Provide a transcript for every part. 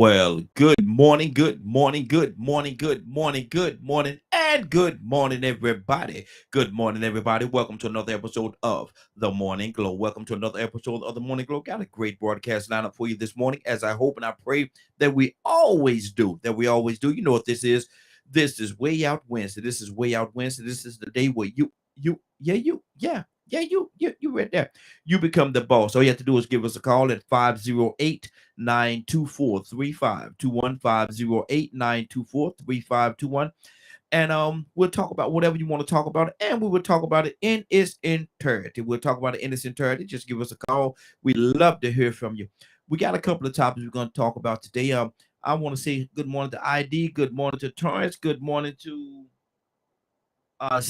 Well, good morning, good morning, good morning, good morning, good morning, and good morning, everybody. Good morning, everybody. Welcome to another episode of The Morning Glow. Welcome to another episode of The Morning Glow. Got a great broadcast lineup for you this morning, as I hope and I pray that we always do. You know what this is? This is Way Out Wednesday. This is Way Out Wednesday. This is the day where you right there. You become the boss. All you have to do is give us a call at 508 924 3521 508 924 3521, and we'll talk about whatever you want to talk about, and we will talk about it in its entirety. We'll talk about it in its entirety. Just give us a call. We love to hear from you. We got a couple of topics we're going to talk about today. I want to say good morning to ID, good morning to Torrance, good morning to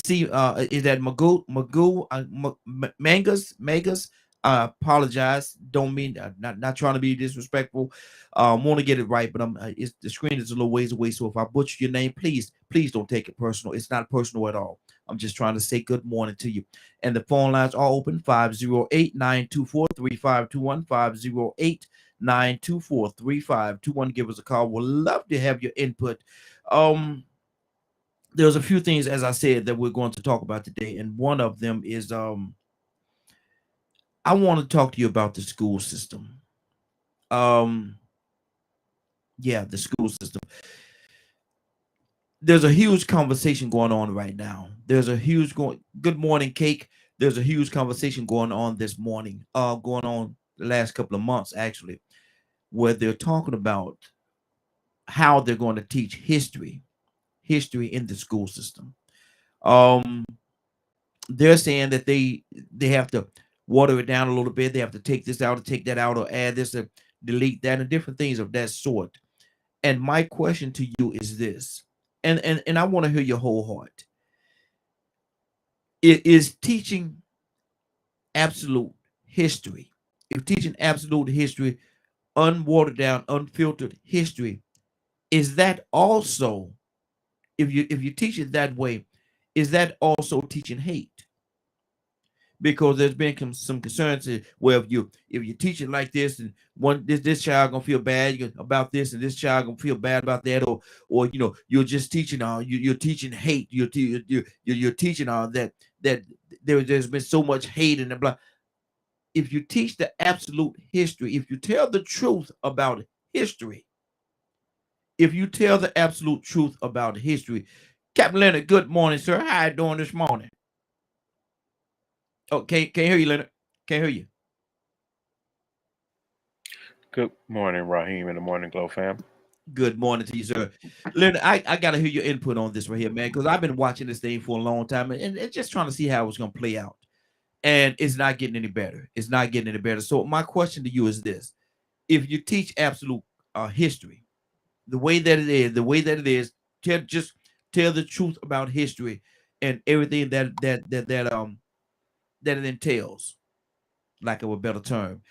see is that Magoo Mangas. I apologize, don't mean not trying to be disrespectful. Want to get it right, but it's the screen is a little ways away, so if I butcher your name, please don't take it personal. It's not personal at all. I'm just trying to say good morning to you. And the phone lines are open: 508 924 3521 508 924 3521. Give us a call. We'll love to have your input. um there's a few things, as I said, that we're going to talk about today, and one of them is I want to talk to you about the school system. Um, yeah, the school system. There's a huge conversation going on right now. There's a huge going. Good morning, Cake. There's a huge conversation going on this morning. Going on the last couple of months, actually, where they're talking about how they're going to teach history in the school system. Um, they're saying that they have to water it down a little bit. They have to take this out or take that out or add this or delete that and different things of that sort. And my question to you is this, and I want to hear your whole heart. It is teaching absolute history. If teaching absolute history, unwatered down, unfiltered history, is that also, if you teach it that way, is that also teaching hate? Because there's been some concerns that, well, if you teach it like this, and this child gonna feel bad about this, and this child gonna feel bad about that, or you're just teaching you're teaching hate, you're teaching that there's been so much hate and blah. If you teach the absolute history, if you tell the truth about history, if you tell the absolute truth about history, Captain Leonard, good morning, sir. How you doing this morning? Oh, can't hear you, Leonard. Can't hear you. Good morning, Raheem, and the Morning Glow fam. Good morning to you, sir. Leonard, I got to hear your input on this right here, man, because I've been watching this thing for a long time and just trying to see how it's going to play out. And it's not getting any better. It's not getting any better. So, my question to you is this: if you teach absolute history, the way that it is, just tell the truth about history and everything that it entails, lack of a better term.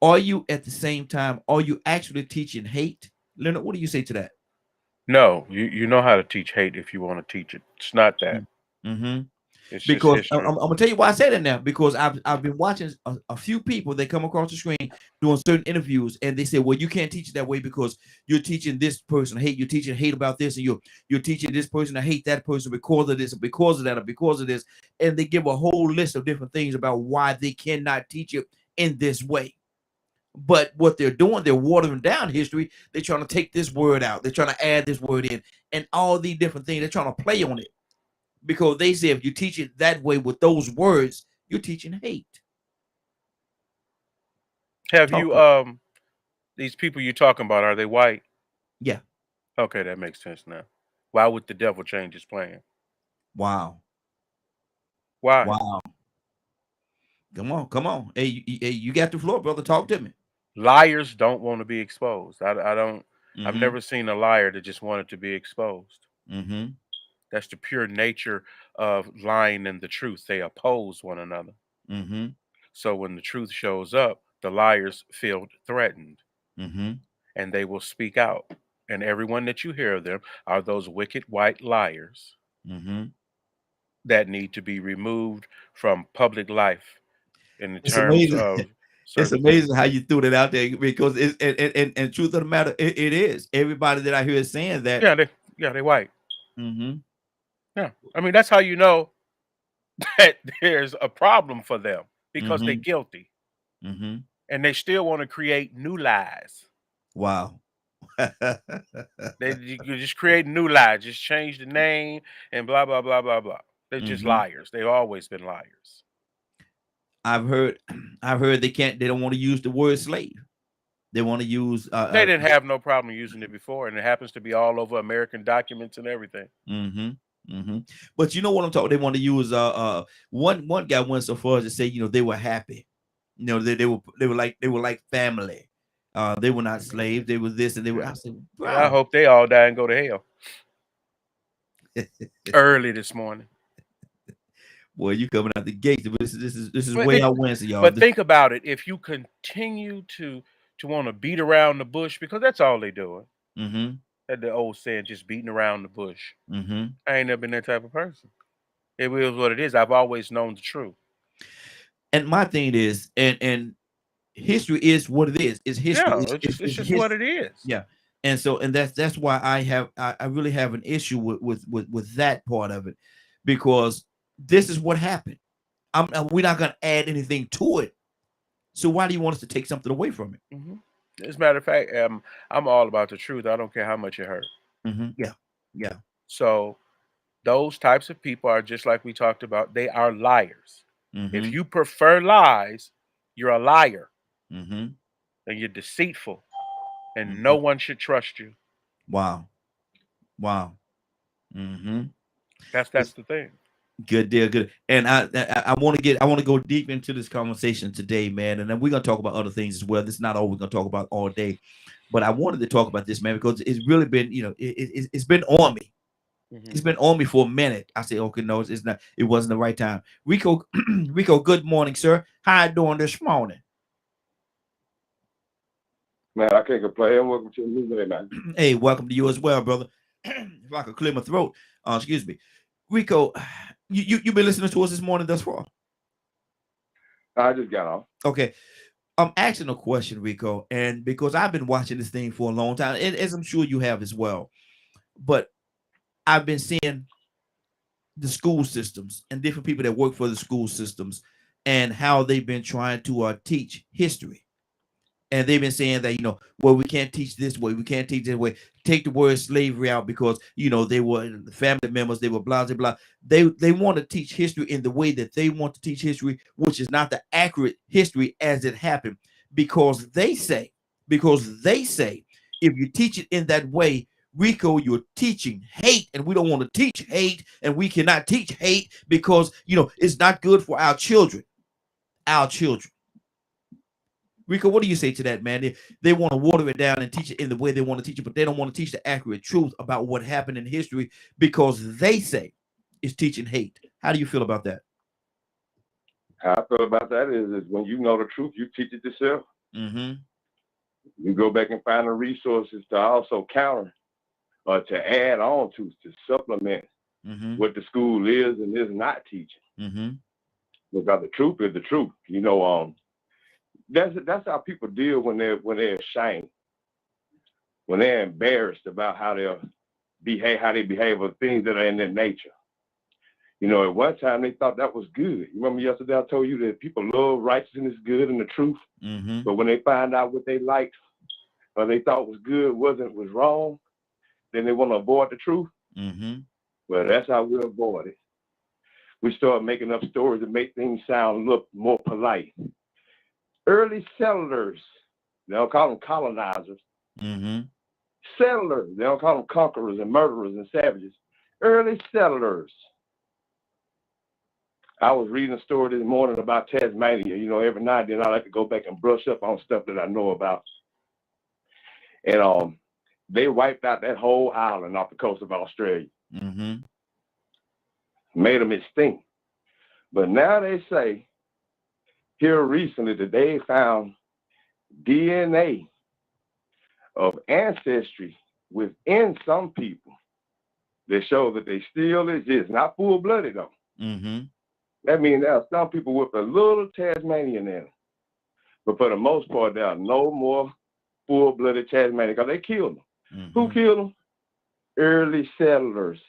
Are you at the same time, are you actually teaching hate? Leonard, what do you say to that? No, you know how to teach hate if you want to teach it. It's not that. Mm-hmm. It's just Because history. I'm gonna tell you why I say that now. Because I've been watching a few people. They come across the screen doing certain interviews, and they say, "Well, you can't teach it that way because you're teaching this person hate. You're teaching hate about this, and you're teaching this person to hate that person because of this, or because of that, or because of this." And they give a whole list of different things about why they cannot teach it in this way. But what they're doing, they're watering down history. They're trying to take this word out. They're trying to add this word in, and all these different things. They're trying to play on it because they say if you teach it that way with those words, you're teaching hate. Have Talk you to me. these people you talking about, are they white? Yeah. Okay, that makes sense now. Why would the devil change his plan? Wow. Why? Wow. Come on. Come on. Hey, you got the floor, brother. Talk to me. Liars don't want to be exposed. I don't. I've Mm-hmm. never seen a liar that just wanted to be exposed. Mm-hmm. That's the pure nature of lying and the truth. They oppose one another. Mm-hmm. So when the truth shows up, the liars feel threatened Mm-hmm. and they will speak out. And everyone that you hear of them are those wicked white liars Mm-hmm. that need to be removed from public life in the It's terms amazing. of It's certain things. amazing how you threw that out there because it's and truth of the matter, it is. Everybody that I hear is saying that. They white. Mm-hmm. Yeah, I mean that's how you know that there's a problem for them because they're Mm-hmm. guilty Mm-hmm. and they still want to create new lies. Wow. You just create new lies, just change the name and blah blah blah blah blah. They're just Mm-hmm. liars. They've always been liars. I've heard they don't want to use the word slave. They want to use They didn't have no problem using it before, and it happens to be all over American documents and everything. mm-hmm. Mm-hmm. But you know what I'm talking, they want to use one guy went so far as to say, they were happy. They were like family. They were not slaves, they were this and they were, I said, Yeah, I bro. hope they all die and go to hell early this morning. Boy, you coming out the gates. This is But way out Wednesday, y'all. but think about it. If you continue to want to beat around the bush, because that's all they doing. Mm-hmm. That the old saying, just beating around the bush. Mm-hmm. I ain't never been that type of person. It is what it is. I've always known the truth. And my thing is, and history is what it is. It's history. Yeah, it's just what it is. Yeah. And so, and that's why I really have an issue with that part of it, because this is what happened. We're not gonna add anything to it. So why do you want us to take something away from it? Mm-hmm. As a matter of fact, I'm all about the truth. I don't care how much it hurt. Mm-hmm. Yeah. Yeah. So those types of people are just like we talked about. They are liars. Mm-hmm. If you prefer lies, you're a liar. Mm-hmm. And you're deceitful. And Mm-hmm. no one should trust you. Wow. Wow. Mm-hmm. That's the thing. Good deal, good. And I want to go deep into this conversation today, man. And then we're gonna talk about other things as well. This is not all we're gonna talk about all day, but I wanted to talk about this, man, because it's really been, it's been on me. Mm-hmm. It's been on me for a minute. I said, okay, no, it's not. It wasn't the right time. Rico, Rico, good morning, sir. How you doing this morning? Man, I can't complain. Welcome to the new day, man. Hey, welcome to you as well, brother. If I could clear my throat, excuse me, Rico. You been listening to us this morning thus far? I just got off. Okay. I'm asking a question, Rico, and because I've been watching this thing for a long time, as I'm sure you have as well, but I've been seeing the school systems and different people that work for the school systems and how they've been trying to teach history. And they've been saying that, well, we can't teach this way, we can't teach this way. Take the word slavery out because, they were family members, they were blah, blah, blah. They want to teach history in the way that they want to teach history, which is not the accurate history as it happened. Because they say, if you teach it in that way, Rico, you're teaching hate, and we don't want to teach hate, and we cannot teach hate because, it's not good for our children. Our children. Rico, what do you say to that, man? They want to water it down and teach it in the way they want to teach it, but they don't want to teach the accurate truth about what happened in history because they say it's teaching hate. How do you feel about that? How I feel about that is when you know the truth, you teach it yourself. Mm-hmm. You go back and find the resources to also counter or to add on to supplement what the school is and is not teaching. Mm-hmm. Because the truth is the truth. That's how people deal when they're ashamed, when they're embarrassed about how they behave with things that are in their nature. At one time they thought that was good. You remember yesterday I told you that people love righteousness, good, and the truth. Mm-hmm. But when they find out what they liked or they thought was good was wrong, then they want to avoid the truth. Mm-hmm. Well, that's how we avoid it. We start making up stories that make things look more polite. Early settlers, they don't call them colonizers. Mm-hmm. Settlers, they don't call them conquerors and murderers and savages. Early settlers. I was reading a story this morning about Tasmania. Every now and then I like to go back and brush up on stuff that I know about. And they wiped out that whole island off the coast of Australia. Mm-hmm. Made them extinct. But now they say, here recently, that they found DNA of ancestry within some people that show that they still exist. Not full-blooded, though. Mm-hmm. That means there are some people with a little Tasmanian in them. But for the most part, there are no more full-blooded Tasmanians because they killed them. Who Mhm. killed them? Early settlers.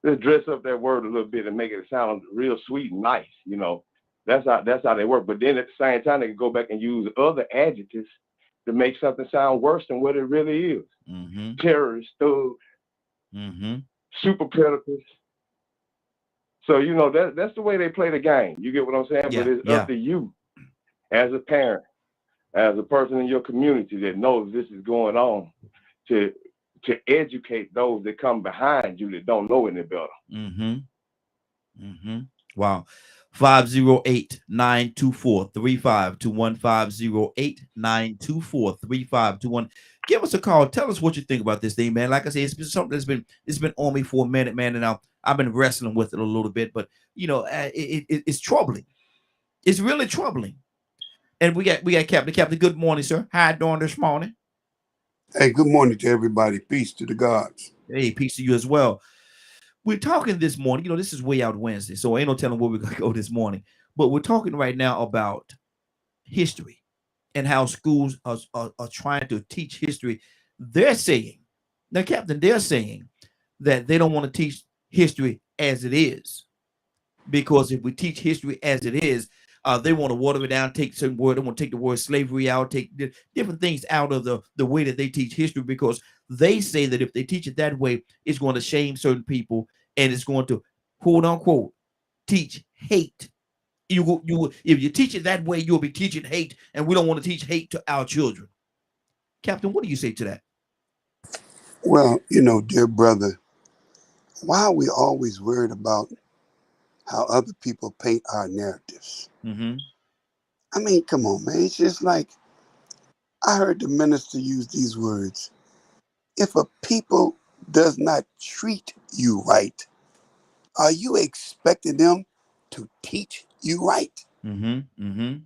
Let's dress up that word a little bit and make it sound real sweet and nice. You know, that's how they work. But then at the same time, they can go back and use other adjectives to make something sound worse than what it really is. Mhm. Terrorists, thugs, Mhm. super predators. So you know that's the way they play the game. You get what I'm saying? But Yeah. it's Yeah. up to you as a parent, as a person in your community that knows this is going on, to educate those that come behind you that don't know any better. Mhm. Mhm. Wow. 508-924-3521. 508-924-3521. Give us a call. Tell us what you think about this thing, man. Like I said, it's been something it's been on me for a minute, man, and I've been wrestling with it a little bit, but you know, it's troubling. It's really troubling. And we got Captain. Captain, good morning, sir. How you doing this morning? Hey, good morning to everybody. Peace to the gods. Hey, peace to you as well. We're talking this morning. You know, this is way out Wednesday, so ain't no telling where we're gonna go this morning. But we're talking right now about history and how schools are trying to teach history. They're saying, now, Captain, they're saying that they don't want to teach history as it is, because if we teach history as it is, they want to water it down, take certain word, they want to take the word slavery out, take different things out of the way that they teach history, because they say that if they teach it that way, it's going to shame certain people and it's going to, quote unquote, teach hate. If you teach it that way, you'll be teaching hate, and we don't want to teach hate to our children. Captain, what do you say to that? Well, dear brother, why are we always worried about how other people paint our narratives? Mm-hmm. I mean, come on, man. It's just like I heard the minister use these words. If a people does not treat you right, are you expecting them to teach you right? Mm-hmm. Mm-hmm.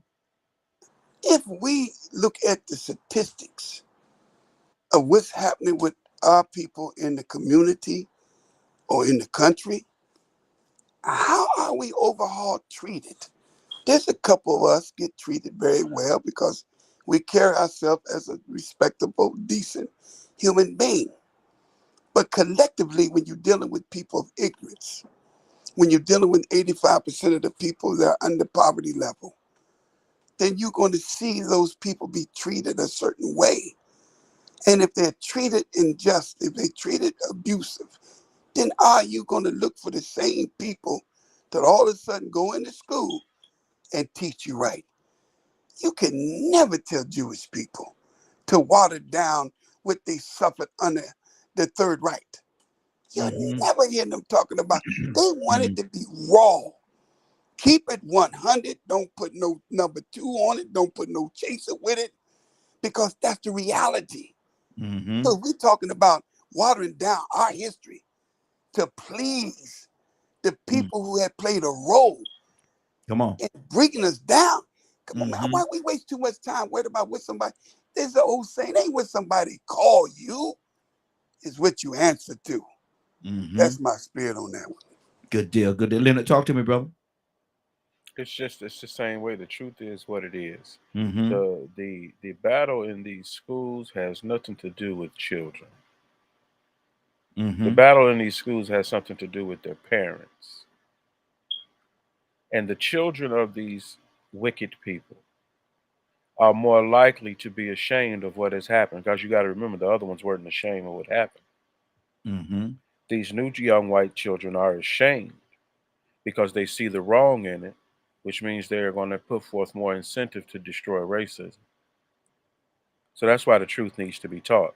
If we look at the statistics of what's happening with our people in the community or in the country, how are we overall treated? There's a couple of us get treated very well because we carry ourselves as a respectable, decent human being. But collectively, when you're dealing with people of ignorance, when you're dealing with 85% of the people that are under poverty level, then you're going to see those people be treated a certain way. And if they're treated unjust, if they're treated abusive, then are you going to look for the same people that all of a sudden go into school and teach you right? You can never tell Jewish people to water down what they suffered under the Third Reich. You'll Mm-hmm. never hear them talking about, they want it to be raw. Keep it 100. Don't put no number 2 on it. Don't put no chaser with it, because that's the reality. Mm-hmm. So we're talking about watering down our history to please the people who have played a role Come on. in bringing us down. Come on, man. Mm-hmm. Why we waste too much time worried about what somebody? There's the old saying, ain't what somebody call you, is what you answer to. Mm-hmm. That's my spirit on that one. Good deal. Good deal. Leonard, talk to me, brother. It's the same way. The truth is what it is. Mm-hmm. The battle in these schools has nothing to do with children. Mm-hmm. The battle in these schools has something to do with their parents. And the children of these wicked people are more likely to be ashamed of what has happened, because you got to remember the other ones weren't ashamed of what happened. Mm-hmm. These new young white children are ashamed because they see the wrong in it, which means they're going to put forth more incentive to destroy racism. So that's why the truth needs to be taught.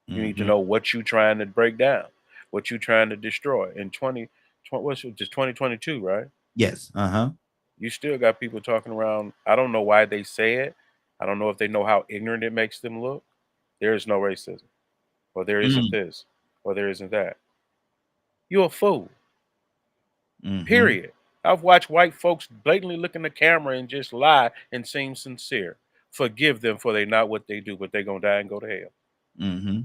You need to Mm-hmm. know what you're trying to break down, what you're trying to destroy. In 2022, right? Yes. Uh-huh. You still got people talking around. I don't know why they say it. I don't know if they know how ignorant it makes them look. There is no racism, or there isn't this, or there isn't that. You're a fool. Mm-hmm. Period. I've watched white folks blatantly look in the camera and just lie and seem sincere. Forgive them for they not what they do, but they gonna die and go to hell. Mm-hmm.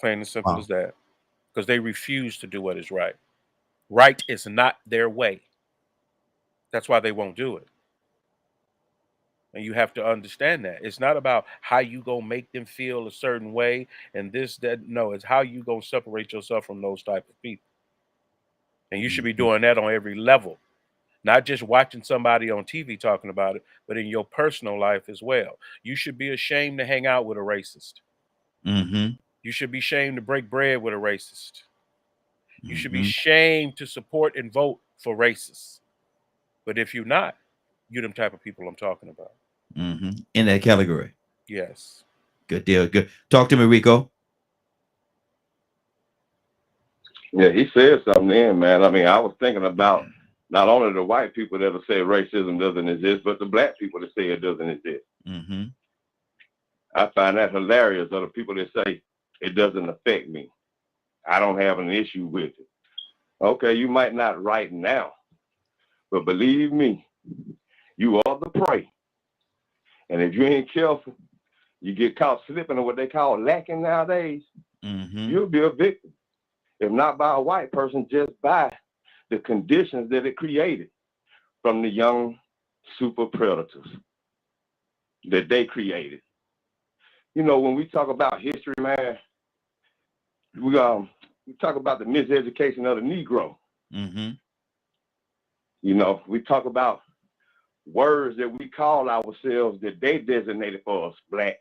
Plain and simple Wow. as that. Because they refuse to do what is right. Right is not their way. That's why they won't do it. And you have to understand that. It's not about how you gonna make them feel a certain way and this, that. No, it's how you gonna separate yourself from those type of people. And you should be doing that on every level. Not just watching somebody on TV talking about it, but in your personal life as well. You should be ashamed to hang out with a racist. Mm-hmm. You should be ashamed to break bread with a racist. You should be Mm-hmm. ashamed to support and vote for racists. But if you're not, you're them type of people I'm talking about. Mm-hmm. In that category. Yes. Good deal. Good. Talk to me, Rico. Yeah, he said something then, man. I mean, I was thinking about not only the white people that'll say racism doesn't exist, but the black people that say it doesn't exist. Mm-hmm. I find that hilarious. Are the people that say it doesn't affect me. I don't have an issue with it. Okay, you might not right now, but believe me, you are the prey. And if you ain't careful, you get caught slipping on what they call lacking nowadays, you'll be a victim. If not by a white person, just by the conditions that it created from the young super predators that they created. You know, when we talk about history, man, we talk about the miseducation of the Negro. Mm-hmm. You know, we talk about words that we call ourselves that they designated for us, black.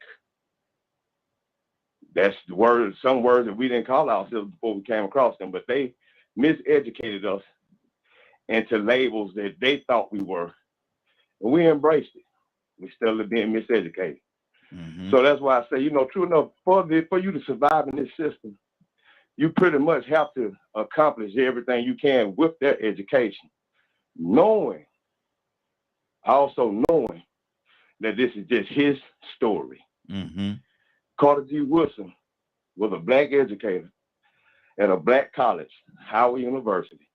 That's the word, some words that we didn't call ourselves before we came across them, but they miseducated us into labels that they thought we were. And we embraced it. We still are being miseducated. Mm-hmm. So that's why I say, you know, true enough, for you to survive in this system, you pretty much have to accomplish everything you can with that education, also knowing that this is just his story. Mm-hmm. Carter G. Woodson was a black educator at a black college, Howard University.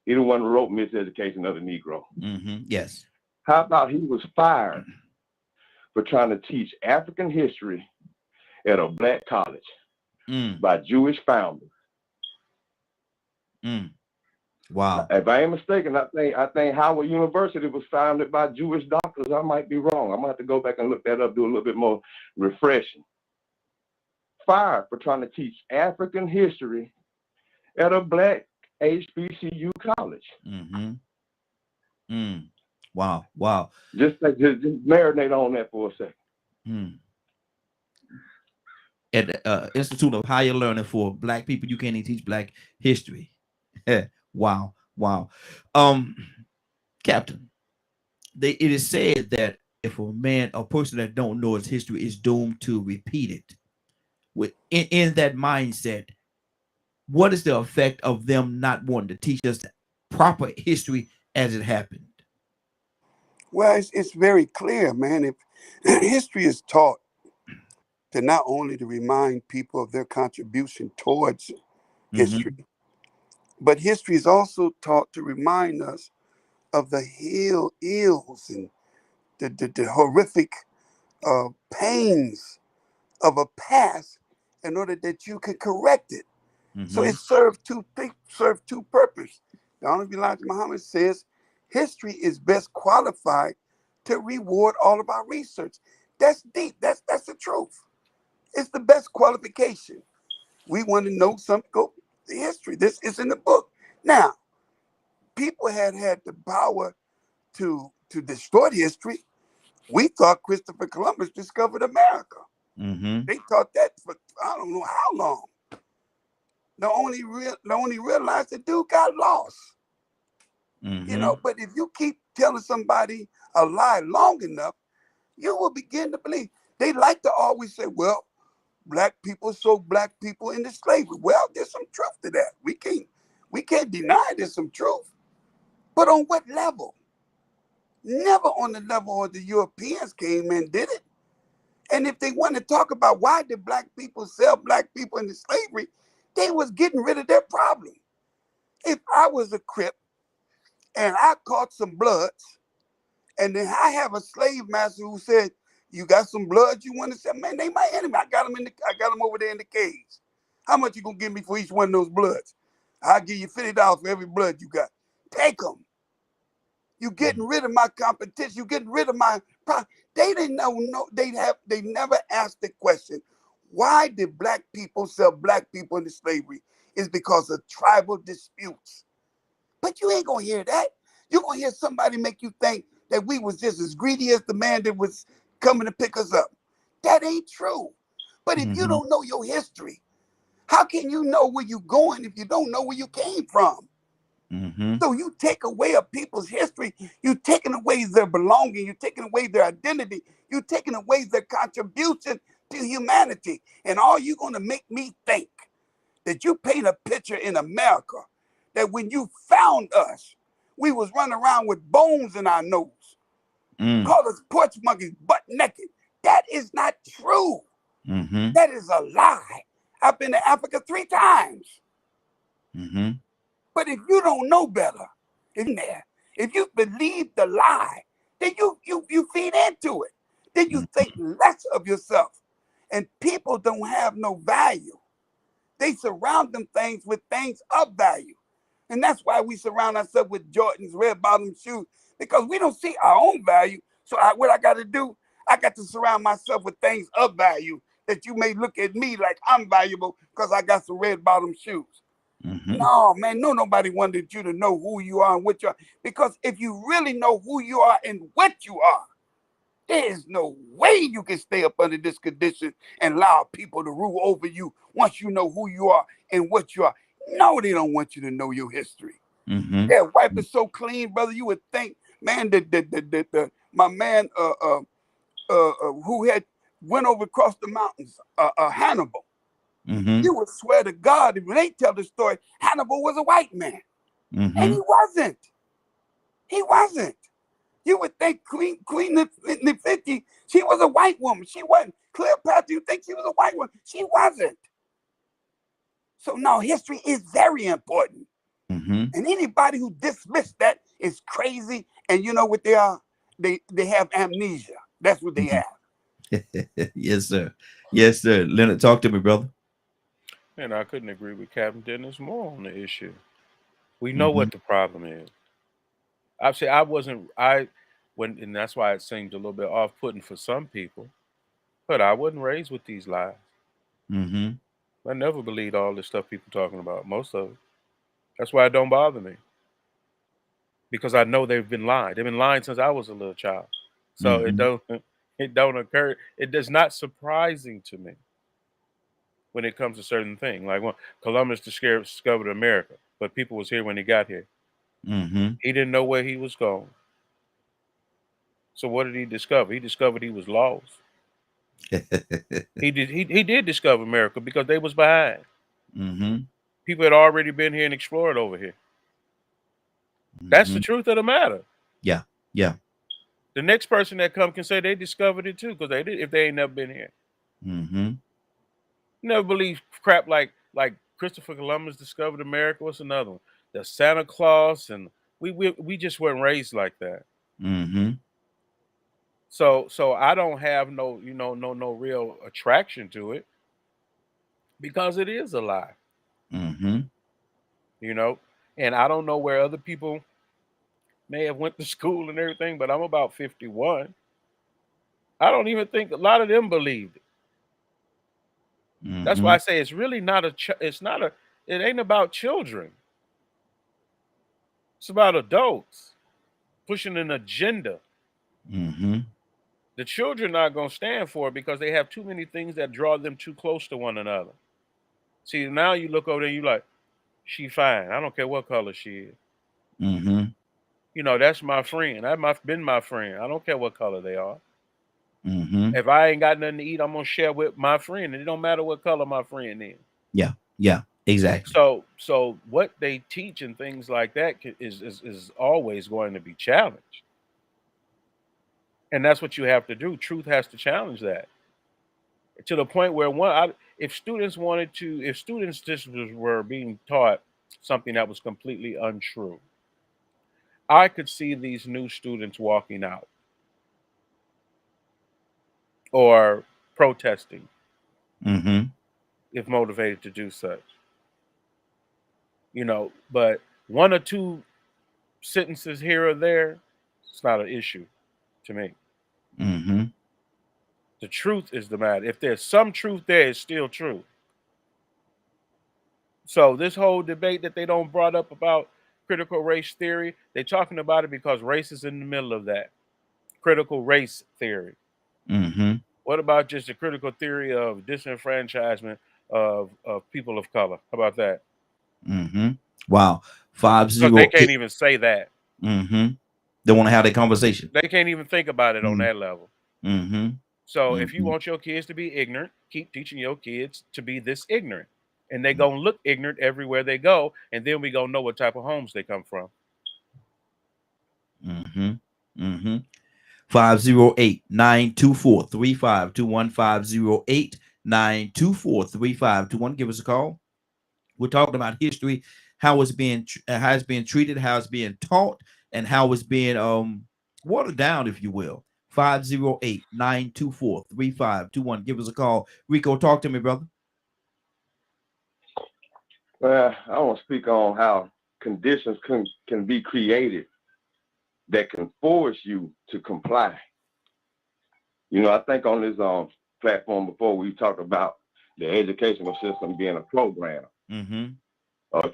He the one who wrote Miseducation of the Negro. Mm-hmm. Yes. How about he was fired for trying to teach African history at a black college by Jewish founders? Wow. If I ain't mistaken, I think Howard University was founded by Jewish doctors. I might be wrong. I'm gonna have to go back and look that up, do a little bit more refreshing. Fired for trying to teach African history at a black HBCU college. Mm-hmm. Wow. Wow. Just marinate on that for a second. At the Institute of Higher Learning for Black People, you can't even teach Black history. Wow. Wow. Captain, it is said that if a person that don't know its history is doomed to repeat it. In that mindset, what is the effect of them not wanting to teach us proper history as it happened? Well, it's very clear, man. If history is taught to not only to remind people of their contribution towards history, but history is also taught to remind us of the ills and the horrific pains of a past in order that you can correct it. So it served two purposes. The Honorable Elijah Muhammad says history is best qualified to reward all of our research. That's deep. That's the truth. It's the best qualification. We want to know something. Go the history. This is in the book. Now, people had the power to distort history. We thought Christopher Columbus discovered America. They thought that for I don't know how long. They only realized the dude got lost. You know, but if you keep telling somebody a lie long enough, you will begin to believe. They like to always say, well, black people sold black people into slavery. Well, there's some truth to that. We can't deny there's some truth. But on what level? Never on the level where the Europeans came and did it. And if they want to talk about why did black people sell black people into slavery, they was getting rid of their problem. If I was a Crip and I caught some bloods, and then I have a slave master who said, "You got some bloods you want to sell?" Man, they my enemy. I got them over there in the cage. How much you gonna give me for each one of those bloods? I'll give you $50 for every blood you got. Take them. You getting rid of my competition. You getting rid of my. They didn't know. No, they never asked the question, why did black people sell black people into slavery? It's because of tribal disputes. But you ain't gonna hear that. You're gonna hear somebody make you think that we was just as greedy as the man that was coming to pick us up. That ain't true. But if you don't know your history, how can you know where you're going if you don't know where you came from? So you take away a people's history, you're taking away their belonging, you're taking away their identity, you're taking away their contribution to humanity. And all you're gonna make me think that you paint a picture in America that when you found us, we was running around with bones in our nose, call us porch monkeys, butt naked. That is not true. That is a lie. I've been to Africa 3 times. But if you don't know better, if you believe the lie, then you feed into it. Then you think less of yourself. And people don't have no value. They surround them things with things of value. And that's why we surround ourselves with Jordans, red bottom shoes, because we don't see our own value. So what I got to do, I got to surround myself with things of value that you may look at me like I'm valuable because I got some red bottom shoes. No, man, nobody wanted you to know who you are and what you are. Because if you really know who you are and what you are, there is no way you can stay up under this condition and allow people to rule over you once you know who you are and what you are. No, they don't want you to know your history. Their wife is so clean, brother. You would think, man, my man who had went over across the mountains, Hannibal. You would swear to God, if they tell the story, Hannibal was a white man. And he wasn't. He wasn't. You would think Queen Nefertiti, she was a white woman. She wasn't. Cleopatra, you think she was a white woman? She wasn't. So no, history is very important. And anybody who dismissed that is crazy. And you know what they are? They have amnesia. That's what they have. Yes, sir. Yes, sir. Leonard, talk to me, brother. And I couldn't agree with Captain Dennis more on the issue. We know what the problem is. And that's why it seems a little bit off-putting for some people. But I wasn't raised with these lies. I never believed all this stuff people talking about. Most of it. That's why it don't bother me. Because I know they've been lying. They've been lying since I was a little child. So it don't occur. It is not surprising to me when it comes to certain things. Like when Columbus discovered America, but people was here when he got here. He didn't know where he was going. So what did he discover? He discovered he was lost. He did discover America because they was behind. People had already been here and explored over here. That's the truth of the matter. Yeah. The next person that come can say they discovered it too, because they did if they ain't never been here. Never believe crap like Christopher Columbus discovered America. What's another one? The Santa Claus, and we just weren't raised like that. So I don't have no real attraction to it because it is a lie. You know, and I don't know where other people may have went to school and everything, but I'm about 51. I don't even think a lot of them believed it. That's why I say it's really not it ain't about children. It's about adults pushing an agenda. The children are not going to stand for it because they have too many things that draw them too close to one another. See, now you look over there and you like, she fine. I don't care what color she is. You know, that's my friend. That been my friend. I don't care what color they are. If I ain't got nothing to eat, I'm gonna share with my friend, and it don't matter what color my friend is. Yeah, exactly. So what they teach and things like that is always going to be challenged, and that's what you have to do. Truth has to challenge that to the point where if students just were being taught something that was completely untrue, I could see these new students walking out or protesting if motivated to do such. You know, but one or two sentences here or there It's not an issue to me. Mm-hmm. The truth is the matter. If there's some truth there, it's still true. So this whole debate that they don't brought up about critical race theory, they're talking about it because race is in the middle of that. Critical race theory. Mm-hmm. What about just the critical theory of disenfranchisement of people of color? How about that? Mm-hmm. Wow. Because they 508. can't even say that. Mm-hmm. They want to have that conversation. They can't even think about it on that level. Mm-hmm. So if you want your kids to be ignorant, keep teaching your kids to be this ignorant. And they're going to look ignorant everywhere they go. And then we're going to know what type of homes they come from. Mm-hmm. Mm-hmm. 508-924-3521. 508-924-3521. Give us a call. We're talking about history, how it's being treated, how it's being taught, and how it's being watered down, if you will. 508-924-3521. Give us a call. Rico, talk to me, brother. Well, I want to speak on how conditions can be created that can force you to comply. You know, I think on this platform before we talked about the educational system being a program. Mm-hmm.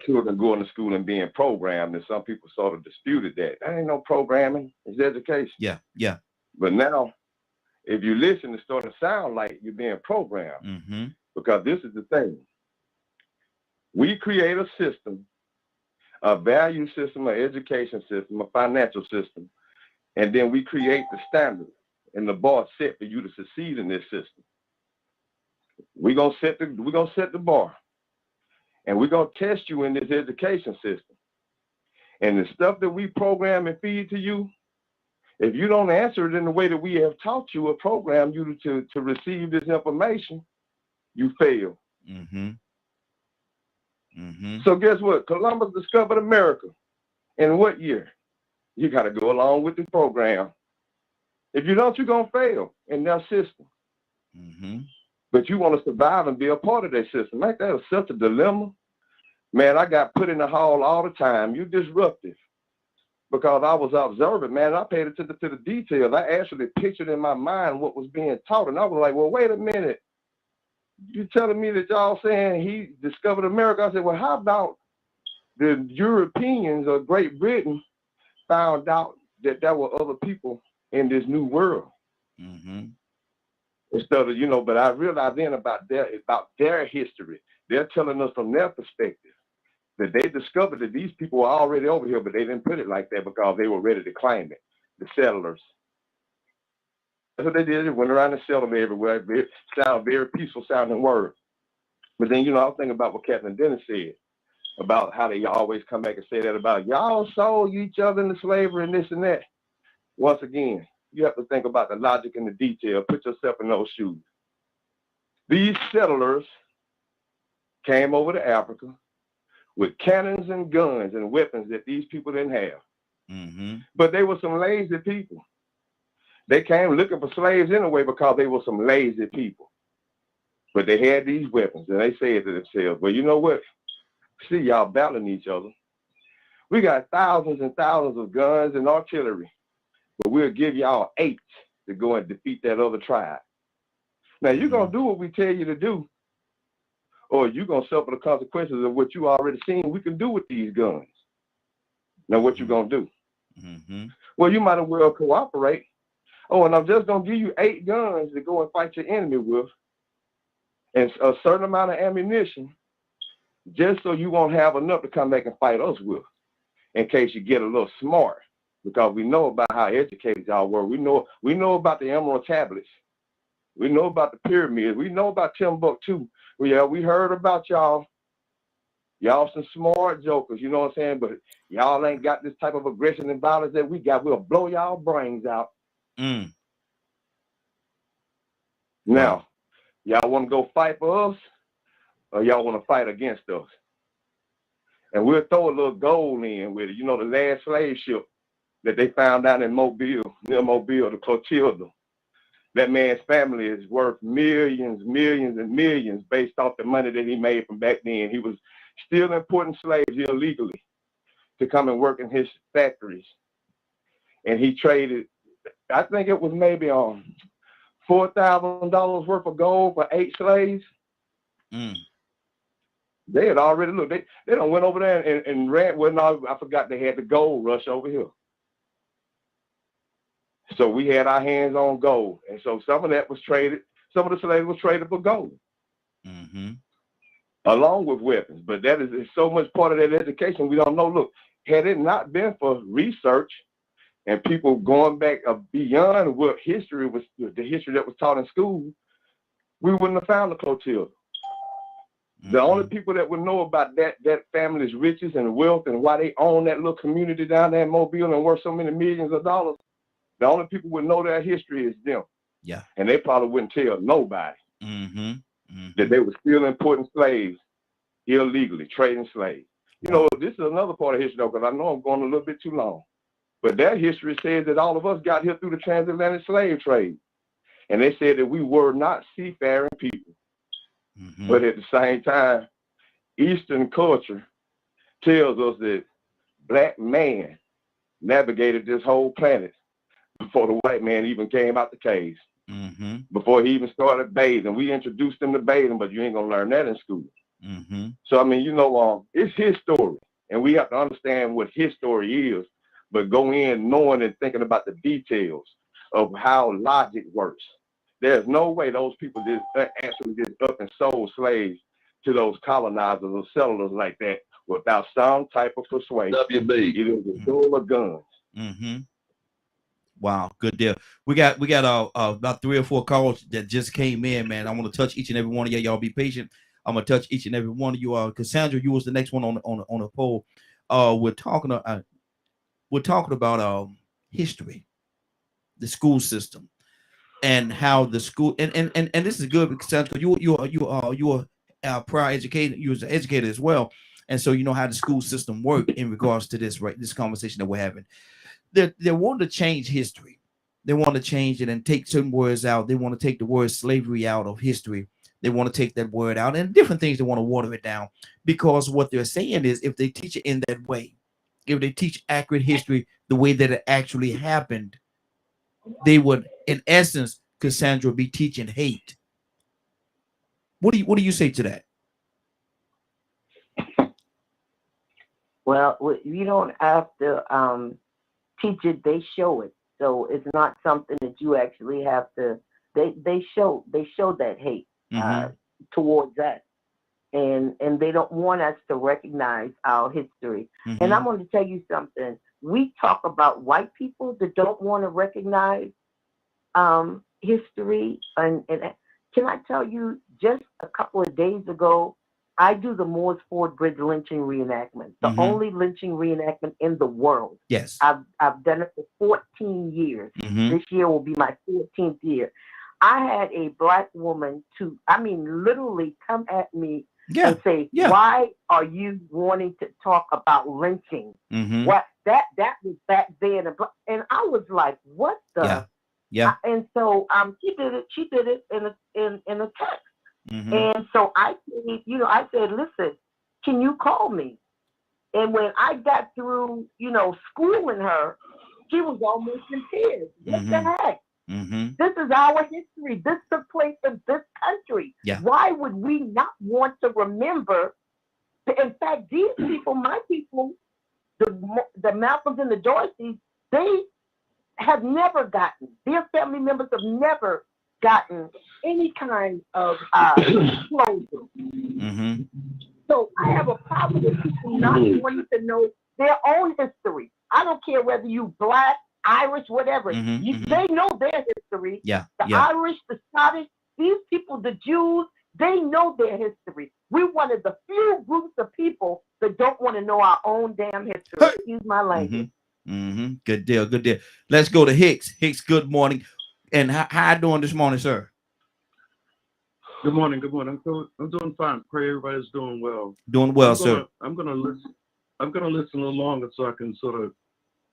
Children going to school and being programmed, and some people sort of disputed that. That ain't no programming, it's education. Yeah, yeah. But now, if you listen, it's starting to sound like you're being programmed. Mm-hmm. Because this is the thing. We create a system, a value system, an education system, a financial system, and then we create the standard and the bar set for you to succeed in this system. We're gonna set the bar, and we're gonna test you in this education system. And the stuff that we program and feed to you, if you don't answer it in the way that we have taught you or programmed you to receive this information, you fail. Mm-hmm. Mm-hmm. So guess what? Columbus discovered America. In what year? You got to go along with the program. If you don't, you're going to fail in their system. Mm-hmm. But you want to survive and be a part of their system. Ain't that such a dilemma? Man, I got put in the hall all the time. You disruptive. Because I was observant, man. I paid attention to the details. I actually pictured in my mind what was being taught. And I was like, well, wait a minute. You telling me that y'all saying he discovered America? I said, well, how about the Europeans or Great Britain found out that there were other people in this new world? Mm-hmm. Instead of, but I realized then about their history. They're telling us from their perspective that they discovered that these people were already over here, but they didn't put it like that because they were ready to claim it, the settlers. That's what they did. They went around and settled everywhere. It sounded very peaceful sounding word. But then, I was thinking about what Captain Dennis said about how they always come back and say that about y'all sold each other into slavery and this and that. Once again, you have to think about the logic and the detail. Put yourself in those shoes. These settlers came over to Africa with cannons and guns and weapons that these people didn't have. Mm-hmm. But they were some lazy people. They came looking for slaves anyway because they were some lazy people. But they had these weapons, and they said to themselves, well, you know what? See y'all battling each other. We got thousands and thousands of guns and artillery, but we'll give y'all 8 to go and defeat that other tribe. Now, you're going to do what we tell you to do, or you're going to suffer the consequences of what you already seen we can do with these guns. Now, what you going to do? Mm-hmm. Well, you might as well cooperate. Oh, and I'm just going to give you 8 guns to go and fight your enemy with, and a certain amount of ammunition, just so you won't have enough to come back and fight us with, in case you get a little smart, because we know about how educated y'all were. We know about the Emerald Tablets. We know about the pyramids. We know about Timbuktu. We heard about y'all. Y'all some smart jokers, you know what I'm saying? But y'all ain't got this type of aggression and violence that we got. We'll blow y'all brains out. Mm. Now, y'all want to go fight for us, or y'all want to fight against us? And we'll throw a little gold in with it. The last slave ship that they found down in Mobile, near Mobile, the Clotilda. That man's family is worth millions, millions, and millions based off the money that he made from back then. He was still importing slaves illegally to come and work in his factories. and he traded, I think it was maybe $4,000 worth of gold for 8 slaves. They had already looked. They done went over there and ran. Well, no, I forgot they had the gold rush over here. So we had our hands on gold, and so some of that was traded. Some of the slaves was traded for gold, along with weapons. But that is so much part of that education we don't know. Look, had it not been for research and people going back beyond what history was, the history that was taught in school, we wouldn't have found the Clotilda. The only people that would know about that family's riches and wealth and why they own that little community down there in Mobile and worth so many millions of dollars, the only people would know their history is them. Yeah. And they probably wouldn't tell nobody that they were still importing slaves illegally, trading slaves. You know, this is another part of history, though, because I know I'm going a little bit too long. But that history says that all of us got here through the transatlantic slave trade. And they said that we were not seafaring people. But at the same time, Eastern culture tells us that black man navigated this whole planet before the white man even came out the caves, before he even started bathing. We introduced him to bathing, but you ain't gonna learn that in school. So I mean, you know, it's his story, and we have to understand what his story is, but go in knowing and thinking about the details of how logic works. There's no way those people just actually just up and sold slaves to those colonizers or settlers like that without some type of persuasion. WB. Either with gold or guns. Wow, good deal. We got about 3 or 4 calls that just came in, man. I want to touch each and every one of you. Y'all be patient. I'm gonna touch each and every one of you. Cassandra, you was the next one on the poll. We're talking about history, the school system, and how the school and this is good because you are prior educator, you was an educator as well, and so you know how the school system work in regards to this, right? This conversation that we're having. They want to change history. They want to change it and take certain words out. They want to take the word slavery out of history. They want to take that word out and different things. They want to water it down because what they're saying is if they teach it in that way, if they teach accurate history the way that it actually happened, they would, in essence, Cassandra, be teaching hate. What do you say to that? Well, you don't have to teach it; they show it. So it's not something that you actually have to. They show that hate towards that, and they don't want us to recognize our history. And I'm going to tell you something. We talk about white people that don't want to recognize history, and can I tell you, just a couple of days ago, I do the Moores Ford Bridge lynching reenactment, the only lynching reenactment in the world. Yes, I've done it for 14 years. This year will be my 14th year. I had a black woman literally come at me and say, "Why are you wanting to talk about lynching?" What that was back then, and I was like, "What the?" And so she did it in a text. And so I said, "Listen, can you call me?" And when I got through, schooling her, she was almost in tears. What the heck? This is our history. This took place in this country. Why would we not want to remember? In fact, these people, my people, the Malcolms and the Dorseys, they have never gotten, their family members have never gotten any kind of closure. So I have a problem with people not wanting to know their own history. I don't care whether you black, Irish, whatever. They know their history. The Irish, the Scottish, these people, the Jews, they know their history. We're one of the few groups of people that don't want to know our own damn history. Excuse my language. Good deal. Good deal. Let's go to Hicks. Hicks, good morning. And how you doing this morning, sir? Good morning. Good morning. I'm doing fine. Pray everybody's doing well. Doing well, sir. I'm gonna listen. I'm gonna listen a little longer so I can sort of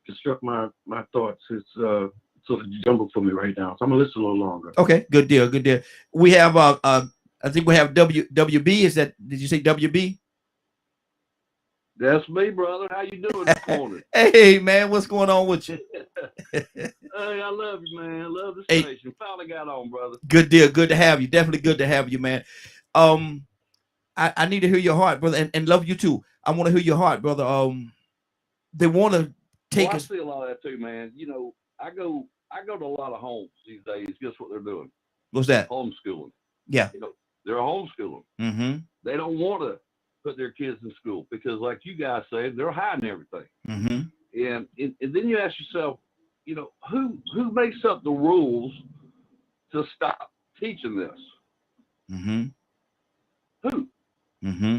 construct my thoughts. It's sort of jumbled for me right now, so I'm gonna listen a little longer. Okay. Good deal. Good deal. We have I think we have WB. Is that? Did you say WB? That's me, brother. How you doing this morning? Hey, man, what's going on with you? Hey, I love you, man. I love the station. Hey, finally got on, brother. Good deal. Good to have you. Definitely good to have you, man. I need to hear your heart, brother, and love you too. I want to hear your heart, brother. They want to take us. I see a lot of that too, man. You know, I go to a lot of homes these days. Guess what they're doing? What's that? Homeschooling. Yeah. You know, they're homeschooling. Mm-hmm. They don't want to put their kids in school because, like you guys say, they're hiding everything. Mm-hmm. And then you ask yourself, you know, who makes up the rules to stop teaching this? Mm-hmm. Who? Mm-hmm.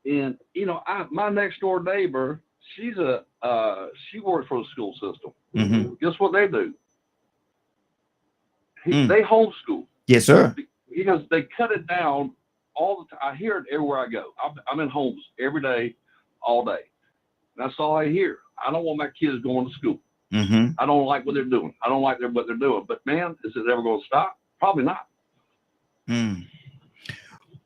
And you know, my next door neighbor, she works for the school system. Mm-hmm. Guess what they do? They homeschool. Yes, sir. Because they cut it down all the time. I hear it everywhere I go. I'm in homes every day, all day. And that's all I hear. I don't want my kids going to school. Mm-hmm. I don't like what they're doing. I don't like what they're doing. But man, is it ever going to stop? Probably not. Mm.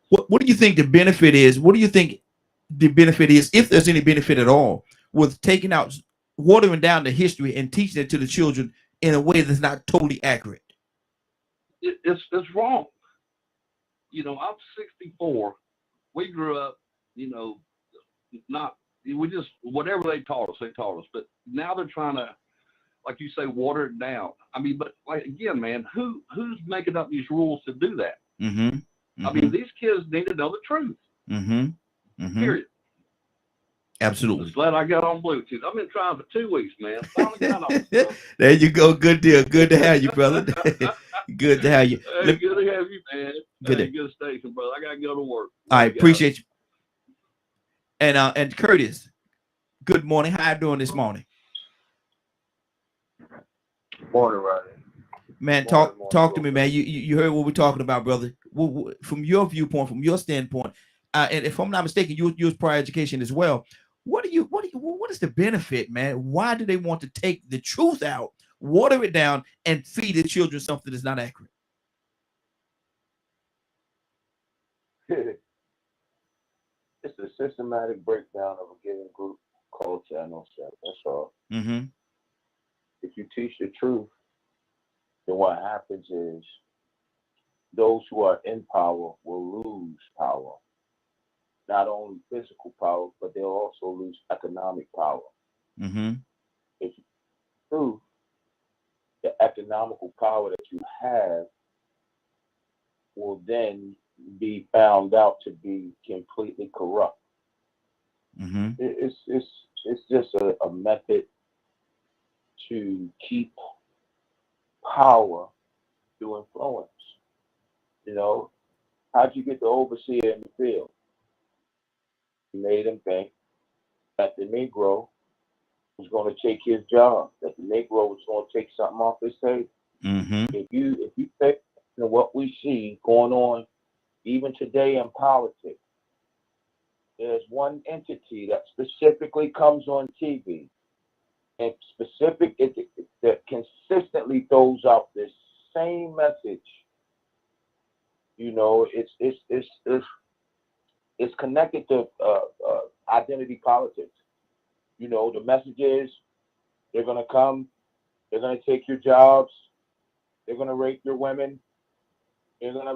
What do you think the benefit is? What do you think the benefit is, if there's any benefit at all, with taking out, watering down the history and teaching it to the children in a way that's not totally accurate? It's wrong. You know, I'm 64. We grew up, you know, we just, whatever they taught us. But now they're trying to, like you say, water it down. I mean, but like, again, man, who's making up these rules to do that? Mm-hmm. Mm-hmm. I mean, these kids need to know the truth. Mm-hmm. Mm-hmm. Period. Absolutely. I'm glad I got on Bluetooth. I've been trying for 2 weeks, man. Finally got on. There you go. Good deal. Good to have you, brother. Good to have you. Hey, good to have you, man. Good station, brother. I gotta go to work. I appreciate you. And Curtis, good morning. How you doing this morning? Morning, Ronnie. Man, talk to me, man. You heard what we're talking about, brother. From your viewpoint, from your standpoint, and if I'm not mistaken, you use prior education as well. What is the benefit, man? Why do they want to take the truth out, water it down, and feed the children something that's not accurate? It's a systematic breakdown of a given group culture and self. That's all. Mm-hmm. If you teach the truth, then what happens is those who are in power will lose power. Not only physical power, but they'll also lose economic power. Mm-hmm. If you prove the economical power that you have will then be found out to be completely corrupt. Mm-hmm. It's just a method to keep power through influence. You know, how'd you get the overseer in the field? You made him think that the Negro was going to take his job, that the Negro was going to take something off his table. Mm-hmm. If you take what we see going on even today in politics, there's one entity that specifically comes on TV and that consistently throws out this same message. You know, it's connected to identity politics. You know, the message is they're going to come, they're going to take your jobs, they're going to rape your women, they're going to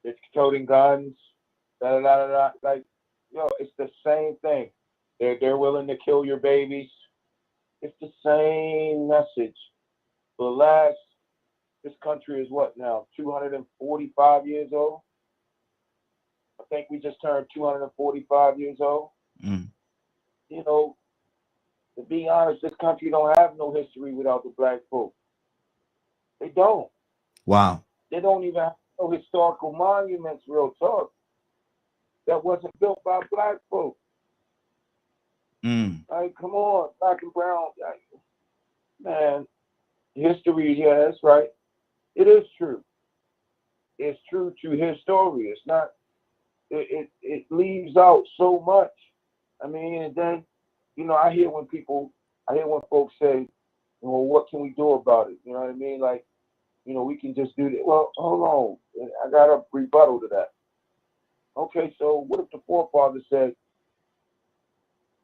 it's toting guns, like, it's the same thing. They're willing to kill your babies. It's the same message. This country is what now? 245 years old. I think we just turned 245 years old. Mm. You know, to be honest, this country don't have no history without the black folk. They don't. Wow. They don't even have no historical monuments, real talk, that wasn't built by black folk. Mm. Like, come on, black and brown. Man, history, yeah, that's right. It is true. It's true to his story. It's not, it leaves out so much. I mean, and then, I hear when folks say, well, what can we do about it? You know what I mean? Like, we can just do that. Well, hold on. I got a rebuttal to that. Okay, so what if the forefathers said,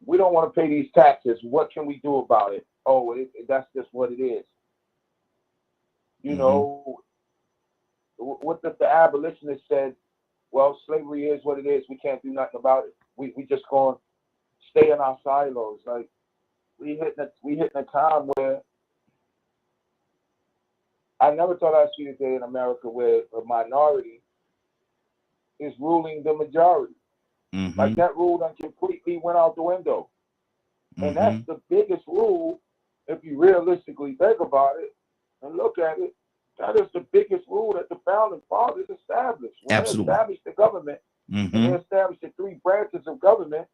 we don't want to pay these taxes. What can we do about it? Oh, that's just what it is. You know, what if the abolitionists said, well, slavery is what it is. We can't do nothing about it. We just going to stay in our silos. Like, we hitting a time where I never thought I'd see a day in America where a minority is ruling the majority. Like, that rule done completely went out the window. And that's the biggest rule, if you realistically think about it and look at it. That is the biggest rule that the founding fathers established. When they established the government, and they established the 3 branches of government,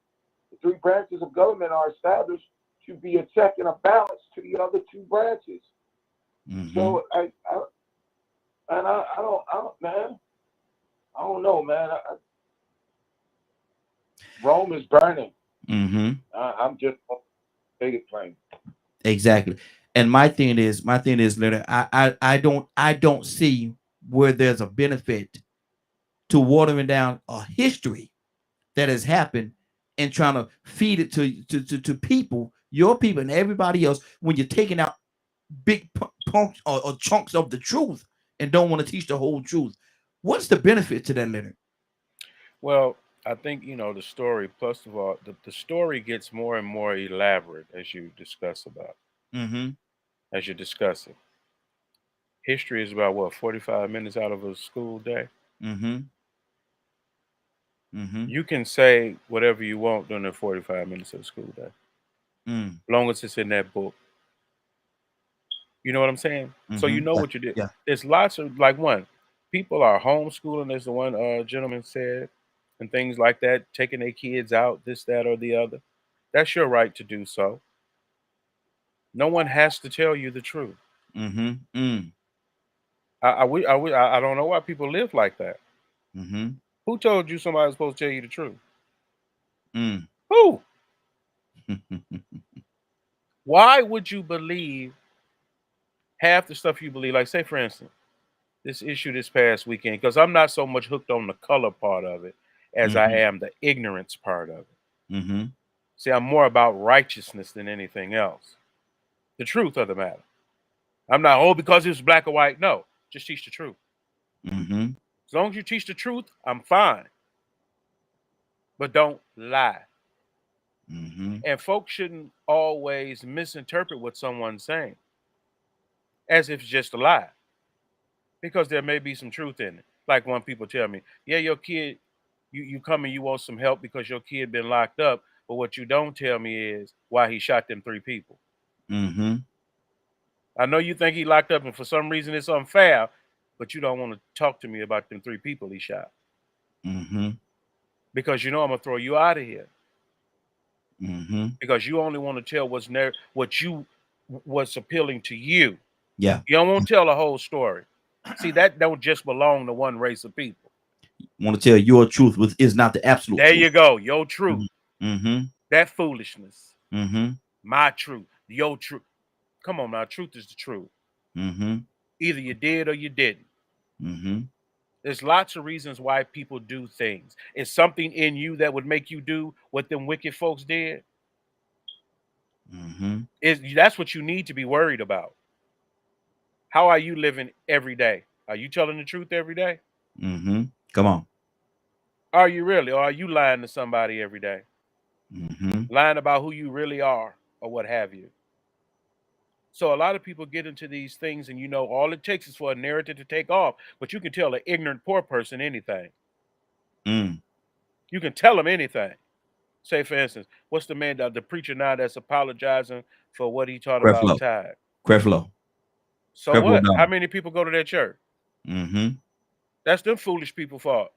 the 3 branches of government are established to be a check and a balance to the other 2 branches. So I don't know, man. Rome is burning. I'm just take it plain. Exactly. And my thing is, Leonard, I don't see where there's a benefit to watering down a history that has happened and trying to feed it to people, your people and everybody else, when you're taking out big punks or chunks of the truth and don't want to teach the whole truth. What's the benefit to that, Leonard? Well, I think, you know, the story, plus of all, the story gets more and more elaborate as you discuss about. As you discuss it. History is about what, 45 minutes out of a school day? You can say whatever you want during the 45 minutes of the school day. As long as it's in that book. You know what I'm saying? So you know what you did. There's lots of, like, people are homeschooling, as the one gentleman said, and things like that, taking their kids out, this, that, or the other. That's your right to do so. No one has to tell you the truth. I don't know why people live like that. Who told you somebody's supposed to tell you the truth? Who? Why would you believe half the stuff you believe? Like, say, for instance, this issue this past weekend, because I'm not so much hooked on the color part of it as I am the ignorance part of it. See, I'm more about righteousness than anything else. The truth of the matter. I'm not, because it's black or white. No, just teach the truth. As long as you teach the truth, I'm fine. But don't lie. And folks shouldn't always misinterpret what someone's saying as if it's just a lie, because there may be some truth in it. Like when people tell me, yeah, your kid, you come and you want some help because your kid been locked up, but what you don't tell me is why he shot them 3 people. I know you think he locked up and for some reason it's unfair, but you don't want to talk to me about them 3 people he shot. Because you know I'm going to throw you out of here. Because you only want to tell what's appealing to you. You don't want to tell the whole story. See, that don't just belong to one race of people. Want to tell your truth is not the absolute there truth. You go, your truth. That foolishness. My truth, your truth. Come on now, truth is the truth. Either you did or you didn't. There's lots of reasons why people do things. Is something in you that would make you do what them wicked folks did? That's what you need to be worried about. How are you living every day? Are you telling the truth every day? Come on. Are you really? Or are you lying to somebody every day? Lying about who you really are or what have you. So a lot of people get into these things and, you know, all it takes is for a narrative to take off. But you can tell an ignorant poor person anything. You can tell them anything. Say, for instance, what's the man, the preacher now that's apologizing for what he taught about tithe? Creflo. So Creflo what? Down. How many people go to that church? That's them foolish people fault.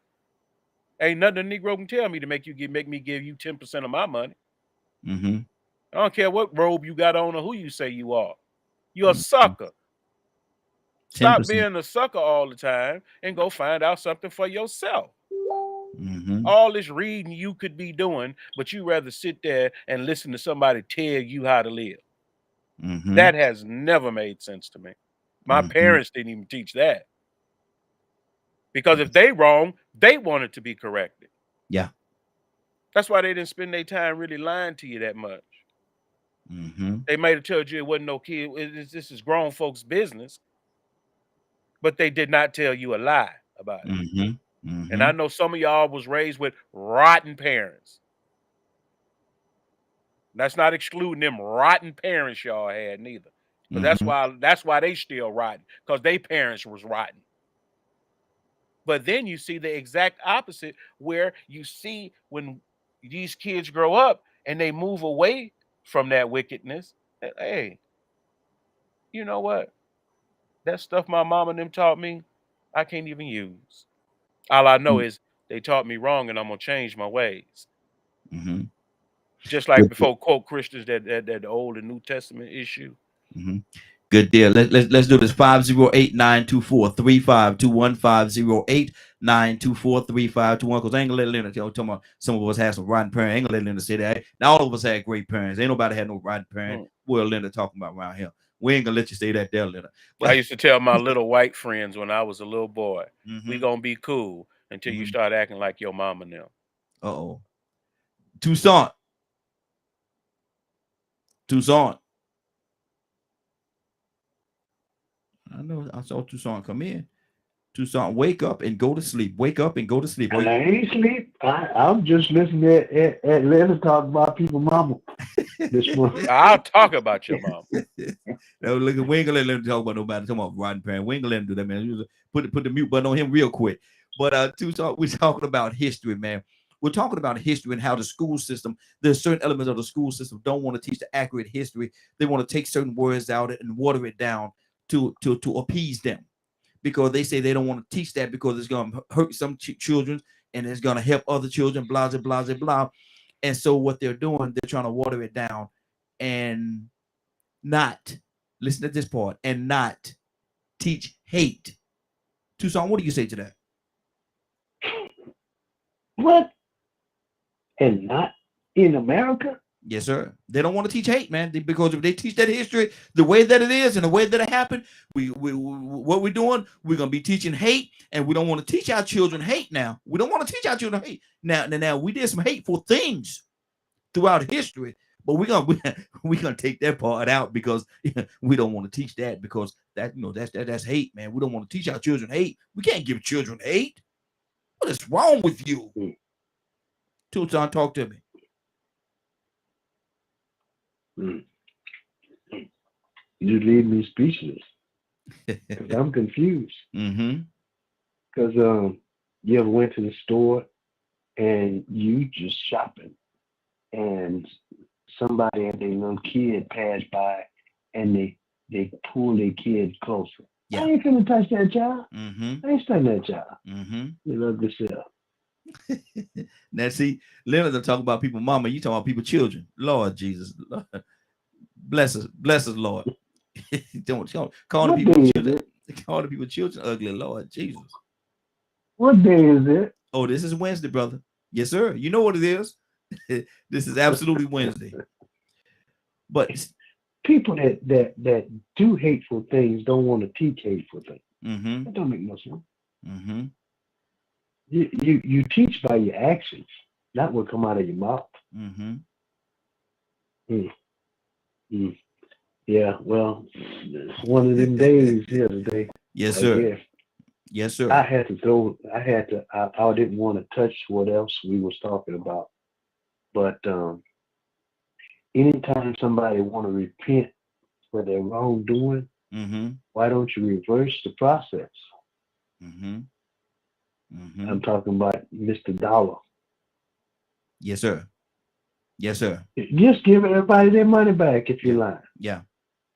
Ain't nothing a Negro can tell me to make me give you 10% of my money. I don't care what robe you got on or who you say you are. You're a sucker. 10%. Stop being a sucker all the time and go find out something for yourself. All this reading you could be doing, but you rather sit there and listen to somebody tell you how to live. That has never made sense to me. My parents didn't even teach that. Because if they wrong, they want it to be corrected. Yeah. That's why they didn't spend their time really lying to you that much. They might have told you it wasn't no kid. This is grown folks' business, but they did not tell you a lie about it. And I know some of y'all was raised with rotten parents. That's not excluding them rotten parents y'all had neither. But that's why they still rotten, because their parents was rotten. But then you see the exact opposite, where you see when these kids grow up and they move away from that wickedness. Hey, you know what? That stuff my mom and them taught me, I can't even use. All I know is they taught me wrong, and I'm gonna change my ways. Just like before, quote Christians that Old and New Testament issue. Good deal. Let's do this. 508-924-3521. 508-924-3521. Because I ain't gonna let Leonard talking about some of us had some rotten parents. I ain't gonna let Leonard say that. Now all of us had great parents. Ain't nobody had no rotten parents. What Leonard talking about around here? We ain't gonna let you say that there, Leonard. But I used to tell my little white friends when I was a little boy, we gonna be cool until you start acting like your mama now. Tucson. I know I saw Tucson come in. Tucson, wake up and go to sleep. Wake up and go to sleep. And I ain't sleep. I'm just listening at Leonard talk about people mama this morning. I'll talk about your mom. No, look, we ain't gonna let him talk about nobody. Talking about rotten parent. We ain't gonna let him do that, man. Put the mute button on him real quick. But Tucson, we're talking about history, man. We're talking about history and how the school system, there's certain elements of the school system don't want to teach the accurate history. They want to take certain words out and water it down to appease them, because they say they don't want to teach that because it's going to hurt some children and it's going to help other children, blah, blah, blah, blah. And so what they're doing, they're trying to water it down and not, listen to this part, and not teach hate. Tucson, what do you say to that? What? And not in America? Yes, sir. They don't want to teach hate, man, because if they teach that history the way that it is and the way that it happened, what we're doing, we're gonna be teaching hate, and we don't want to teach our children hate. Now we don't want to teach our children hate. Now we did some hateful things throughout history, but we're gonna take that part out because we don't want to teach that, because that's hate, man. We don't want to teach our children hate. We can't give children hate. What is wrong with you? Tucson, talk to me. You leave me speechless. I'm confused. Because you ever went to the store and you just shopping, and somebody and their little kid passed by and they pull their kid closer. I ain't finna touch that child. I ain't touching that child. You love yourself. Now see, Leonard talk about people mama, you talking about people children. Lord Jesus, Lord. Bless us, Lord. Don't call the people children. Call the people children ugly, Lord Jesus. What day is it? Oh, this is Wednesday, brother. Yes, sir. You know what it is. This is absolutely Wednesday. But people that do hateful things don't want to teach hateful things. That don't make no sense. You teach by your actions, not what come out of your mouth. Yeah, well, it's one of them days here today. Yes, sir. Yes, sir. I didn't want to touch what else we was talking about. But anytime somebody want to repent for their wrongdoing, why don't you reverse the process? I'm talking about Mr. Dollar. Yes, sir. Yes, sir. Just give everybody their money back if you're lying. Yeah.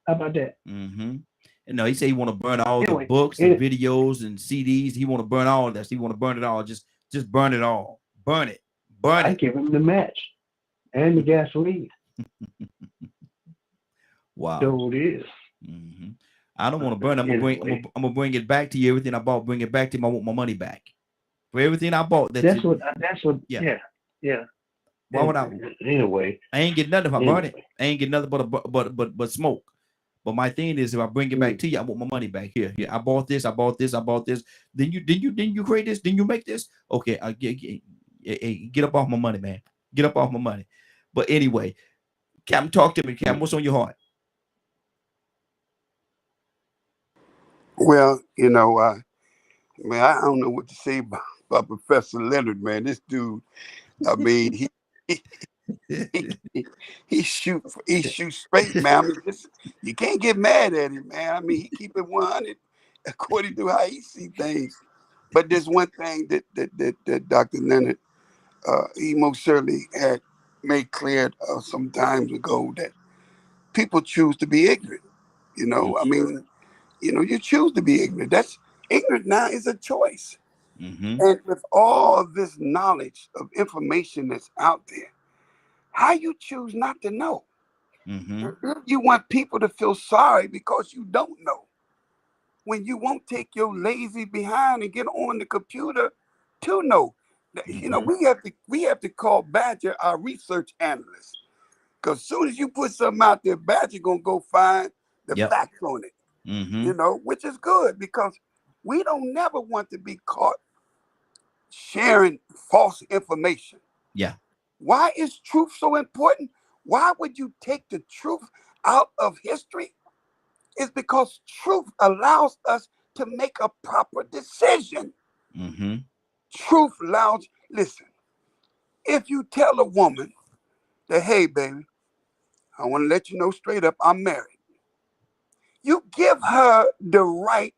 How about that? And no, he said he want to burn all the books and videos and CDs. He want to burn all of that. He want to burn it all. Just burn it all. Burn it. Burn it. I give him the match and the gasoline. Wow. So it is. I don't want to burn it. I'm gonna bring it back to you. Everything I bought, bring it back to him. I want my money back for everything I bought. That's what. Yeah. Why would I? Anyway, I ain't get nothing if I burn it. I ain't get nothing but smoke. But my thing is, if I bring it back to you, I want my money back. Here. I bought this. Then you create this. Then you make this. Okay, Hey, get up off my money, man. Get up off my money. But anyway, Captain, talk to me. Captain, what's on your heart? Well, you know, man, I don't know what to say about Professor Leonard, man. This dude, I mean, he shoots straight, man. I mean, you can't get mad at him, man. I mean, he keep it 100 according to how he see things. But there's one thing that Dr. Leonard, he most certainly had made clear some time ago, that people choose to be ignorant. You know, I mean, you know, you choose to be ignorant. That's ignorant now is a choice. And with all this knowledge of information that's out there, how you choose not to know? You want people to feel sorry because you don't know, when you won't take your lazy behind and get on the computer to know. You know, we have to call Badger our research analyst, because as soon as you put something out there, Badger gonna go find the facts on it. You know, which is good, because we don't never want to be caught sharing false information. Why is truth so important? Why would you take the truth out of history? It's because truth allows us to make a proper decision. Truth allows, listen, if you tell a woman that, hey, baby, I want to let you know straight up, I'm married. You give her the right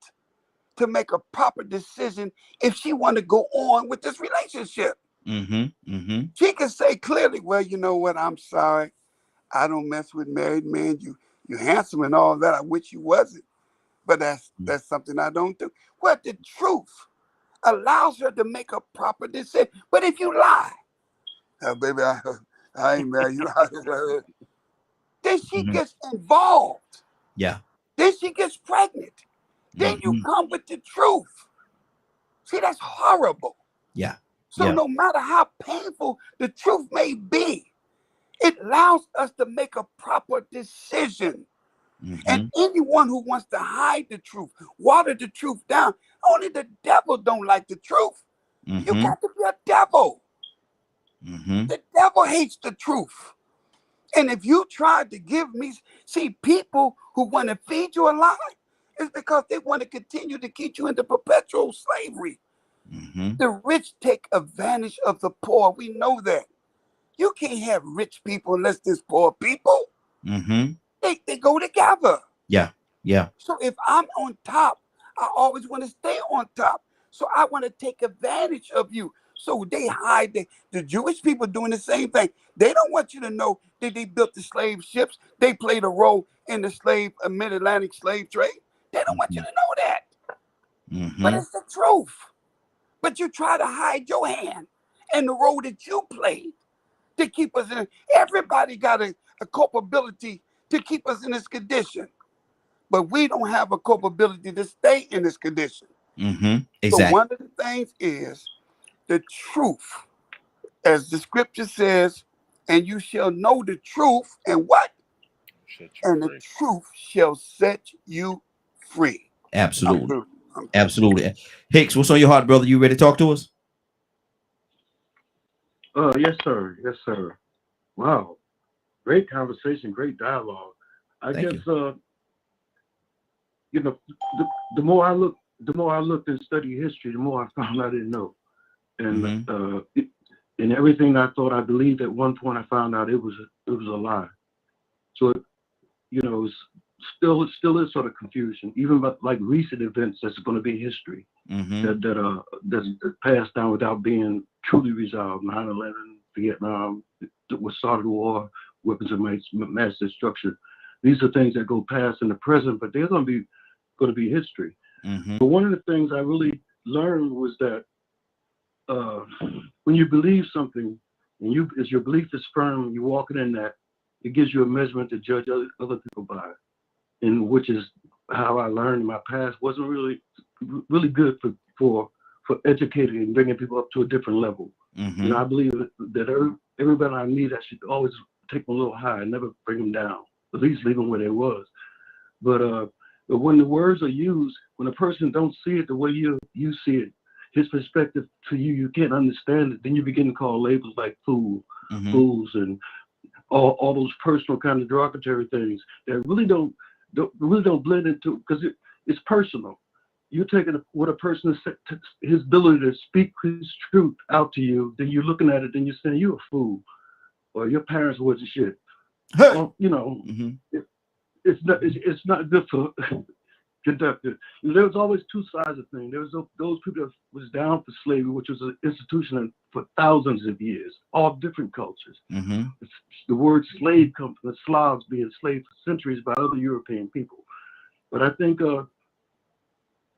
to make a proper decision if she want to go on with this relationship. She can say clearly, well, you know what, I'm sorry, I don't mess with married men. You handsome and all that. I wish you wasn't, but that's something I don't do. Well, the truth allows her to make a proper decision. But if you lie, baby, I ain't married, you know, then she gets involved. Then she gets pregnant. Then you come with the truth. See, that's horrible. So no matter how painful the truth may be, it allows us to make a proper decision. And anyone who wants to hide the truth, water the truth down, only the devil don't like the truth. You got to be a devil. The devil hates the truth. And if you tried to give me, see, people who want to feed you a lie, is because they want to continue to keep you into perpetual slavery. The rich take advantage of the poor. We know that. You can't have rich people unless there's poor people. They go together. So if I'm on top, I always want to stay on top. So I want to take advantage of you. So they hide. The Jewish people doing the same thing. They don't want you to know that they built the slave ships. They played a role in the mid-Atlantic slave trade. They don't want you to know that. But it's the truth. But you try to hide your hand and the role that you played to keep us in. Everybody got a culpability to keep us in this condition. But we don't have a culpability to stay in this condition. Exactly. So one of the things is the truth. As the scripture says, and you shall know the truth, and what? And the truth shall set you free. Absolutely. Absolutely. Hicks, what's on your heart, brother? You ready to talk to us? Yes, sir. Yes, sir. Wow. Great conversation, great dialogue. I guess you know, the more I looked and studied history, the more I found I didn't know. And and everything I thought I believed at one point, I found out it was a lie. So, you know, it still is sort of confusion, even about like recent events that's going to be history that's passed down without being truly resolved. 9/11, Vietnam, what started the war, weapons of mass destruction. These are things that go past in the present, but they're going to be history. But one of the things I really learned was that when you believe something, and as your belief is firm, you're walking in that, it gives you a measurement to judge other people by, and which is how I learned in my past wasn't really good for educating and bringing people up to a different level. You know, I believe that everybody I meet, I should always take them a little high and never bring them down, at least leave them where they was. But when the words are used, when a person don't see it the way you see it, his perspective to you, you can't understand it. Then you begin to call labels like fool, fools, and all those personal kind of derogatory things that really don't blend into, because it's personal. You're taking what a person is, his ability to speak his truth out to you, then you're looking at it and you're saying you're a fool, or your parents wasn't shit. Well, you know, it's not good for conducted. There was always two sides of things. There was those people that was down for slavery, which was an institution for thousands of years, all different cultures. The word slave comes from the Slavs being enslaved for centuries by other European people. But I think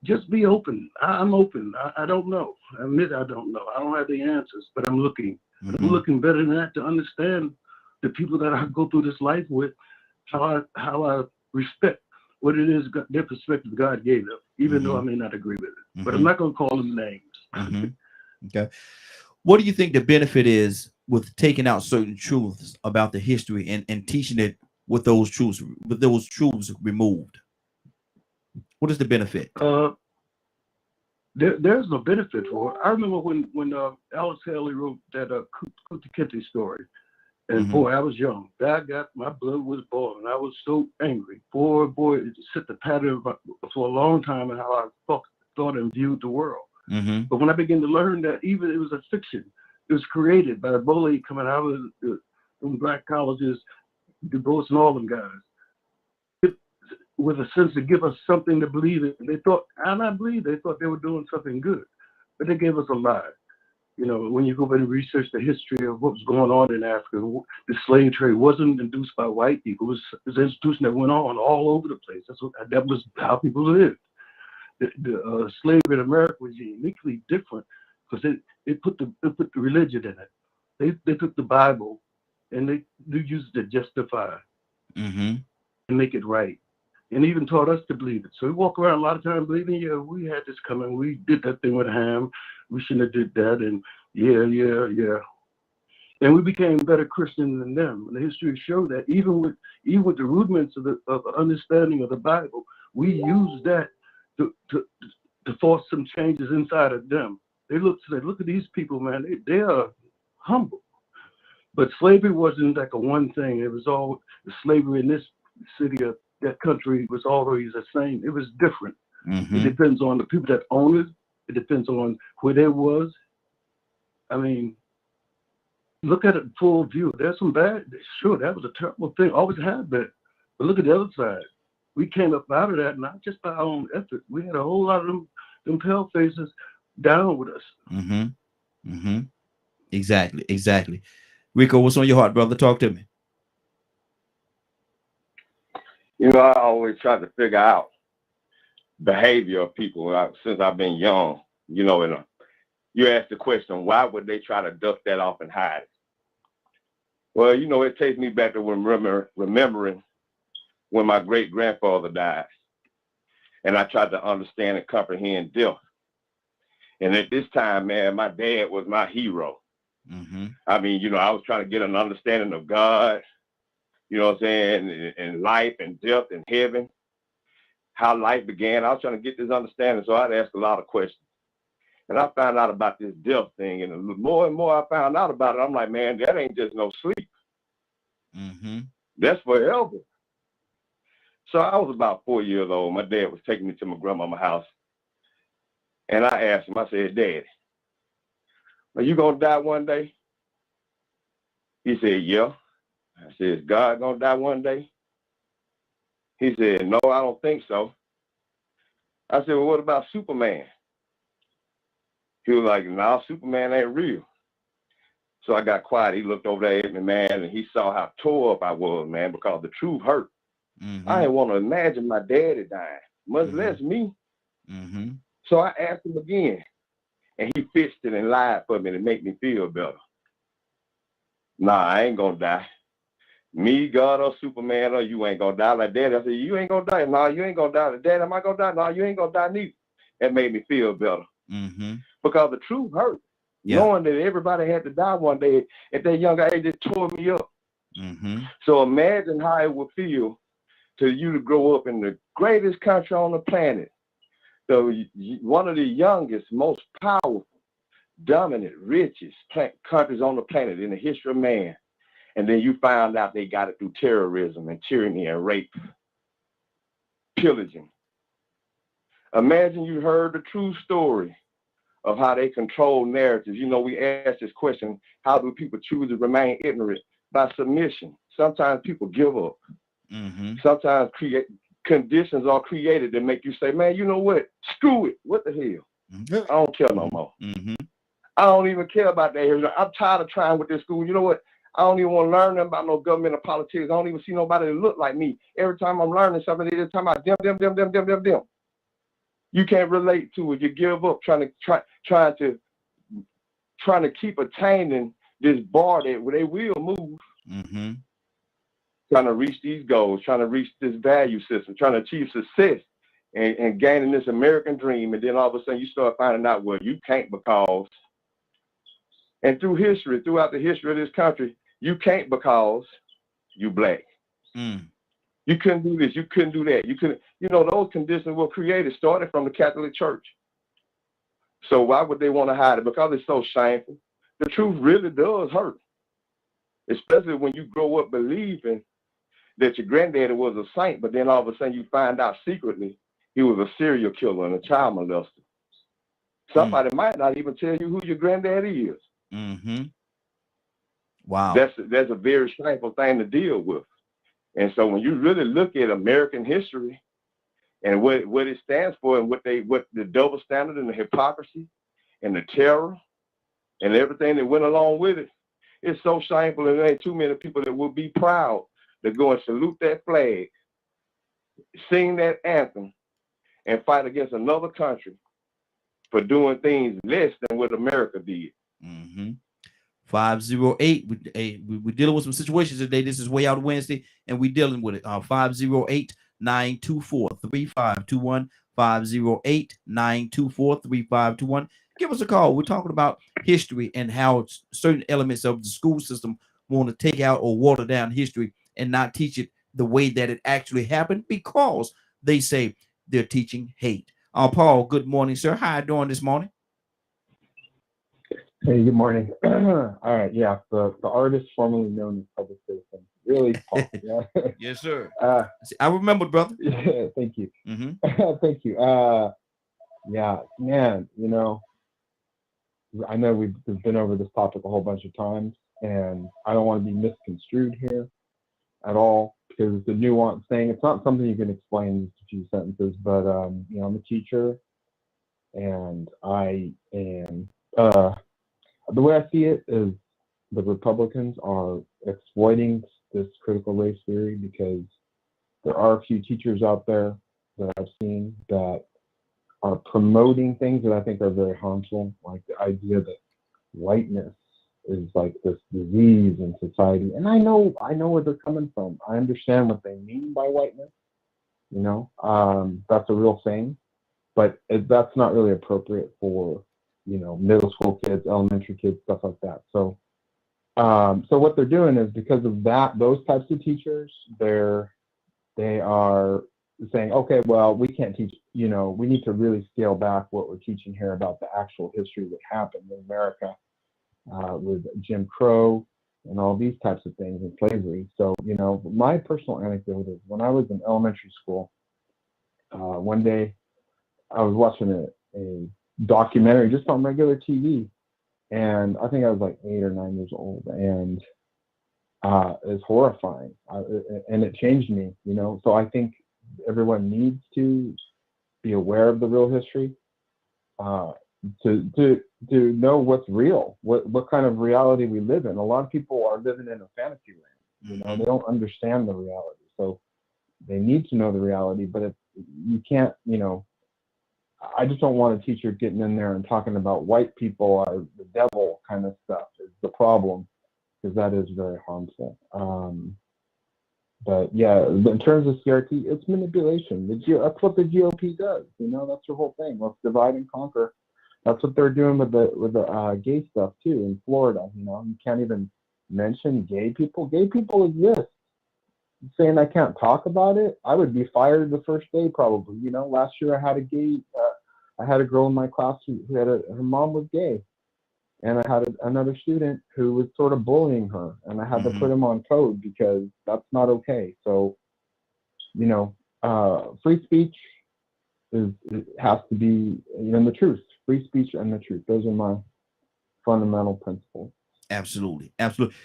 just be open. I'm open. I don't know. I admit I don't know. I don't have the answers, but I'm looking. I'm looking better than that to understand the people that I go through this life with, how I respect what it is, their perspective God gave them, even though I may not agree with it. But I'm not going to call them names. Okay. What do you think the benefit is with taking out certain truths about the history and teaching it with those truths removed? What is the benefit? There's no benefit for it. I remember when Alex Haley wrote that Kunta Kinte story. And boy, I was young. My blood was boiling. I was so angry. Boy, it set the pattern for a long time in how I thought and viewed the world. But when I began to learn that even it was a fiction, it was created by a bully coming out of from black colleges, Du Bois and all them guys, with a sense to give us something to believe in. They thought, and I believe they thought they were doing something good, but they gave us a lie. You know, when you go back and research the history of what was going on in Africa, the slave trade wasn't induced by white people. It was an institution that went on all over the place. That was how people lived. The slavery in America was uniquely different because it put the religion in it. They took the Bible and they used it to justify and make it right, and even taught us to believe it. So we walk around a lot of times believing, yeah, we had this coming. We did that thing with Ham. We shouldn't have did that. And yeah. And we became better Christians than them. And the history showed that even with the rudiments of understanding of the Bible, we used that to force some changes inside of them. They look at these people, man. They are humble. But slavery wasn't like a one thing. It was all the slavery in this city of that country was always the same. It was different. It depends on the people that own it. It depends on where they was. I mean, look at it in full view. There's some bad. Sure, that was a terrible thing. Always had been. But look at the other side. We came up out of that not just by our own effort. We had a whole lot of them pale faces down with us. Exactly. Rico, what's on your heart, brother? Talk to me. You know, I always try to figure out behavior of people since I've been young. You know, and you ask the question, why would they try to duck that off and hide it? Well, you know, it takes me back to remembering when my great-grandfather died. And I tried to understand and comprehend death. And at this time, man, my dad was my hero. I mean, you know, I was trying to get an understanding of God, you know what I'm saying, and life and death and heaven, how life began. I was trying to get this understanding, so I'd ask a lot of questions. And I found out about this death thing, and the more and more I found out about it, I'm like, man, that ain't just no sleep. That's forever. So I was about 4 years old. My dad was taking me to my grandmama's house, and I asked him, I said, Daddy, are you going to die one day? He said, yeah. I said, is God going to die one day? He said, no, I don't think so. I said, well, what about Superman? He was like, no, Superman ain't real. So I got quiet. He looked over there at me, man, and he saw how tore up I was, man, because the truth hurt. I didn't want to imagine my daddy dying, much less me. So I asked him again, and he fixed it and lied for me to make me feel better. Nah, I ain't gonna die. Me, God, or Superman, or you ain't gonna die like Daddy. I said, you ain't gonna die. No, you ain't gonna die. Dad, am I gonna die? No, you ain't gonna die neither. That made me feel better. Because the truth hurt. Knowing that everybody had to die one day at that young age, it tore me up. So imagine how it would feel to you to grow up in the greatest country on the planet, So one of the youngest, most powerful, dominant, richest countries on the planet in the history of man. And then you find out they got it through terrorism and tyranny and rape, pillaging. Imagine you heard the true story of how they control narratives. You know, we ask this question, how do people choose to remain ignorant? By submission. Sometimes people give up. Mm-hmm. Sometimes conditions are created that make you say, man, you know what? Screw it. What the hell? Mm-hmm. I don't care no more. Mm-hmm. I don't even care about that. I'm tired of trying with this school. You know what? I don't even want to learn nothing about no government or politics. I don't even see nobody that look like me. Every time I'm learning something, they're talking about them. You can't relate to it. You give up trying to keep attaining this bar that they will move. Mm-hmm. Trying to reach these goals, trying to reach this value system, trying to achieve success and gaining this American dream. And then all of a sudden you start finding out, well, you can't because. And throughout the history of this country, you can't because you black. Mm. You couldn't do this. You couldn't do that. You couldn't, those conditions were created, started from the Catholic Church. So why would they want to hide it? Because it's so shameful. The truth really does hurt, especially when you grow up believing that your granddaddy was a saint, but then all of a sudden you find out secretly he was a serial killer and a child molester. Somebody might not even tell you who your granddaddy is. Mm-hmm. Wow. That's a very shameful thing to deal with. And so when you really look at American history and what it stands for and what the double standard and the hypocrisy and the terror and everything that went along with it, it's so shameful, and there ain't too many people that would be proud to go and salute that flag, sing that anthem, and fight against another country for doing things less than what America did. Mm-hmm. 508. We're dealing with some situations today. This is Way Out Wednesday, and we're dealing with it. 508-924-3521. 508-924-3521. Give us a call. We're talking about history and how certain elements of the school system want to take out or water down history and not teach it the way that it actually happened because they say they're teaching hate. Paul, good morning, sir. How are you doing this morning? Hey, good morning. All right, yeah, the artist formerly known as Public Citizen. Really, Paul. Yeah. Yes, sir. I remember, brother. Yeah, thank you. Mm-hmm. Thank you. Yeah, man, I know we've been over this topic a whole bunch of times, and I don't want to be misconstrued here at all because it's a nuanced thing. It's not something you can explain in just a few sentences, but I'm a teacher, and I am. The way I see it is the Republicans are exploiting this critical race theory because there are a few teachers out there that I've seen that are promoting things that I think are very harmful, like the idea that whiteness is like this disease in society. And I know where they're coming from. I understand what they mean by whiteness. That's a real thing, but that's not really appropriate for middle school kids, elementary kids, stuff like that. So what they're doing is because of that, those types of teachers, they are saying, okay, well, we can't teach, we need to really scale back what we're teaching here about the actual history that happened in America with Jim Crow and all these types of things and slavery. So, my personal anecdote is when I was in elementary school, one day I was watching a documentary just on regular TV, and I think I was like 8 or 9 years old, and it's horrifying, and it changed me. So I think everyone needs to be aware of the real history, to know what's real, what kind of reality we live in. A lot of people are living in a fantasy land. They don't understand the reality, so they need to know the reality. But you can't, I just don't want a teacher getting in there and talking about white people are the devil kind of stuff is the problem, because that is very harmful. But yeah, in terms of CRT, it's manipulation. That's what the GOP does. That's their whole thing. Let's divide and conquer. That's what they're doing with the gay stuff too in Florida. You can't even mention gay people. Gay people exist. Saying I can't talk about it, I would be fired the first day probably. Last year I had a gay I had a girl in my class who had her mom was gay, and I had another student who was sort of bullying her, and I had to put him on code because that's not okay. So, you know, free speech it has to be, you know, the truth. Free speech and the truth. Those are my fundamental principles. Absolutely, absolutely.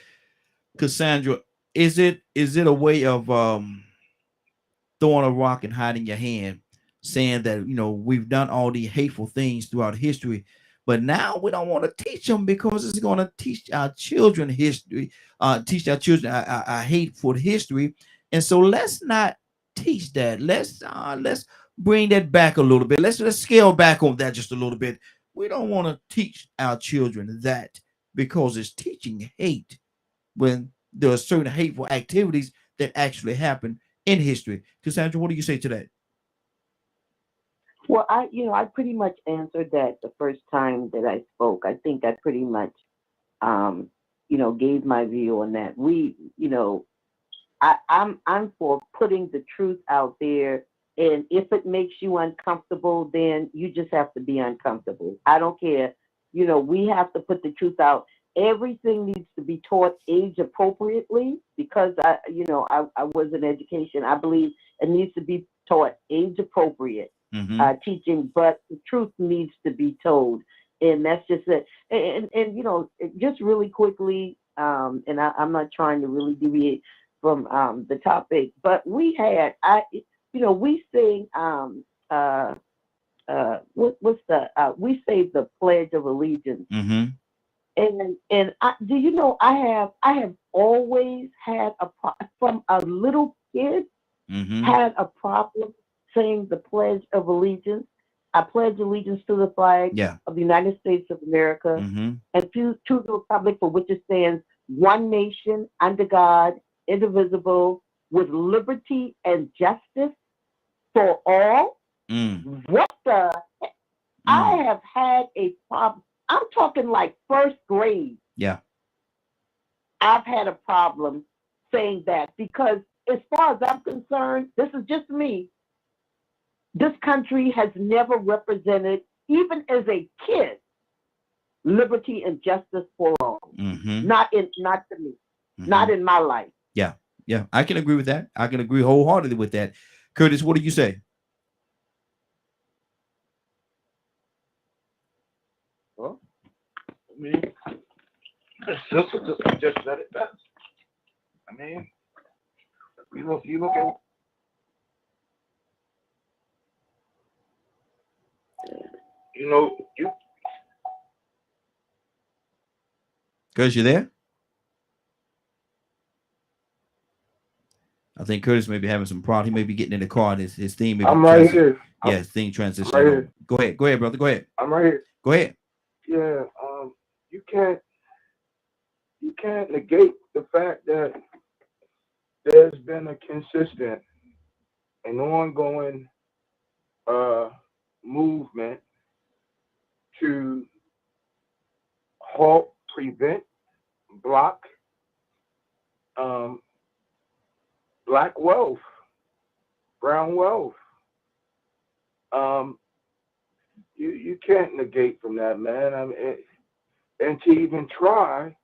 Cassandra, is it a way of throwing a rock and hiding your hand, saying that, you know, we've done all these hateful things throughout history, but now we don't want to teach them because it's going to teach our children history, teach our children a hateful history, and so let's not teach that. Let's bring that back a little bit. Let's scale back on that just a little bit. We don't want to teach our children that because it's teaching hate when there are certain hateful activities that actually happen in history. Cassandra, what do you say to that? Well, I pretty much answered that the first time that I spoke. I think I pretty much, gave my view on that. I'm for putting the truth out there, and if it makes you uncomfortable, then you just have to be uncomfortable. I don't care. We have to put the truth out. Everything needs to be taught age appropriately because I was in education. I believe it needs to be taught age appropriate teaching, but the truth needs to be told, and that's just it. And just really quickly, and I'm not trying to really deviate from the topic, but we had we sing we say the Pledge of Allegiance. And do you know I have always had from a little kid had a problem saying the Pledge of Allegiance. I pledge allegiance to the flag of the United States of America and to the republic for which it stands, one nation under God, indivisible, with liberty and justice for all. What the heck? I have had a problem. I'm talking like first grade. Yeah. I've had a problem saying that because as far as I'm concerned, this is just me. This country has never represented, even as a kid, liberty and justice for all. Not to me. Not in my life. Yeah. Yeah. I can agree with that. I can agree wholeheartedly with that. Curtis, what do you say? Well, I mean, just said it best. I mean, you look at. Curtis, you there? I think Curtis may be having some problem. He may be getting in the car and his theme may be I'm right here. Yeah, his theme transition. Right here. Go ahead, brother. Go ahead. I'm right here. Go ahead. Yeah, you can't negate the fact that there's been a consistent and ongoing movement to halt, prevent, block black wealth, brown wealth. You can't negate from that, man. I mean, and to even try,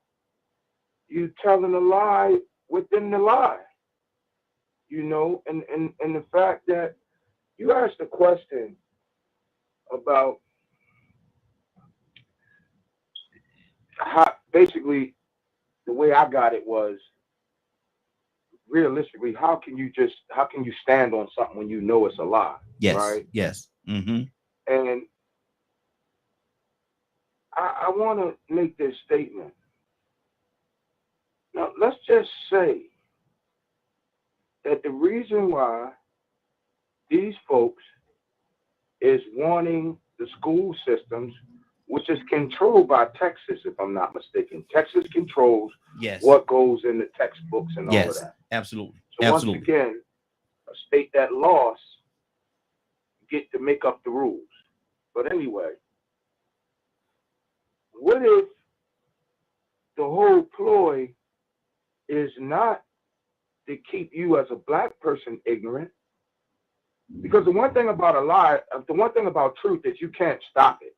you telling a lie within the lie. And the fact that you asked a question about how, basically, the way I got it was, realistically, how can you stand on something when you know it's a lie? Yes. Right? Yes. And I want to make this statement. Now, let's just say that the reason why these folks is wanting the school systems, which is controlled by Texas, if I'm not mistaken. Texas controls what goes in the textbooks and all of that. Absolutely. So once again, a state that lost get to make up the rules. But anyway, what if the whole ploy is not to keep you as a black person ignorant, Because the one thing about a lie, the one thing about truth is you can't stop it.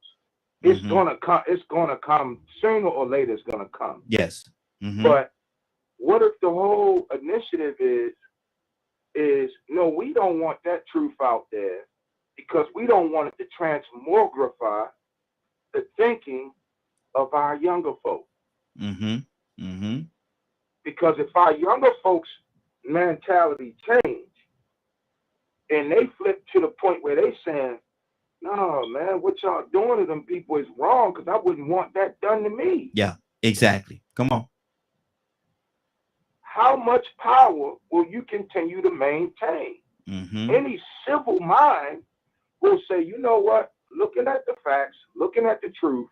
It's gonna come. It's gonna come sooner or later. It's gonna come. Yes. But what if the whole initiative is no? We don't want that truth out there because we don't want it to transmogrify the thinking of our younger folk. Because if our younger folks' mentality change and they flip to the point where they saying, no, man, what y'all doing to them people is wrong because I wouldn't want that done to me. Yeah, exactly. Come on. How much power will you continue to maintain? Any civil mind will say, you know what? Looking at the facts, looking at the truth,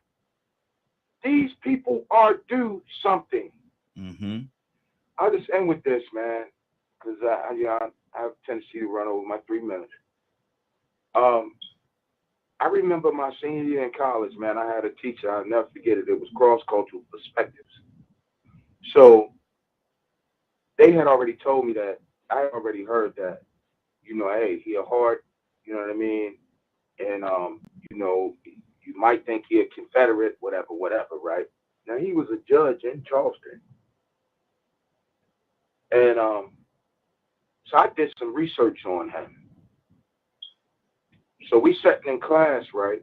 these people are due something. I'll just end with this, man, because I have a tendency to run over my 3 minutes. I remember my senior year in college, man. I had a teacher, I'll never forget it. It was cross-cultural perspectives. So they had already told me that. I had already heard that, you know, hey, he a hard, you know what I mean? And, you know, you might think he a Confederate, whatever, right? Now, he was a judge in Charleston. And so I did some research on him. So we sat in class, right?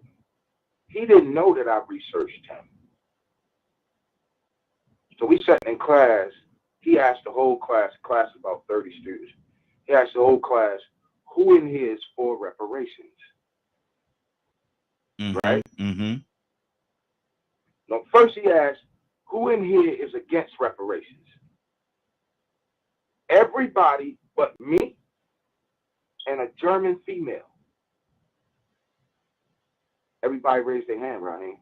He didn't know that I researched him. So we sat in class. He asked the whole class about 30 students. He asked the whole class, who in here is for reparations? Right? No, first he asked, who in here is against reparations? Everybody but me and a German female. Everybody raised their hand, Raheem.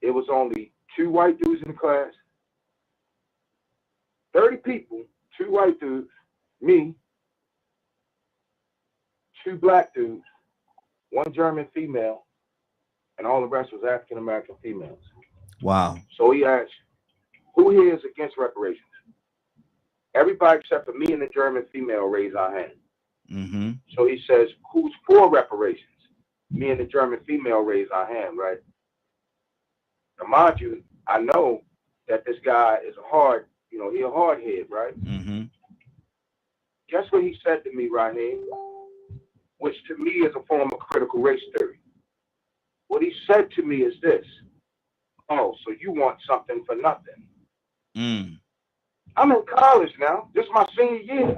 It was only 2 white dudes in the class. 30 people, 2 white dudes, me, 2 black dudes, 1 German female, and all the rest was African American females. Wow. So he asked, who here is against reparations? Everybody except for me and the German female raised our hand. So he says, who's for reparations? Me and the German female raised our hand, right? Now, mind you, I know that this guy is a hard, you know, he a hard head, right? Guess what he said to me, Raheem? Which to me is a form of critical race theory. What he said to me is this. Oh, so you want something for nothing. I'm in college now. This is my senior year.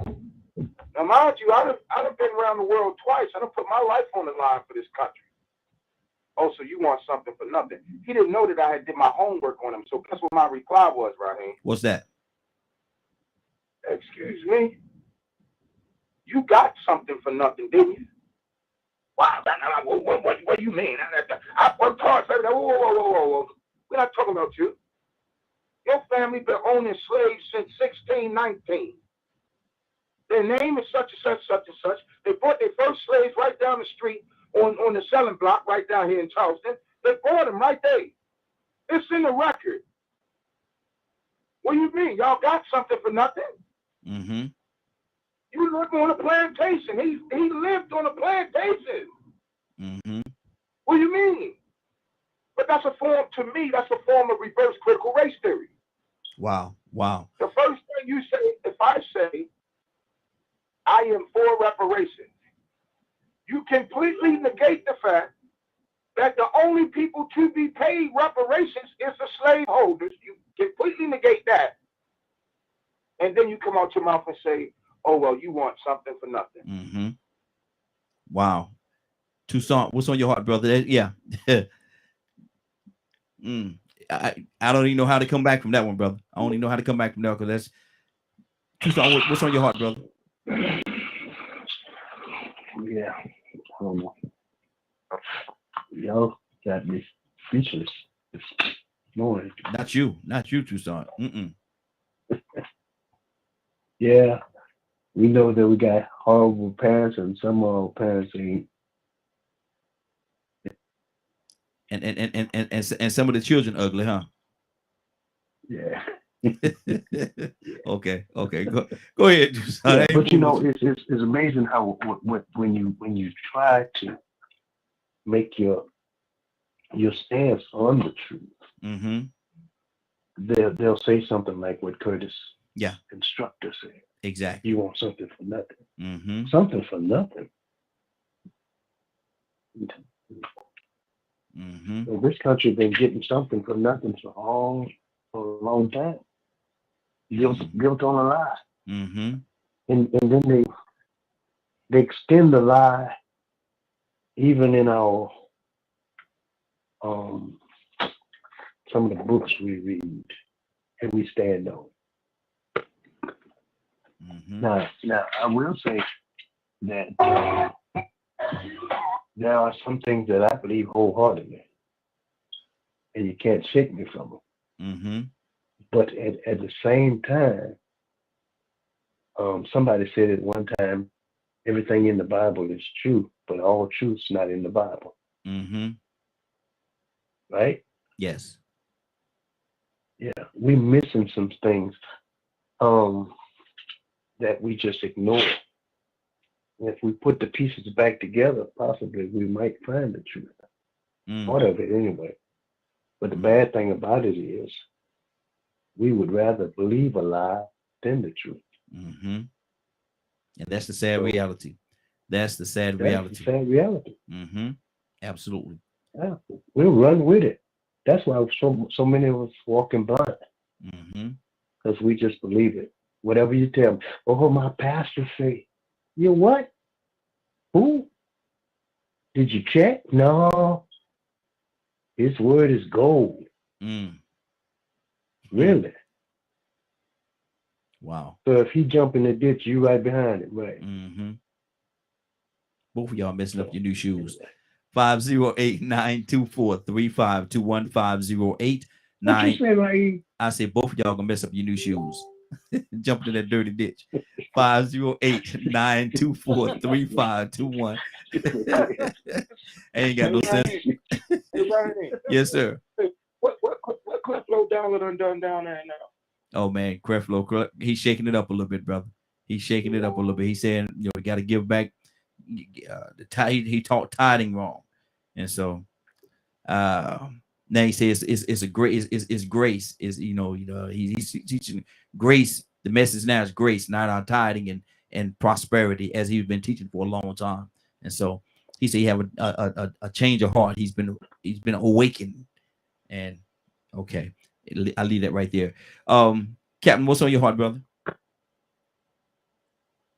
Now, mind you, I've been around the world twice. I done put my life on the line for this country. Oh, so you want something for nothing. He didn't know that I had did my homework on him. So guess what my reply was, Raheem? What's that? Excuse me? You got something for nothing, didn't you? Wow, what do you mean? I worked hard. Whoa. We're not talking about you. Your family been owning slaves since 1619. Their name is such and such. They brought their first slaves right down the street on the selling block right down here in Charleston. They bought them right there. It's in the record. What do you mean? Y'all got something for nothing? You live on a plantation. He lived on a plantation. What do you mean? But that's a form, to me, that's a form of reverse critical race theory. Wow. The first thing you say, if I say, I am for reparations, you completely negate the fact that the only people to be paid reparations is the slaveholders. You completely negate that. And then you come out your mouth and say, oh, well, you want something for nothing. Wow. Toussaint, what's on your heart, brother? Yeah. I don't even know how to come back from that one, brother. I only know how to come back from that because that's Toussaint. What's on your heart, brother? Yeah, I don't know. Y'all got me speechless this morning. Not you, Toussaint. Yeah, we know that we got horrible parents, and some of our parents ain't. And some of the children ugly, huh? Yeah. Okay. Go ahead. Yeah, but you know, it's amazing how when you try to make your stance on the truth, they'll say something like what Curtis, instructor, said. Exactly. You want something for nothing. Something for nothing. So this country been getting something for nothing for a long time. Built on a lie. And then they extend the lie even in our some of the books we read and we stand on. Now I will say that there are some things that I believe wholeheartedly, and you can't shake me from them. But at the same time, somebody said at one time, everything in the Bible is true, but all truth's not in the Bible. Right? Yes. Yeah, we're missing some things that we just ignore. If we put the pieces back together, possibly we might find the truth. Part of it anyway. But the bad thing about it is we would rather believe a lie than the truth. And that's the sad reality. That's the sad reality. The sad reality. Absolutely. Yeah, we'll run with it. That's why so many of us walking blind. Because we just believe it. Whatever you tell me. Oh, my pastor say. You what? Who? Did you check? No. His word is gold. Really? Wow. So if he jump in the ditch, you right behind him, right? Both of y'all messing up your new shoes. 508-924-3521. 508-9. What you say, right? I say both of y'all gonna mess up your new shoes. Jumping in that dirty ditch. 508-924-3521. Ain't got no sense. Yes, sir. What Creflo Dollar done down there now? Oh man, Creflo, he's shaking it up a little bit, brother. He's shaking it up a little bit. He's saying, we got to give back. He taught tithing wrong, and so now he says it's grace. Is he's teaching grace. The message now is grace, not our tithing and prosperity, as he's been teaching for a long time. And so he said he have a change of heart. He's been awakened. And okay, I'll leave that right there. Captain, what's on your heart, brother?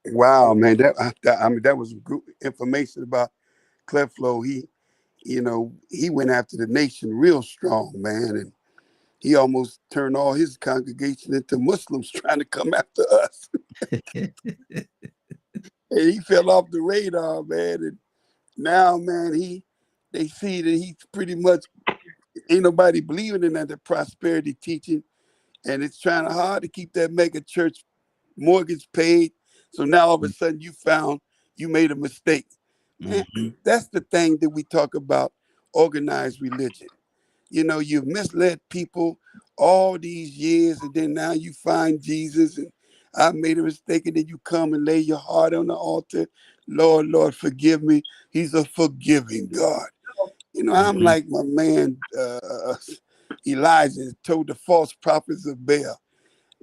Wow, man, that was good information about Creflo. He went after the nation real strong, man, and he almost turned all his congregation into Muslims trying to come after us. And he fell off the radar, man. And now, man, they see that he's pretty much ain't nobody believing in that prosperity teaching, and it's trying hard to keep that mega church mortgage paid. So now all of a sudden you made a mistake. Man, that's the thing that we talk about, organized religion. You've misled people all these years, and then now you find Jesus, and I made a mistake, and then you come and lay your heart on the altar. Lord, forgive me. He's a forgiving God. I'm like my man Elijah told the false prophets of Baal,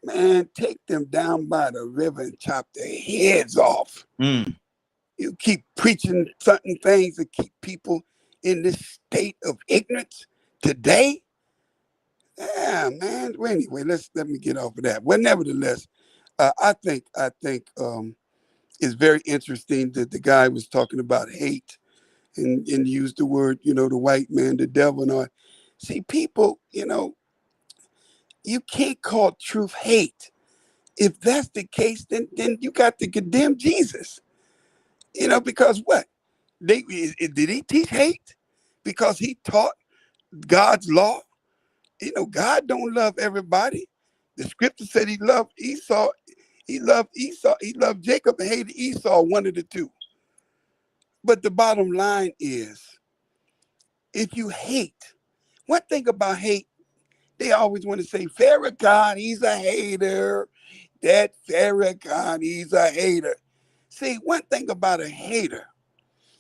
man, take them down by the river and chop their heads off. You keep preaching certain things that keep people in this state of ignorance today. Yeah, man. Well, anyway, let me get off of that. Well, nevertheless, I think it's very interesting that the guy was talking about hate and used the word, the white man, the devil, and all. See, people, you can't call truth hate. If that's the case, then you got to condemn Jesus. Because what? Did he teach hate? Because he taught God's law? God don't love everybody. The scripture said he loved Esau. He loved Jacob and hated Esau, one of the two. But the bottom line is, if you hate, one thing about hate, They always want to say, Farrakhan, he's a hater. That Farrakhan, he's a hater. See, one thing about a hater,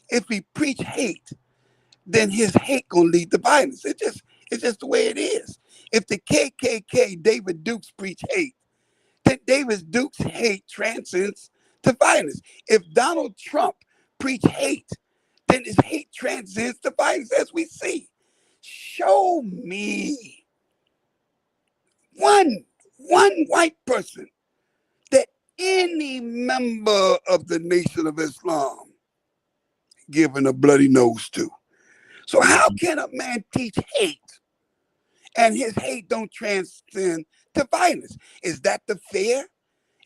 if he preach hate, then his hate gonna lead to violence. It's just the way it is. If the KKK, David Dukes, preach hate, then David Dukes' hate transcends to violence. If Donald Trump preach hate, then his hate transcends to violence, as we see. Show me one white person that any member of the Nation of Islam giving a bloody nose to. So how can a man teach hate and his hate don't transcend to violence? Is that the fair?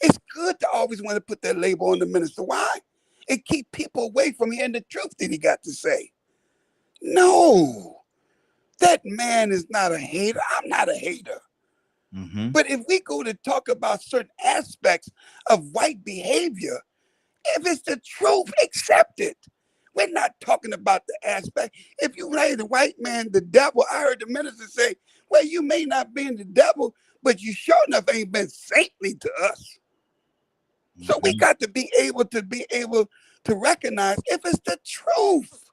It's good to always want to put that label on the minister. Why? It keep people away from hearing the truth that he got to say. No, that man is not a hater. I'm not a hater. But if we go to talk about certain aspects of white behavior, if it's the truth, accept it. We're not talking about the aspect. If you lay the white man the devil, I heard the minister say, well, you may not be in the devil, but you sure enough ain't been saintly to us. So we got to be able to recognize if it's the truth.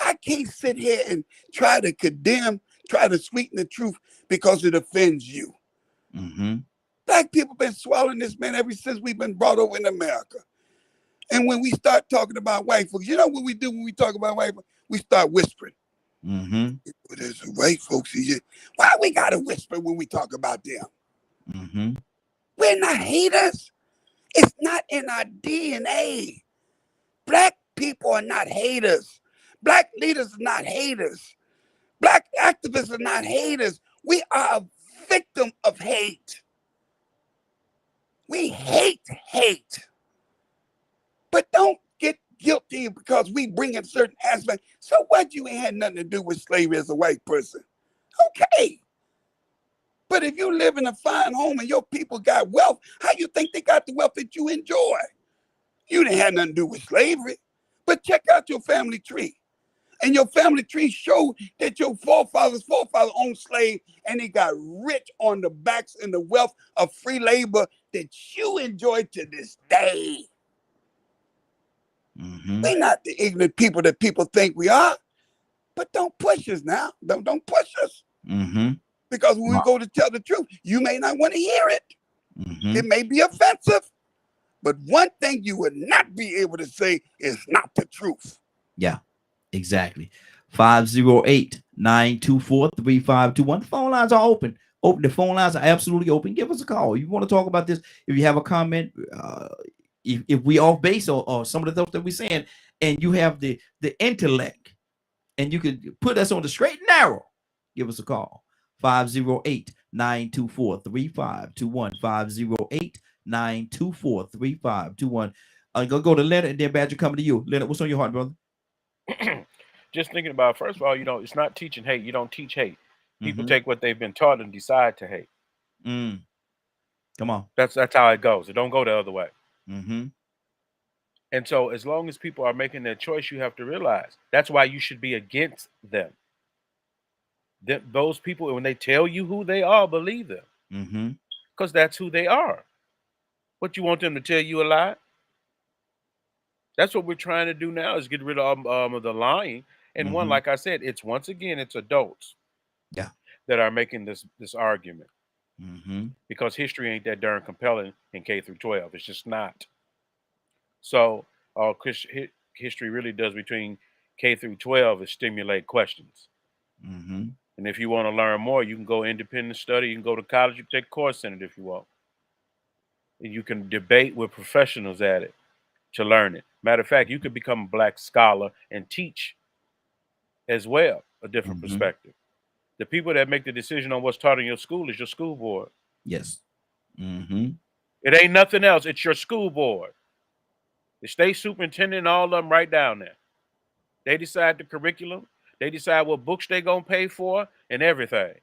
I can't sit here and try to condemn, try to sweeten the truth because it offends you. Black people been swallowing this, man, ever since we've been brought over in America. And when we start talking about white folks, you know what we do when we talk about white folks? We start whispering. There's white folks here. Why we gotta whisper when we talk about them? We're not haters. It's not in our DNA. Black people are not haters. Black leaders are not haters. Black activists are not haters. We are a victim of hate. We hate hate. But don't get guilty because we bring in certain aspects. So what? You ain't had nothing to do with slavery as a white person. Okay. But if you live in a fine home and your people got wealth, how you think they got the wealth that you enjoy? You didn't have nothing to do with slavery. But check out your family tree. And your family tree showed that your forefathers owned slaves and they got rich on the backs and the wealth of free labor that you enjoy to this day. We're not the ignorant people that people think we are. But don't push us now. Don't push us. Because when we go to tell the truth, you may not want to hear it. It may be offensive. But one thing you would not be able to say is not the truth. Yeah, exactly. 508-924-3521. Phone lines are open. The phone lines are absolutely open. Give us a call. You want to talk about this? If you have a comment, if we off base or some of the stuff that we're saying, and you have the intellect, and you could put us on the straight and narrow, give us a call. 508-924-3521. 508-924-3521. Go to Leonard and then Badger coming to you. Leonard, what's on your heart, brother? Just thinking about, first of all, it's not teaching hate. You don't teach hate. People take what they've been taught and decide to hate. Come on. That's how it goes. It don't go the other way. And so as long as people are making their choice, you have to realize that's why you should be against them. Those people, when they tell you who they are, believe them. Because that's who they are. What, you want them to tell you a lie? That's what we're trying to do now, is get rid of the lying. And one, like I said, it's adults that are making this argument. Because history ain't that darn compelling in K through 12. It's just not. So history really does between K through 12 is stimulate questions. And if you want to learn more, you can go independent study. You can go to college. You can take a course in it if you want. And you can debate with professionals at it to learn it. Matter of fact, you could become a black scholar and teach as well a different perspective. The people that make the decision on what's taught in your school is your school board. Yes. It ain't nothing else. It's your school board. The state superintendent, all of them right down there. They decide the curriculum. They decide what books they're going to pay for and everything.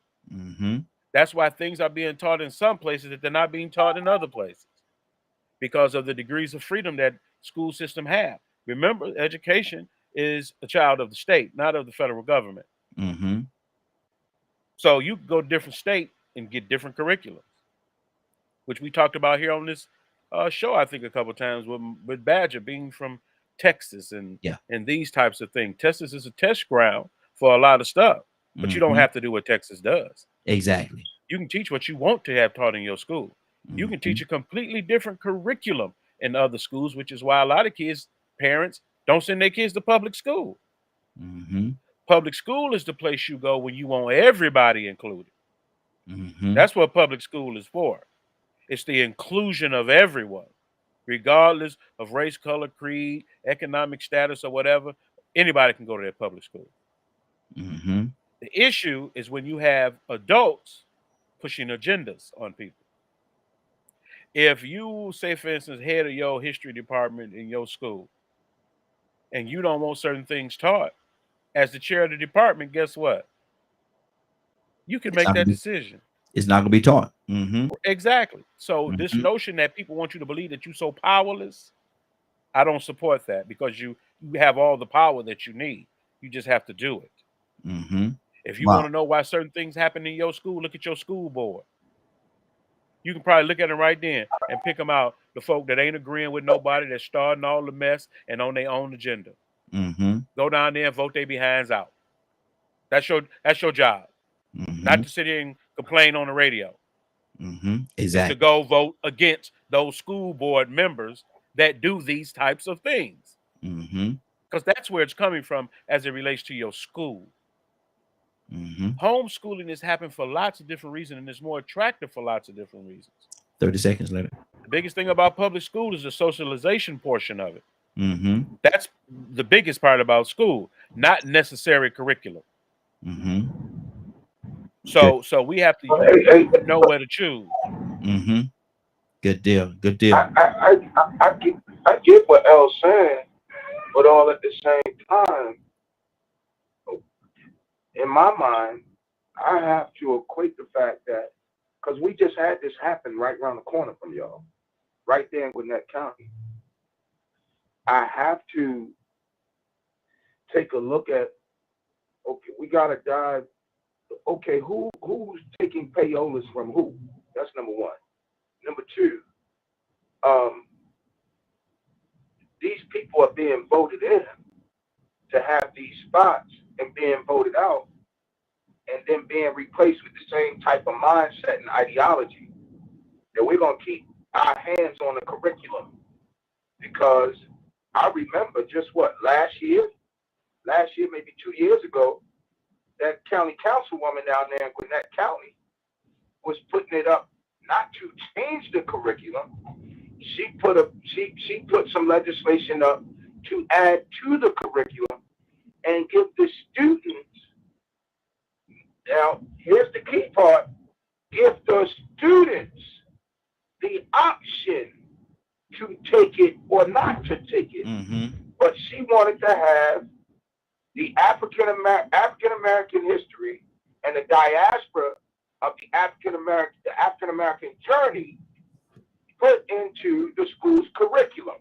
That's why things are being taught in some places that they're not being taught in other places, because of the degrees of freedom that school system have. Remember, education is a child of the state, not of the federal government. So you can go to different state and get different curriculums, which we talked about here on this show, I think, a couple of times with Badger being from Texas and these types of things. Texas is a test ground for a lot of stuff, but you don't have to do what Texas does. Exactly. You can teach what you want to have taught in your school. You can teach a completely different curriculum in other schools, which is why a lot of parents don't send their kids to public school. Public school is the place you go when you want everybody included. That's what public school is for. It's the inclusion of everyone, regardless of race, color, creed, economic status, or whatever. Anybody can go to that public school. The issue is when you have adults pushing agendas on people. If you, say, for instance, head of your history department in your school, and you don't want certain things taught, as the chair of the department, guess what? You can make that decision. It's not going to be taught. Exactly. So this notion that people want you to believe that you're so powerless, I don't support that, because you have all the power that you need. You just have to do it. If you want to know why certain things happen in your school, look at your school board. You can probably look at them right then and pick them out, the folk that ain't agreeing with nobody, that's starting all the mess and on their own agenda. Go down there and vote their behinds out. That's your job. Not to sit here and complain on the radio. Exactly. To go vote against those school board members that do these types of things. Because that's where it's coming from as it relates to your school. Homeschooling has happened for lots of different reasons, and it's more attractive for lots of different reasons. 30 seconds later. The biggest thing about public school is the socialization portion of it. That's the biggest part about school, not necessary curriculum. So we have to know where to choose. Good deal. Good deal. I get what El's saying, but all at the same time, in my mind, I have to equate the fact that, because we just had this happen right around the corner from y'all, right there in Gwinnett County. I have to take a look at, okay, we got to dive, okay, who's taking payolas from who? That's number one. Number two, these people are being voted in to have these spots and being voted out, and then being replaced with the same type of mindset and ideology that we're going to keep our hands on the curriculum. Because I remember just last year, maybe 2 years ago, that county councilwoman down there in Gwinnett County was putting it up not to change the curriculum. She put some legislation up to add to the curriculum and give the students. Now, here's the key part: give the students the option to take it or not to take it. But she wanted to have the African American history and the diaspora of the African American journey put into the school's curriculum.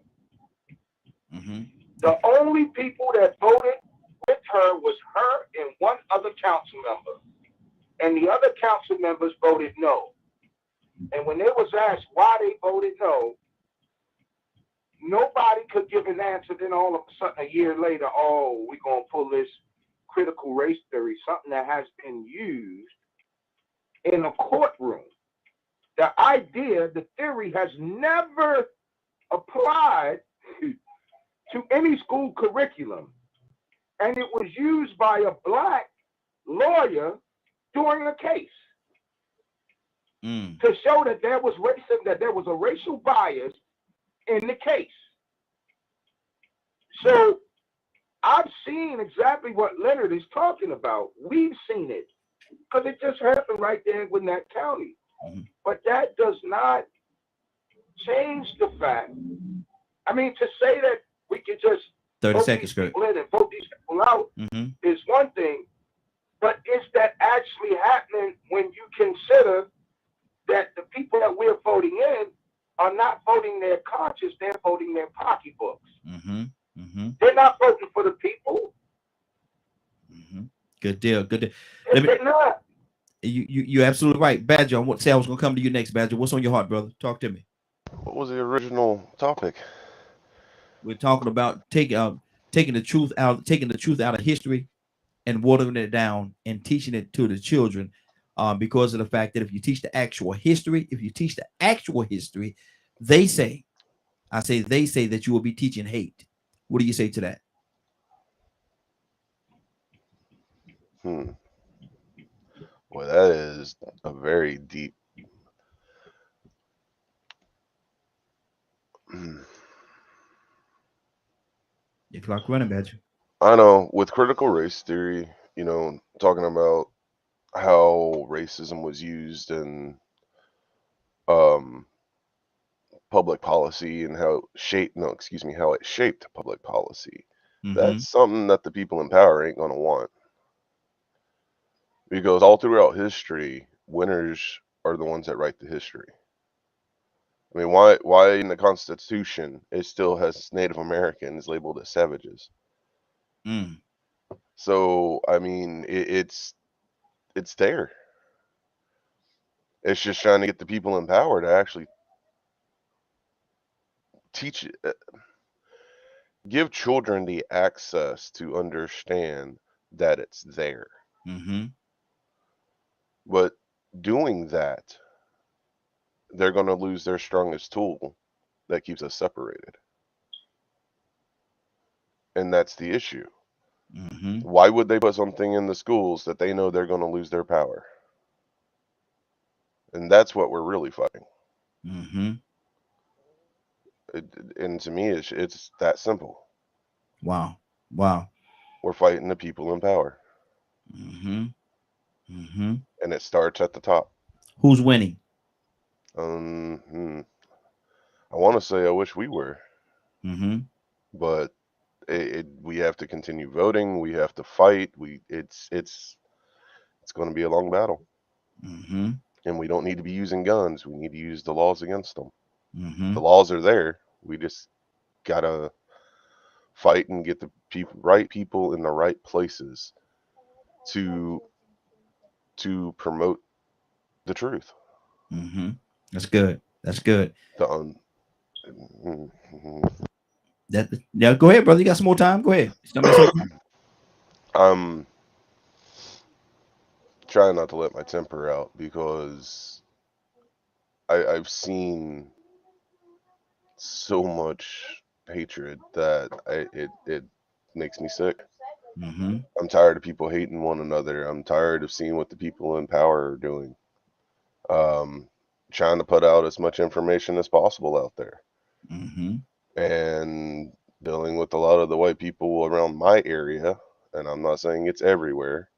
The only people that voted with her was her and one other council member, and the other council members voted no. And when they was asked why they voted no, nobody could give an answer. Then all of a sudden, a year later, oh, we're going to pull this critical race theory, something that has been used in a courtroom. The idea, the theory has never applied to any school curriculum. And it was used by a black lawyer during a case to show that there was racism, that there was a racial bias in the case. So I've seen exactly what Leonard is talking about. We've seen it because it just happened right there in Gwinnett County. But that does not change the fact. I mean, to say that we could just 30 seconds, Kurt. And vote these people out is one thing, but is that actually happening when you consider that the people that we're voting in are not voting their conscience, they're voting their pocketbooks. They're not voting for the people. Good deal. Good deal. They're not. you're absolutely right, Badger. I was gonna come to you next, Badger. What's on your heart, brother? Talk to me. What was the original topic? We're talking about taking the truth out of history and watering it down and teaching it to the children, because of the fact that if you teach the actual history, they say that you will be teaching hate. What do you say to that? Well, that is a very deep. Your clock running, Badger. I know with critical race theory, talking about how racism was used in public policy and how it shaped public policy. That's something that the people in power ain't gonna want. Because all throughout history, winners are the ones that write the history. I mean, why in the Constitution it still has Native Americans labeled as savages? So I mean, it's there. It's just trying to get the people in power to actually teach it, give children the access to understand that it's there. But doing that, they're going to lose their strongest tool that keeps us separated. And that's the issue. Why would they put something in the schools that they know they're going to lose their power? And that's what we're really fighting. And to me, it's that simple. Wow. We're fighting the people in power. And it starts at the top. Who's winning? I want to say I wish we were. But we have to continue voting. We have to fight. It's going to be a long battle. And we don't need to be using guns. We need to use the laws against them. The laws are there. We just gotta fight and get the right people in the right places to promote the truth. That's good. Now go ahead, brother. You got some more time? Go ahead. I'm trying not to let my temper out because I've seen so much hatred that it makes me sick. I'm tired of people hating one another. I'm tired of seeing what the people in power are doing. Trying to put out as much information as possible out there. And dealing with a lot of the white people around my area, and I'm not saying it's everywhere,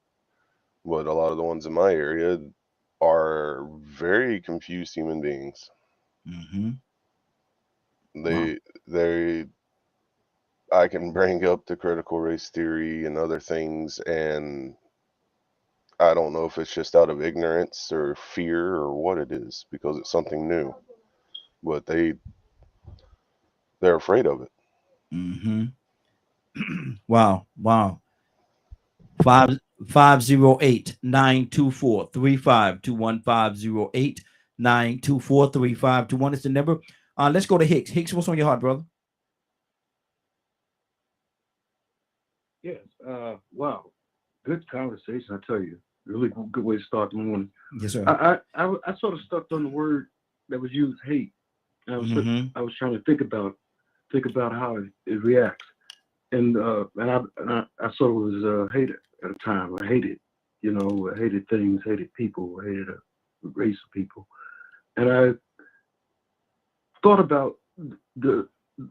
but a lot of the ones in my area are very confused human beings. I can bring up the critical race theory and other things, and I don't know if it's just out of ignorance or fear or what it is, because it's something new, but they're afraid of it. Wow. 508-924-3521. 508-924-3521 is the number. Let's go to Hicks. Hicks, what's on your heart, brother? Yes. Wow. Good conversation, I tell you. Really good way to start the morning. Yes, sir. I sort of stuck on the word that was used, hate. I was trying to think about how it reacts, and I sort of was hated at a time. I hated things, hated people, hated a race of people, and I thought about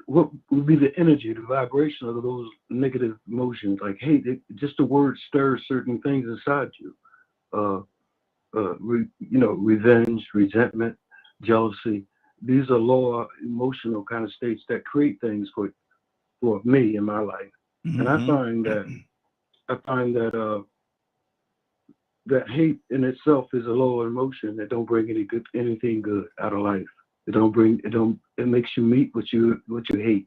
what would be the energy, the vibration of those negative emotions, like hate. Just the word stirs certain things inside you. Revenge, resentment, jealousy. These are lower emotional kind of states that create things for me in my life. And I find that that hate in itself is a lower emotion that don't bring anything good out of life. It makes you meet what you hate.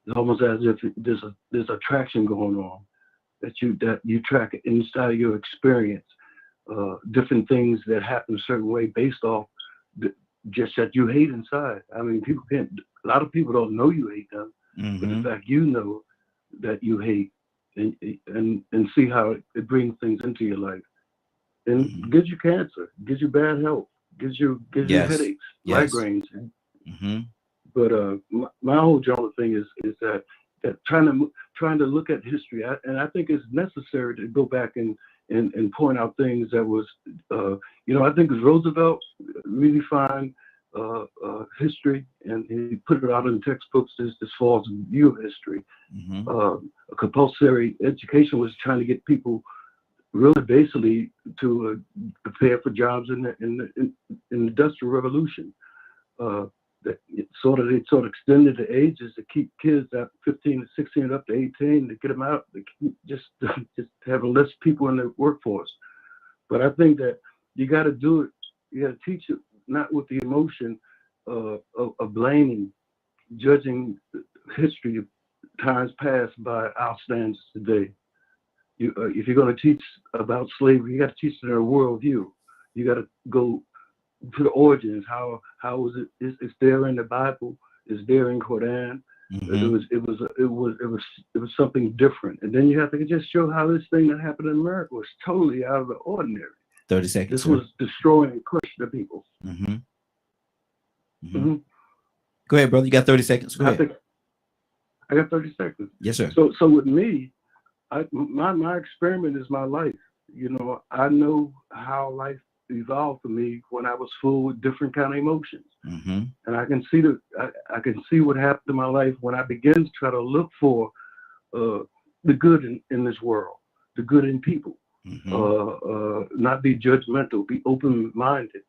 It's almost as if there's attraction going on that you track inside of your experience. different things that happen a certain way based off just that you hate inside. I mean, a lot of people don't know you hate them, but in fact, you know that you hate, and see how it brings things into your life, and gives you cancer, gives you bad health, gives you headaches, migraines. But my whole general thing is that trying to look at history, and I think it's necessary to go back and point out things that was, I think Roosevelt really fine history, and he put it out in textbooks as far as view of history. A compulsory education was trying to get people really basically to prepare for jobs in the Industrial Revolution. They sort of extended the ages to keep kids at 15 to 16 up to 18 to get them out, to keep just having less people in the workforce. But I think that you got to do it. You got to teach it not with the emotion of blaming, judging history of times past by our standards today. If you're going to teach about slavery, you got to teach it in a worldview. You got to go to the origins. How was it? It's there in the Bible. It's there in Quran. It was something different. And then you have to just show how this thing that happened in America was totally out of the ordinary. 30 seconds. This was destroying and crushing the people. Go ahead, brother. You got 30 seconds. Go ahead. I got 30 seconds. Yes, sir. So with me, my experiment is my life. I know how life evolved for me when I was full with different kind of emotions, and I can see what happened in my life when I began to try to look for the good in this world, the good in people, not be judgmental, be open-minded.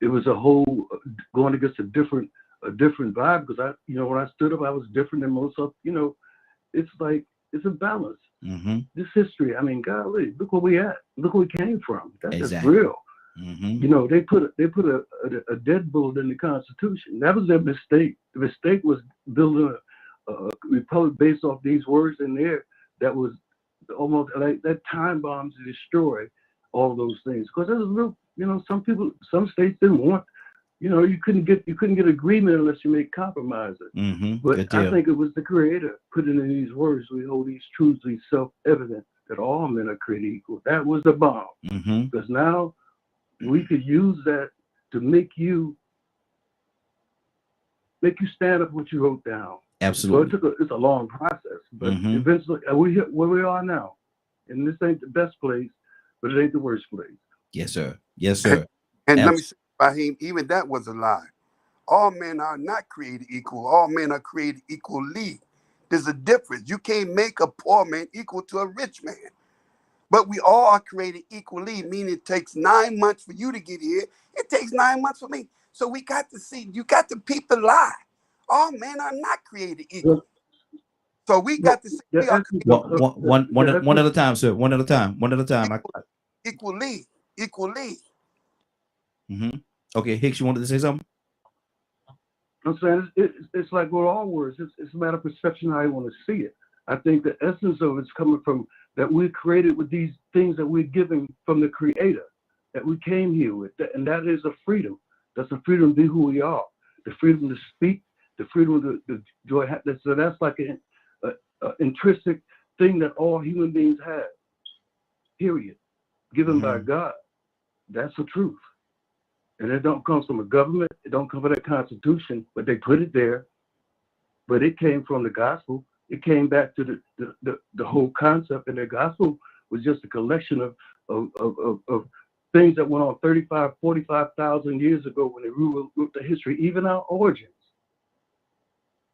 It was a whole going against a different vibe, because when I stood up, I was different than most of. It's like it's a balance. This history, I mean, golly, look where we at. Look where we came from. That's just real. They put a deadbolt in the Constitution. That was their mistake. The mistake was building a republic based off these words in there that was almost like that time bomb to destroy all those things. Because there was real, some states didn't want. You couldn't get agreement unless you made compromises. But I think it was the Creator putting in these words. We hold these truths, these self-evident, that all men are created equal. That was the bomb. Because now we could use that to make you stand up what you wrote down. Absolutely. So it's a long process, but eventually we're here where we are now. And this ain't the best place, but it ain't the worst place. Yes, sir. Yes, sir. And let me say, Raheem, even that was a lie. All men are not created equal. All men are created equally. There's a difference. You can't make a poor man equal to a rich man. But we all are created equally, meaning it takes 9 months for you to get here. It takes 9 months for me. So we got to see, you got to peep the lie. All men are not created equal. So we got to see. One at a time, sir. One at a time. Equally. Okay, Hicks, you wanted to say something? I'm saying it's like with all words. It's a matter of perception, how you want to see it. I think the essence of it's coming from that we're created with these things that we're given from the Creator, that we came here with, and that is a freedom. That's a freedom to be who we are, the freedom to speak, the freedom to joy. So that's like an intrinsic thing that all human beings have, period, given by God. That's the truth. And it don't come from a government, it don't come from that Constitution, but they put it there. But it came from the gospel. It came back to the whole concept, and the gospel was just a collection of things that went on 45,000 years ago when they wrote the history, even our origins.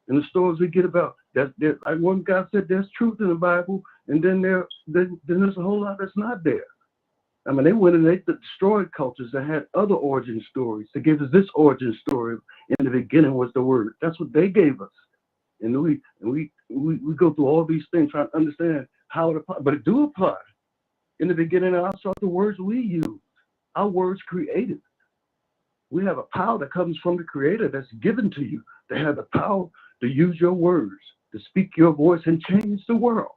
And the stories we get about that, like one guy said, there's truth in the Bible, and then there's a whole lot that's not there. I mean, they went and they destroyed cultures that had other origin stories. They gave us this origin story. In the beginning was the word. That's what they gave us. And we go through all these things trying to understand how it applies. But it do apply. In the beginning, I saw the words we use. Our words created. We have a power that comes from the Creator that's given to you. They have the power to use your words, to speak your voice and change the world.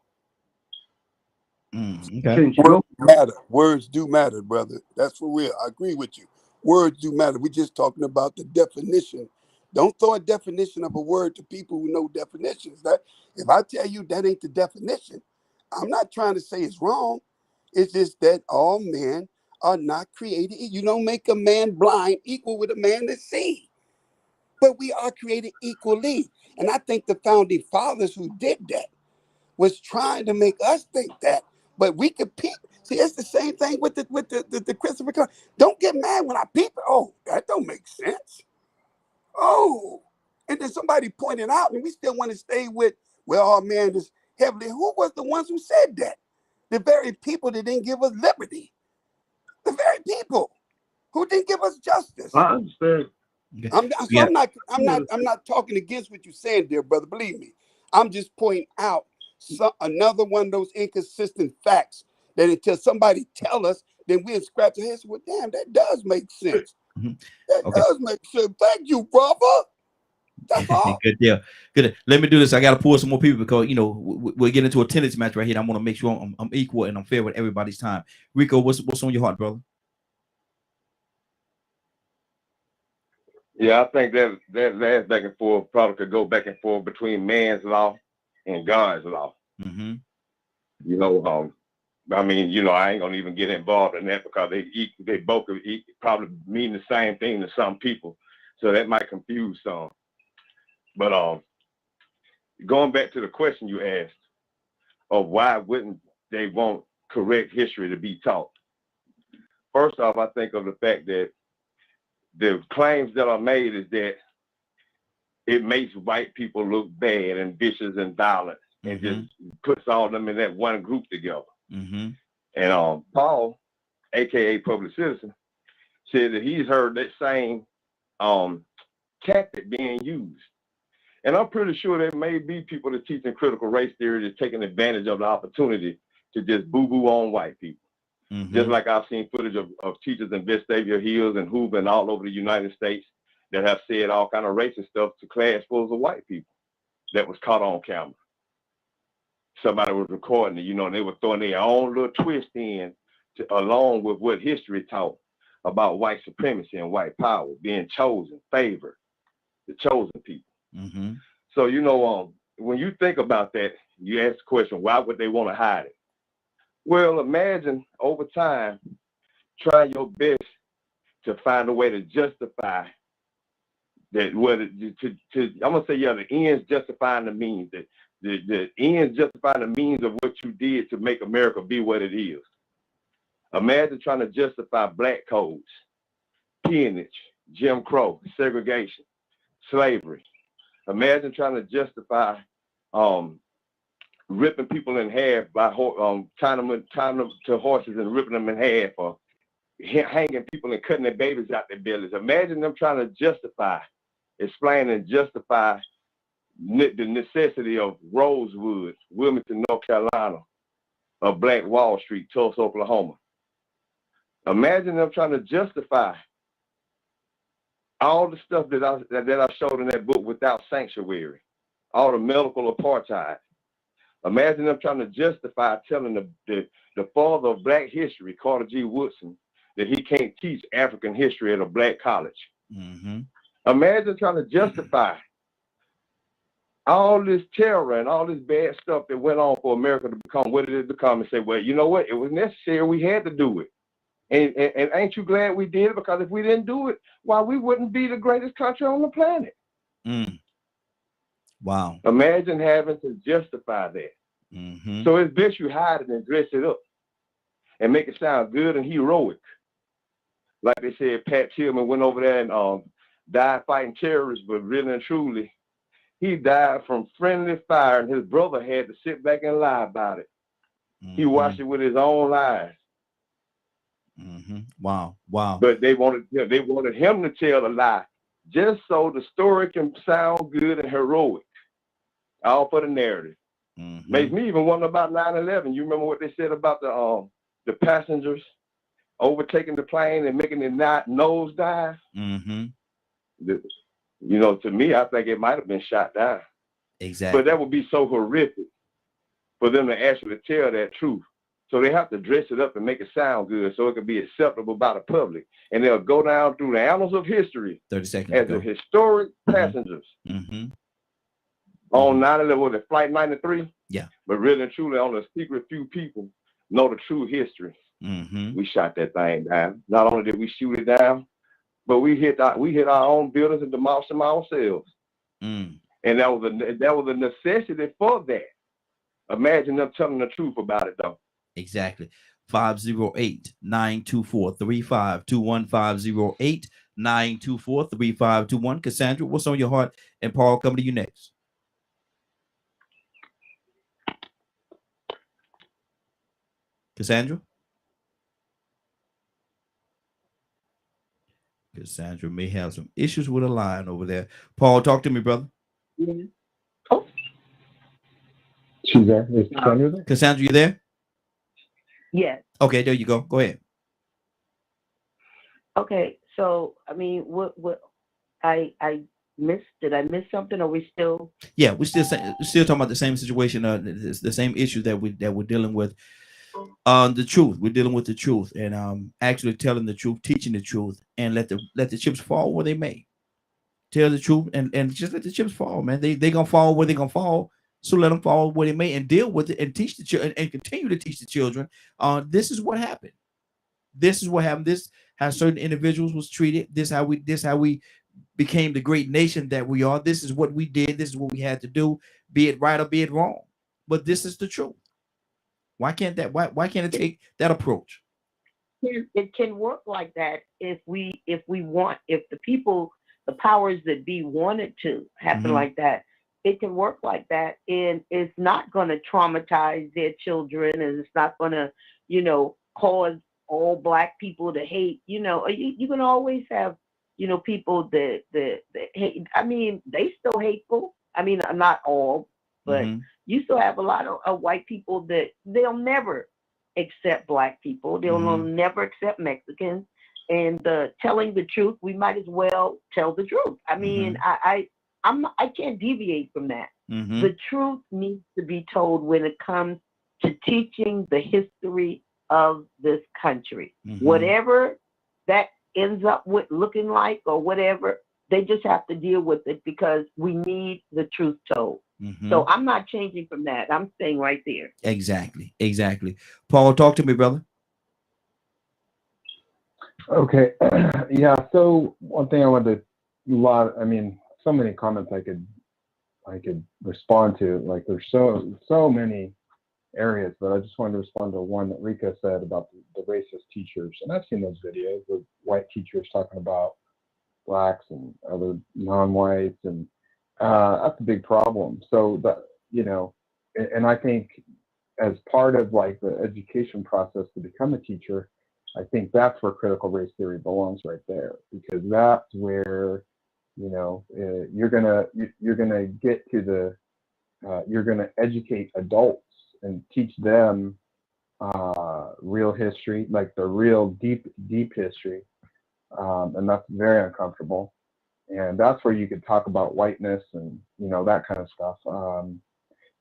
Okay. Words matter. Words do matter, brother. That's for real. I agree with you. Words do matter. We're just talking about the definition. Don't throw a definition of a word to people who know definitions. That if I tell you that ain't the definition, I'm not trying to say it's wrong. It's just that all men are not created. You don't make a man blind equal with a man that see. But we are created equally. And I think the founding fathers who did that was trying to make us think that. But we could peep. See, it's the same thing with the Christopher Columbus. Don't get mad when I peep. Oh, that don't make sense. Oh, and then somebody pointed out, and we still want to stay with, well, all man is heavily. Who was the ones who said that? The very people that didn't give us liberty. The very people who didn't give us justice. I understand. I'm not talking against what you're saying, dear brother. Believe me. I'm just pointing out another one of those inconsistent facts that until somebody tell us, then we'll scratch our heads. Well, damn, that does make sense. That does make sense. Thank you, brother. That's all. Good deal. Good. Let me do this. I got to pull some more people because, you know, we're getting into a tennis match right here. And I want to make sure I'm equal and I'm fair with everybody's time. Rico, what's on your heart, brother? Yeah, I think that last back and forth probably could go back and forth between man's law and God's law. Mm-hmm. You know, I mean, you know, I ain't gonna even get involved in that because they both probably mean the same thing to some people, so that might confuse some. But going back to the question you asked of why wouldn't they want correct history to be taught? First off, I think of the fact that the claims that are made is that it makes white people look bad and vicious and violent, and just puts all of them in that one group together. And Paul, aka Public Citizen, said that he's heard that same tactic being used. And I'm pretty sure there may be people that teaching critical race theory that's taking advantage of the opportunity to just boo-boo on white people. Just like I've seen footage of teachers in Vestavia Hills and Hoover and all over the United States that have said all kind of racist stuff to class fulls of white people that was caught on camera. Somebody was recording it, you know, and they were throwing their own little twist in along with what history taught about white supremacy and white power, being chosen, favored, the chosen people. So, you know, when you think about that, you ask the question, why would they want to hide it? Well, imagine over time trying your best to find a way to justify that, whether I'm gonna say, yeah, the ends justifying the means, that the ends justifying the means of what you did to make America be what it is. Imagine trying to justify black codes, peonage, Jim Crow, segregation, slavery. Imagine trying to justify ripping people in half by tying them to horses and ripping them in half, or hanging people and cutting their babies out their bellies. Imagine them trying to justify, explain and justify the necessity of Rosewood, Wilmington, North Carolina, of Black Wall Street, Tulsa, Oklahoma. Imagine them trying to justify all the stuff that I showed in that book without sanctuary, all the medical apartheid. Imagine them trying to justify telling the father of black history, Carter G. Woodson, that he can't teach African history at a black college. Imagine trying to justify all this terror and all this bad stuff that went on for America to become what it has become, and say, well, you know what? It was necessary. We had to do it. And ain't you glad we did it? Because if we didn't do it, why, we wouldn't be the greatest country on the planet. Wow. Imagine having to justify that. So it's best you hide it and dress it up and make it sound good and heroic. Like they said, Pat Tillman went over there and died fighting terrorists, but really and truly, he died from friendly fire, and his brother had to sit back and lie about it. He watched it with his own eyes. Wow. Wow. But they wanted him to tell the lie, just so the story can sound good and heroic, all for the narrative. Makes me even wonder about 9/11. You remember what they said about the passengers overtaking the plane and making it not nosedive? You know, to me, I think it might have been shot down. Exactly. But that would be so horrific for them to actually tell that truth So they have to dress it up and make it sound good so it can be acceptable by the public. And they'll go down through the annals of history 30 seconds as the historic passengers on 9/11, was it Flight 93? Yeah. But really and truly, only a secret few people know the true history. We shot that thing down. Not only did we shoot it down, but we hit our own buildings and demolished them ourselves. And that was a necessity for that. Imagine them telling the truth about it, though. Exactly. 508-924-3521. 508-924-3521. Cassandra, what's on your heart? And Paul, coming to you next. Cassandra? Cassandra may have some issues with a line over there. Paul, talk to me, brother. She's there. Is Cassandra there? Cassandra, you there? Yes. Okay, there you go. Go ahead. Okay, so I mean, what I missed? Did I miss something? Are we still? Yeah, we're still talking about the same situation, the same issue that we're dealing with. The truth. We're dealing with the truth, and actually telling the truth, teaching the truth, and let the chips fall where they may. Tell the truth and just let the chips fall, man. They gonna fall where they gonna fall. So let them fall where they may and deal with it and teach the children and continue to teach the children. This is what happened. This is what happened. This how certain individuals was treated. This how we became the great nation that we are. This is what we did. This is what we had to do, be it right or be it wrong. But this is the truth. Why can't it take that approach? It can work like that if the people, the powers that be wanted to happen like that. It can work like that, and it's not going to traumatize their children, and it's not going to, cause all Black people to hate. You can always have, people that hate. I mean, they still hateful. I mean, not all, but you still have a lot of white people that they'll never accept Black people. They'll never accept Mexicans. And telling the truth, we might as well tell the truth. I mean, I can't deviate from that. The truth needs to be told when it comes to teaching the history of this country. Whatever that ends up with looking like or whatever, they just have to deal with it because we need the truth told. So I'm not changing from that. I'm staying right there. Exactly. Paul, talk to me, brother. Okay. Yeah. So one thing I wanted so many comments I could respond to. Like there's so many areas, but I just wanted to respond to one that Rika said about the racist teachers. And I've seen those videos with white teachers talking about Blacks and other non-whites, and that's a big problem. So that, and I think as part of like the education process to become a teacher, I think that's where critical race theory belongs right there, because that's where you're gonna get to you're gonna educate adults and teach them real history, like the real deep history, and that's very uncomfortable. And that's where you could talk about whiteness and that kind of stuff.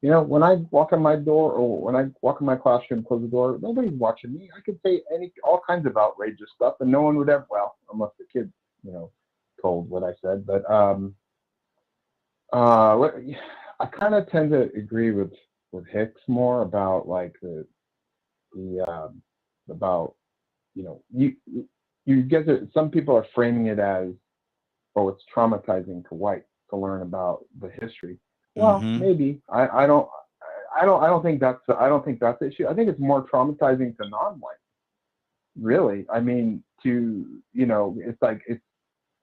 When I walk in my door or when I walk in my classroom, close the door, nobody's watching me. I could say all kinds of outrageous stuff, and no one would ever. Well, unless the kid, told what I said. But I kind of tend to agree with Hicks more about like about you get it. Some people are framing it as, oh, it's traumatizing to whites to learn about the history. Well, maybe I don't think that's the issue. I think it's more traumatizing to non-whites. Really, I mean, it's like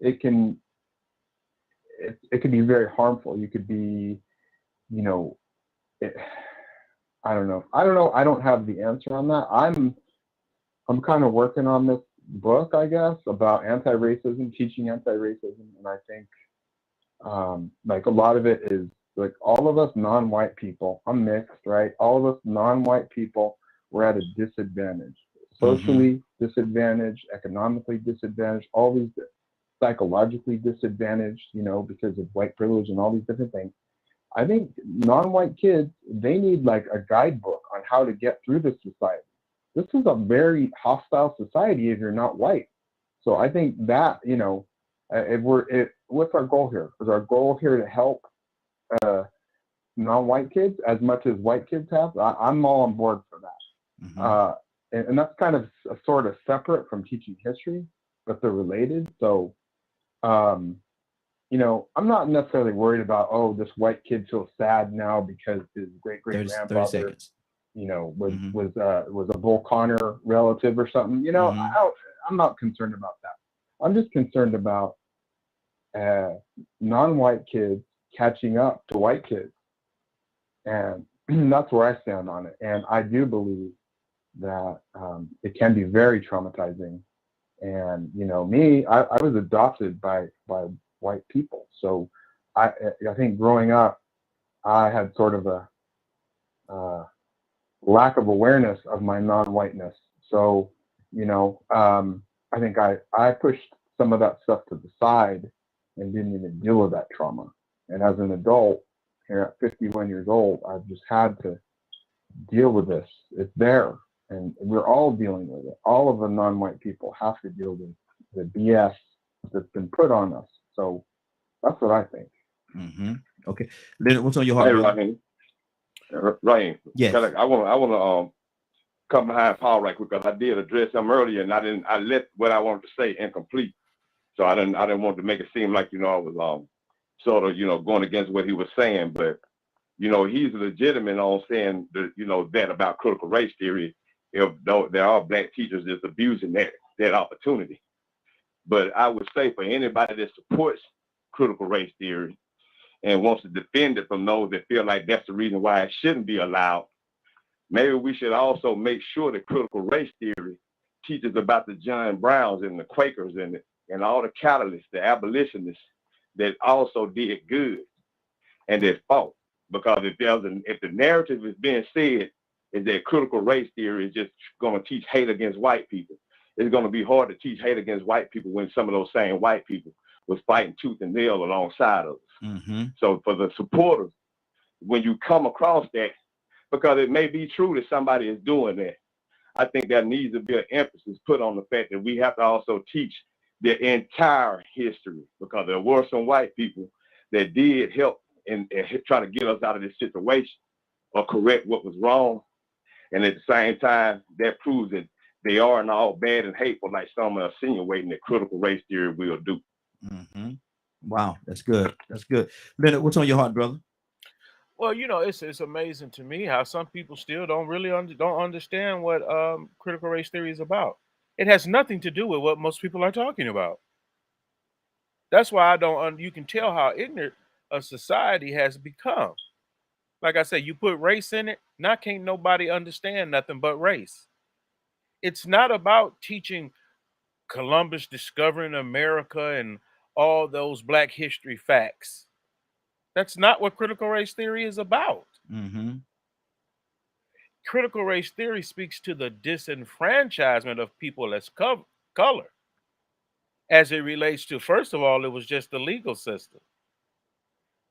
it can be very harmful. You could be, I don't know. I don't have the answer on that. I'm kind of working on this book, I guess, about anti-racism, teaching anti-racism, and I think like a lot of it is like all of us non-white people. I'm mixed, right? All of us non-white people were at a disadvantage, socially disadvantaged, economically disadvantaged, all these psychologically disadvantaged, because of white privilege and all these different things. I think non-white kids, they need like a guidebook on how to get through this society. this is a very hostile society if you're not white. So I think that, you know, what's our goal here? Is our goal here to help non-white kids as much as white kids have? I'm all on board for that. And that's kind of sort of separate from teaching history, but they're related. So, you know, I'm not necessarily worried about, oh, this white kid feels sad now because his great-great-grandfather, you know, was a Bull Connor relative or something. You know, I'm not concerned about that. I'm just concerned about non-white kids catching up to white kids. And that's where I stand on it. And I do believe that it can be very traumatizing. And, you know, me, I was adopted by white people. So I think growing up, I had sort of a lack of awareness of my non-whiteness. So, you know, I think I pushed some of that stuff to the side and didn't even deal with that trauma. And as an adult, here at 51 years old, I've just had to deal with this. It's there, and we're all dealing with it. All of the non-white people have to deal with the BS that's been put on us. So that's what I think. Okay, Leonard, what's on your heart? Hey, Ryan. Yes. I want to come behind Paul right quick, because I did address him earlier, and I let what I wanted to say incomplete. So I didn't want to make it seem like, you know, I was sort of, you know, going against what he was saying. But, you know, he's legitimate on saying that, you know, that about critical race theory, though there are black teachers that's abusing that opportunity. But I would say for anybody that supports critical race theory and wants to defend it from those that feel like that's the reason why it shouldn't be allowed, maybe we should also make sure that critical race theory teaches about the John Browns and the Quakers and all the catalysts, the abolitionists that also did good and that fought. Because if the narrative is being said is that critical race theory is just going to teach hate against white people, it's going to be hard to teach hate against white people when some of those same white people was fighting tooth and nail alongside of us. So for the supporters, when you come across that, because it may be true that somebody is doing that, I think there needs to be an emphasis put on the fact that we have to also teach the entire history, because there were some white people that did help and try to get us out of this situation or correct what was wrong. And at the same time, that proves that they aren't all bad and hateful like some are insinuating that critical race theory will do. Wow, that's good. That's good. Leonard, what's on your heart, brother? Well, you know, it's amazing to me how some people still don't really don't understand what critical race theory is about. It has nothing to do with what most people are talking about. That's why I don't. You can tell how ignorant a society has become. Like I said, you put race in it, now can't nobody understand nothing but race. It's not about teaching Columbus discovering America and all those Black history facts. That's not what critical race theory is about. Critical race theory speaks to the disenfranchisement of people as color, as it relates to, first of all, it was just the legal system.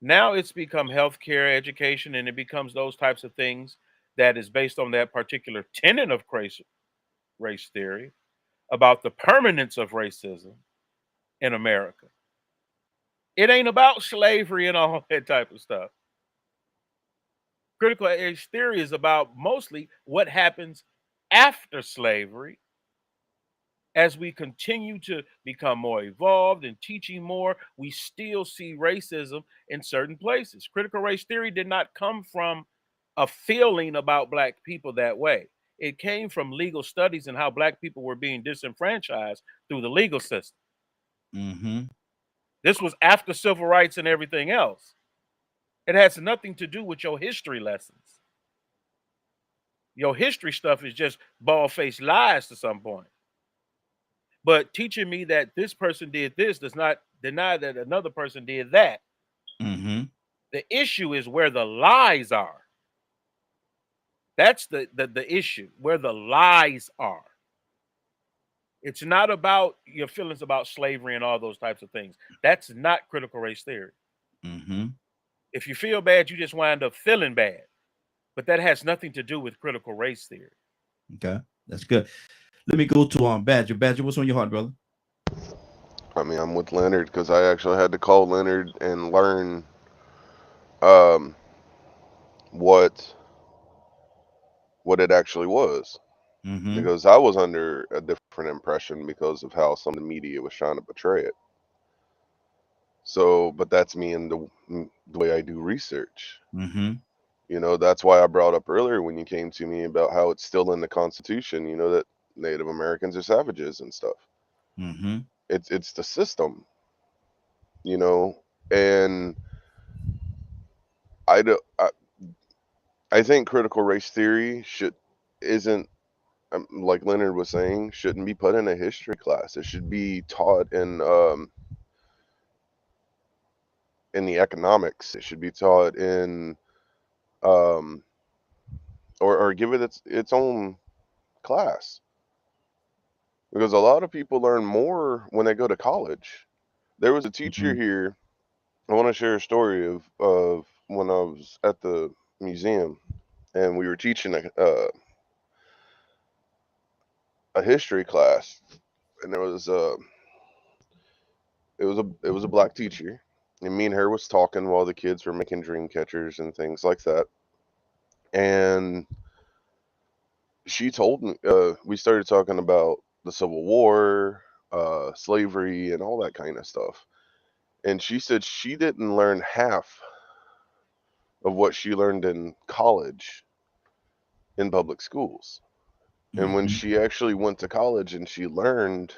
Now it's become healthcare, education, and it becomes those types of things that is based on that particular tenet of race theory about the permanence of racism in America. It ain't about slavery and all that type of stuff. Critical race theory is about mostly what happens after slavery. As we continue to become more evolved and teaching more, we still see racism in certain places. Critical race theory did not come from a feeling about Black people that way. It came from legal studies and how Black people were being disenfranchised through the legal system. This was after civil rights and everything else. It has nothing to do with your history lessons. Your history stuff is just bald-faced lies to some point. But teaching me that this person did this does not deny that another person did that. The issue is where the lies are. That's the issue, where the lies are. It's not about your feelings about slavery and all those types of things. That's not critical race theory. If you feel bad, you just wind up feeling bad. But that has nothing to do with critical race theory. Okay. That's good. Let me go to Badger. Badger, what's on your heart, brother? I mean, I'm with Leonard because I actually had to call Leonard and learn what it actually was. Because I was under a different impression because of how some of the media was trying to portray it. So, but that's me and the way I do research. You know, that's why I brought up earlier when you came to me about how it's still in the Constitution, you know, that Native Americans are savages and stuff. It's the system, you know, and I think critical race theory isn't like Leonard was saying, shouldn't be put in a history class. It should be taught in the economics. It should be taught in or give it its own class. Because a lot of people learn more when they go to college. There was a teacher here. I want to share a story of when I was at the museum and we were teaching a history class, and there was it was a black teacher, and me and her was talking while the kids were making dream catchers and things like that. And she told me, we started talking about the Civil War, slavery, and all that kind of stuff. And she said she didn't learn half of what she learned in college in public schools. And when she actually went to college and she learned,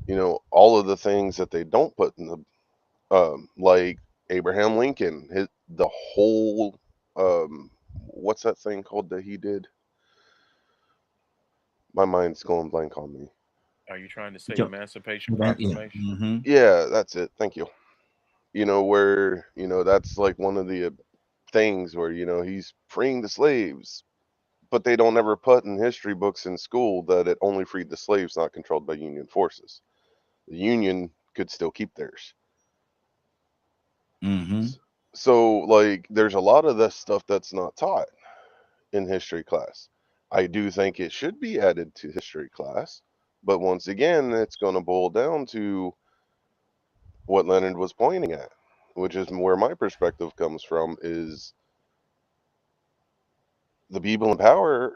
you know, all of the things that they don't put in the, like Abraham Lincoln, the whole, what's that thing called that he did? My mind's going blank on me. Are you trying to say Emancipation Proclamation? Yeah, that's it. Thank you. You know, where, you know, that's like one of the things where, you know, he's freeing the slaves, but they don't ever put in history books in school that it only freed the slaves not controlled by Union forces. The Union could still keep theirs. So, like, there's a lot of this stuff that's not taught in history class. I do think it should be added to history class, but once again, it's going to boil down to what Leonard was pointing at, which is where my perspective comes from, is the people in power,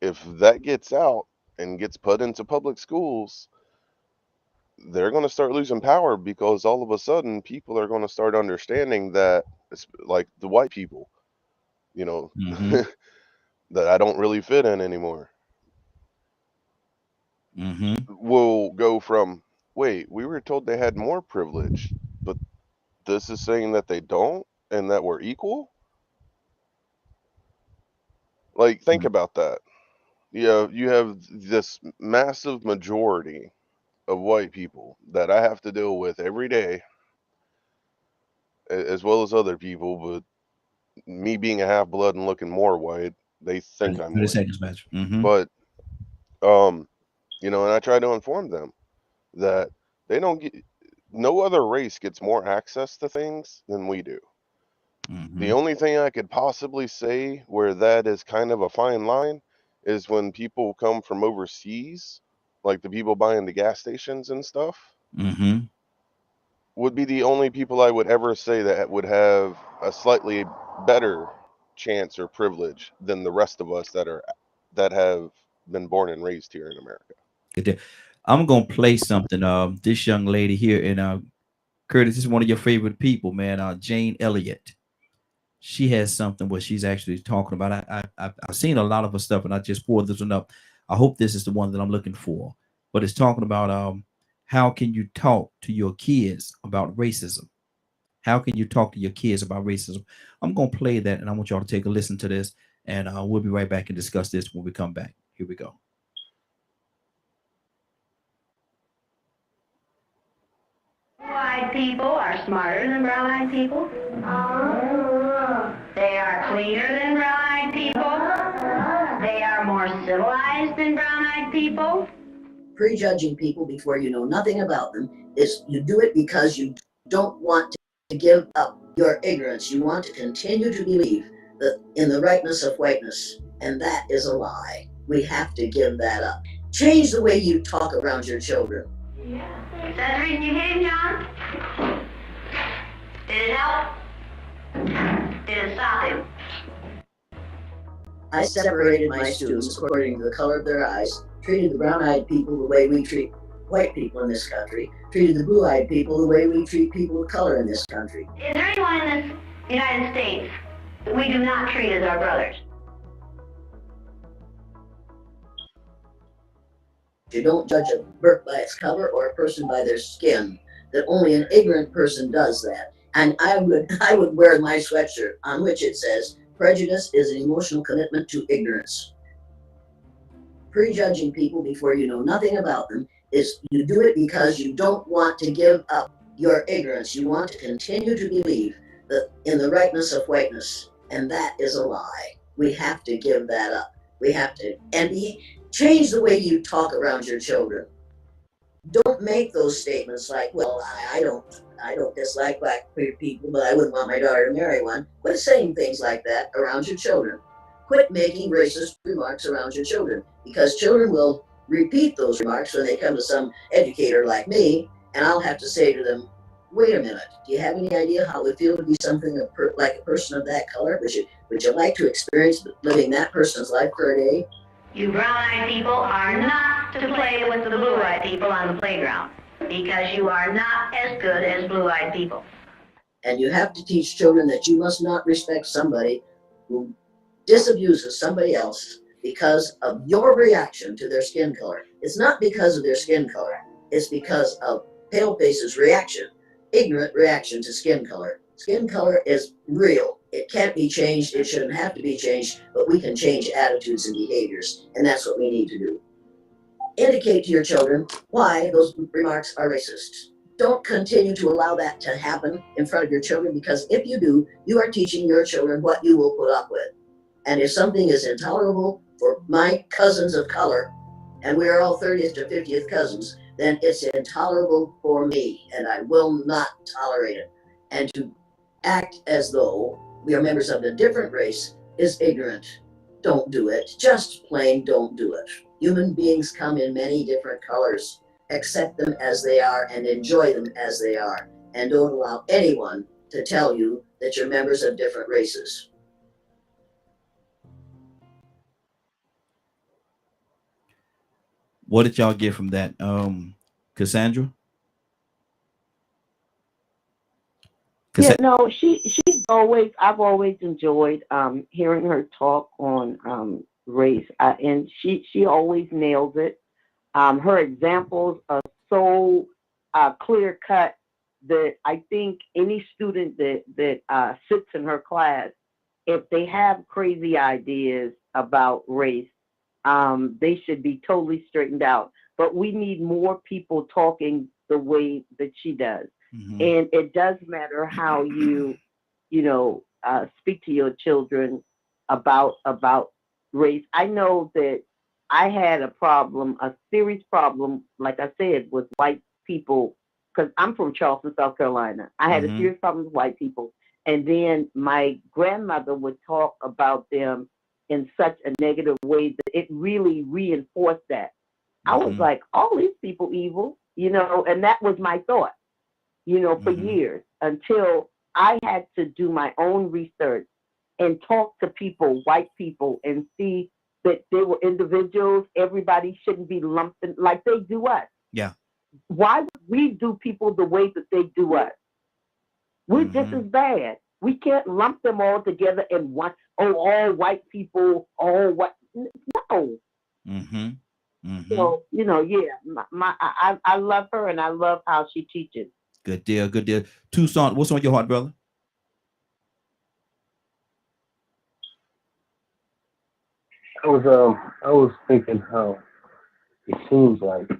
if that gets out and gets put into public schools, they're going to start losing power because all of a sudden people are going to start understanding that, it's like the white people, you know, that I don't really fit in anymore. Will go from, wait, we were told they had more privilege, but this is saying that they don't and that we're equal? Like, think about that. You have this massive majority of white people that I have to deal with every day, as well as other people, but me being a half-blood and looking more white, they think I'm white. But, you know, and I try to inform them that they don't get, no other race gets more access to things than we do. The only thing I could possibly say where that is kind of a fine line is when people come from overseas, like the people buying the gas stations and stuff, would be the only people I would ever say that would have a slightly better chance or privilege than the rest of us that have been born and raised here in America. I'm gonna play something. This young lady here, and Curtis is one of your favorite people, man. Jane Elliott. She has something where she's actually talking about. I've seen a lot of her stuff, and I just pulled this one up. I hope this is the one that I'm looking for. But it's talking about how can you talk to your kids about racism? How can you talk to your kids about racism? I'm gonna play that, and I want y'all to take a listen to this, and we'll be right back and discuss this when we come back. Here we go. White people are smarter than brown-eyed people. They are cleaner than brown-eyed people. They are more civilized than brown-eyed people. Prejudging people before you know nothing about them is you do it because you don't want to give up your ignorance. You want to continue to believe in the rightness of whiteness, and that is a lie. We have to give that up. Change the way you talk around your children. Is that the reason you hit him, John? Did it help? Did it stop him? I separated my students according to the color of their eyes, treated the brown-eyed people the way we treat white people in this country, treated the blue-eyed people the way we treat people of color in this country. Is there anyone in this United States that we do not treat as our brothers? You don't judge a book by its cover or a person by their skin. That only an ignorant person does that. And I would wear my sweatshirt on which it says, prejudice is an emotional commitment to ignorance. Prejudging people before you know nothing about them is you do it because you don't want to give up your ignorance. You want to continue to believe in the rightness of whiteness. And that is a lie. We have to give that up. We have to, change the way you talk around your children. Don't make those statements like, well, I don't dislike black people, but I wouldn't want my daughter to marry one. Quit saying things like that around your children. Quit making racist remarks around your children, because children will repeat those remarks when they come to some educator like me, and I'll have to say to them, wait a minute, do you have any idea how it would feel to be something like a person of that color? Would you like to experience living that person's life for a day? You brown-eyed people are not to play with the blue-eyed people on the playground, because you are not as good as blue-eyed people. And you have to teach children that you must not respect somebody who disabuses somebody else because of your reaction to their skin color. It's not because of their skin color. It's because of paleface's reaction, ignorant reaction to skin color. Skin color is real. It can't be changed. It shouldn't have to be changed, but we can change attitudes and behaviors, and that's what we need to do. Indicate to your children why those remarks are racist. Don't continue to allow that to happen in front of your children, because if you do, you are teaching your children what you will put up with. And if something is intolerable for my cousins of color, and we are all 30th to 50th cousins, then it's intolerable for me, and I will not tolerate it. And to act as though we are members of a different race is ignorant. Don't do it. Just plain don't do it. Human beings come in many different colors. Accept them as they are and enjoy them as they are. And don't allow anyone to tell you that you're members of different races. What did y'all get from that, Cassandra? Yeah, no, she's always, I've always enjoyed hearing her talk on race, and she always nails it. Her examples are so clear cut that I think any student that sits in her class, if they have crazy ideas about race, they should be totally straightened out. But we need more people talking the way that she does. Mm-hmm. And it does matter how you speak to your children about race. I know that I had a serious problem, like I said, with white people, because I'm from Charleston, South Carolina. I had a serious problem with white people. And then my grandmother would talk about them in such a negative way that it really reinforced that. I was like, all these people evil, and that was my thought. For years, until I had to do my own research and talk to people, white people, and see that they were individuals. Everybody shouldn't be lumped in like they do us. Yeah. Why would we do people the way that they do us? We're just as bad. We can't lump them all together in one. Oh, all white people, all what? No. So, I love her, and I love how she teaches. Good deal, good deal. Toussaint, what's on your heart, brother? I was thinking how it seems like,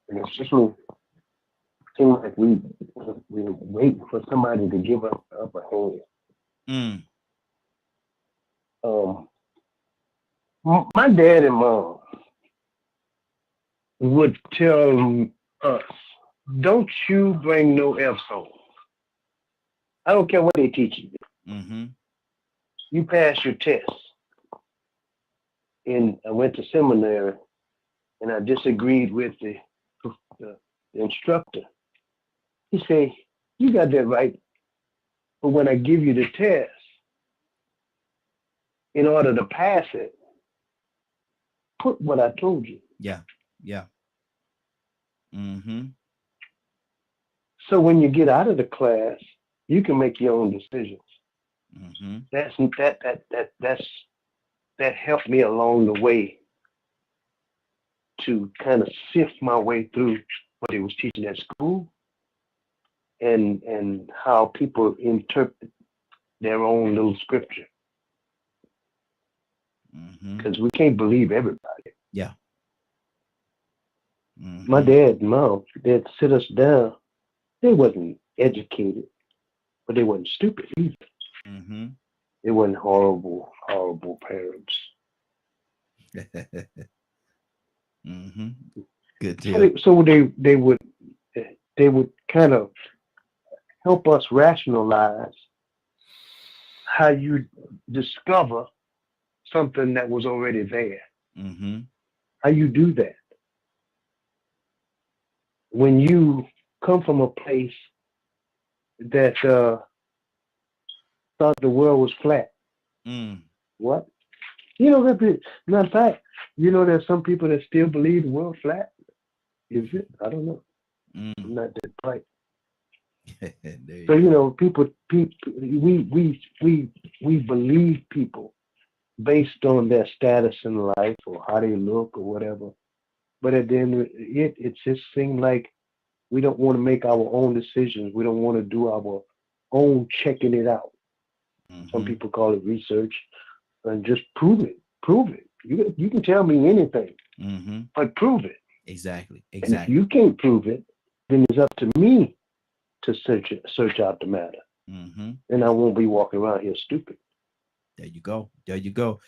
and it's just me, it seems like we're waiting for somebody to give us the upper hand. My dad and mom would tell us, don't you bring no F's home. I don't care what they teach you. You pass your test. I went to seminary, and I disagreed with the instructor. He said, "You got that right, but when I give you the test, in order to pass it, put what I told you." Yeah. Mm-hmm. So when you get out of the class, you can make your own decisions. Mm-hmm. That helped me along the way to kind of sift my way through what they was teaching at school and how people interpret their own little scripture. Because we can't believe everybody. Yeah. Mm-hmm. My dad and mom, they'd sit us down. They wasn't educated, but they wasn't stupid either. Mm-hmm. They weren't horrible parents. Mm-hmm. Good deal. So they would kind of help us rationalize how you discover something that was already there. Mm-hmm. How you do that. When you come from a place that thought the world was flat. What? You know, matter of fact, you know, there's some people that still believe the world's flat. Is it? I don't know. I'm not that bright. So you know, people, we believe people based on their status in life or how they look or whatever. But at the end of it just seems like we don't want to make our own decisions. We don't want to do our own checking it out. Some people call it research, and just prove it. Prove it. You can tell me anything, but prove it. Exactly. And if you can't prove it, then it's up to me to search out the matter. And I won't be walking around here stupid. There you go. There you go.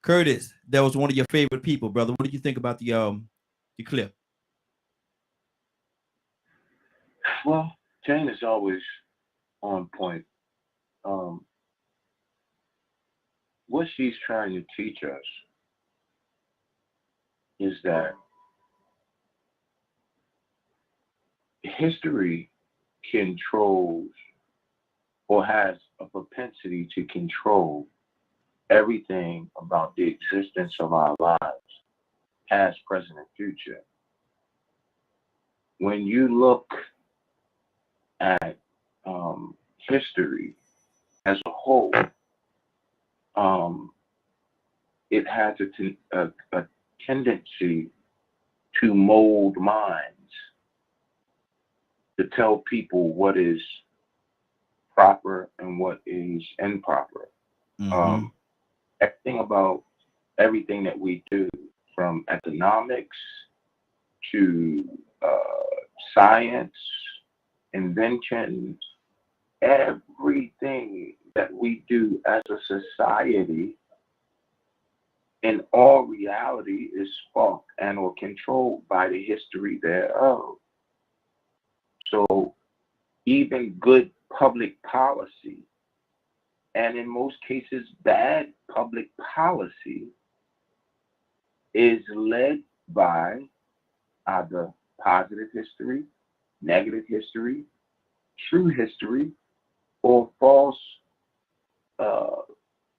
Curtis, that was one of your favorite people, brother. What did you think about the clip? Well, Jane is always on point. What she's trying to teach us is that history controls or has a propensity to control everything about the existence of our lives, past, present, and future. When you look at history as a whole, it has a tendency to mold minds, to tell people what is proper and what is improper. Everything about everything that we do, from economics to science, invention, everything that we do as a society, in all reality, is sparked and or controlled by the history thereof. So even good public policy, and in most cases bad public policy, is led by either positive history, negative history, true history, or false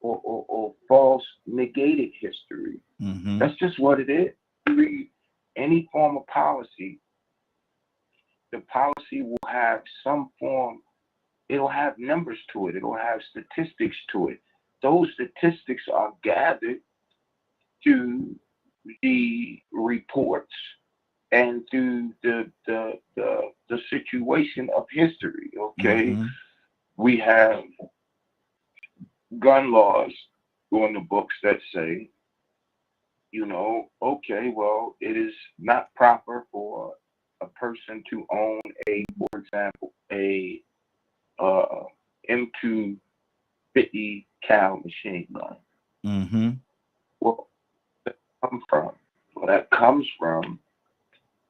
or false negated history. That's just what it is. You read any form of policy, the policy will have some form, it'll have numbers to it, it'll have statistics to it. Those statistics are gathered through the reports and through the situation of history. Okay, we have gun laws on the books that say, you know, okay, well, it is not proper for a person to own for example, a M250 cal machine gun. Well, that comes from,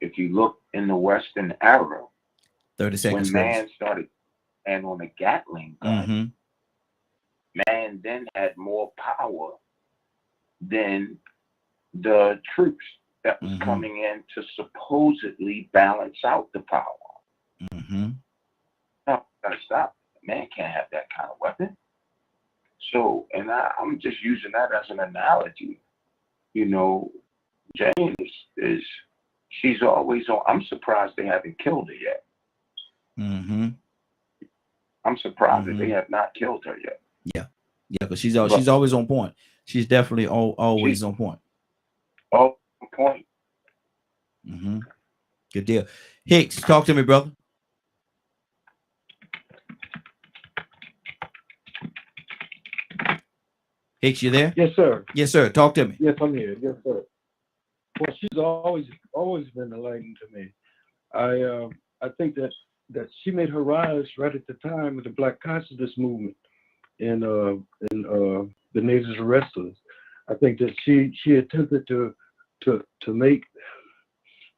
if you look in the Western era, 30 seconds. When man started, and on a Gatling gun, man then had more power than the troops that was coming in to supposedly balance out the power. No, gotta stop. Man can't have that kind of weapon. So, and I'm just using that as an analogy. You know, Jane is she's always on. I'm surprised they haven't killed her yet. I'm surprised that they have not killed her yet. Yeah, because she's always on point. She's definitely always on point. On point. Good deal. Hicks, talk to me, brother. Hicks, you there? Yes, sir. Yes, sir. Talk to me. Yes, I'm here. Yes, sir. Well, she's always been enlightened to me. I think that she made her rise right at the time of the Black Consciousness movement and the Natives Wrestlers. I think that she attempted to make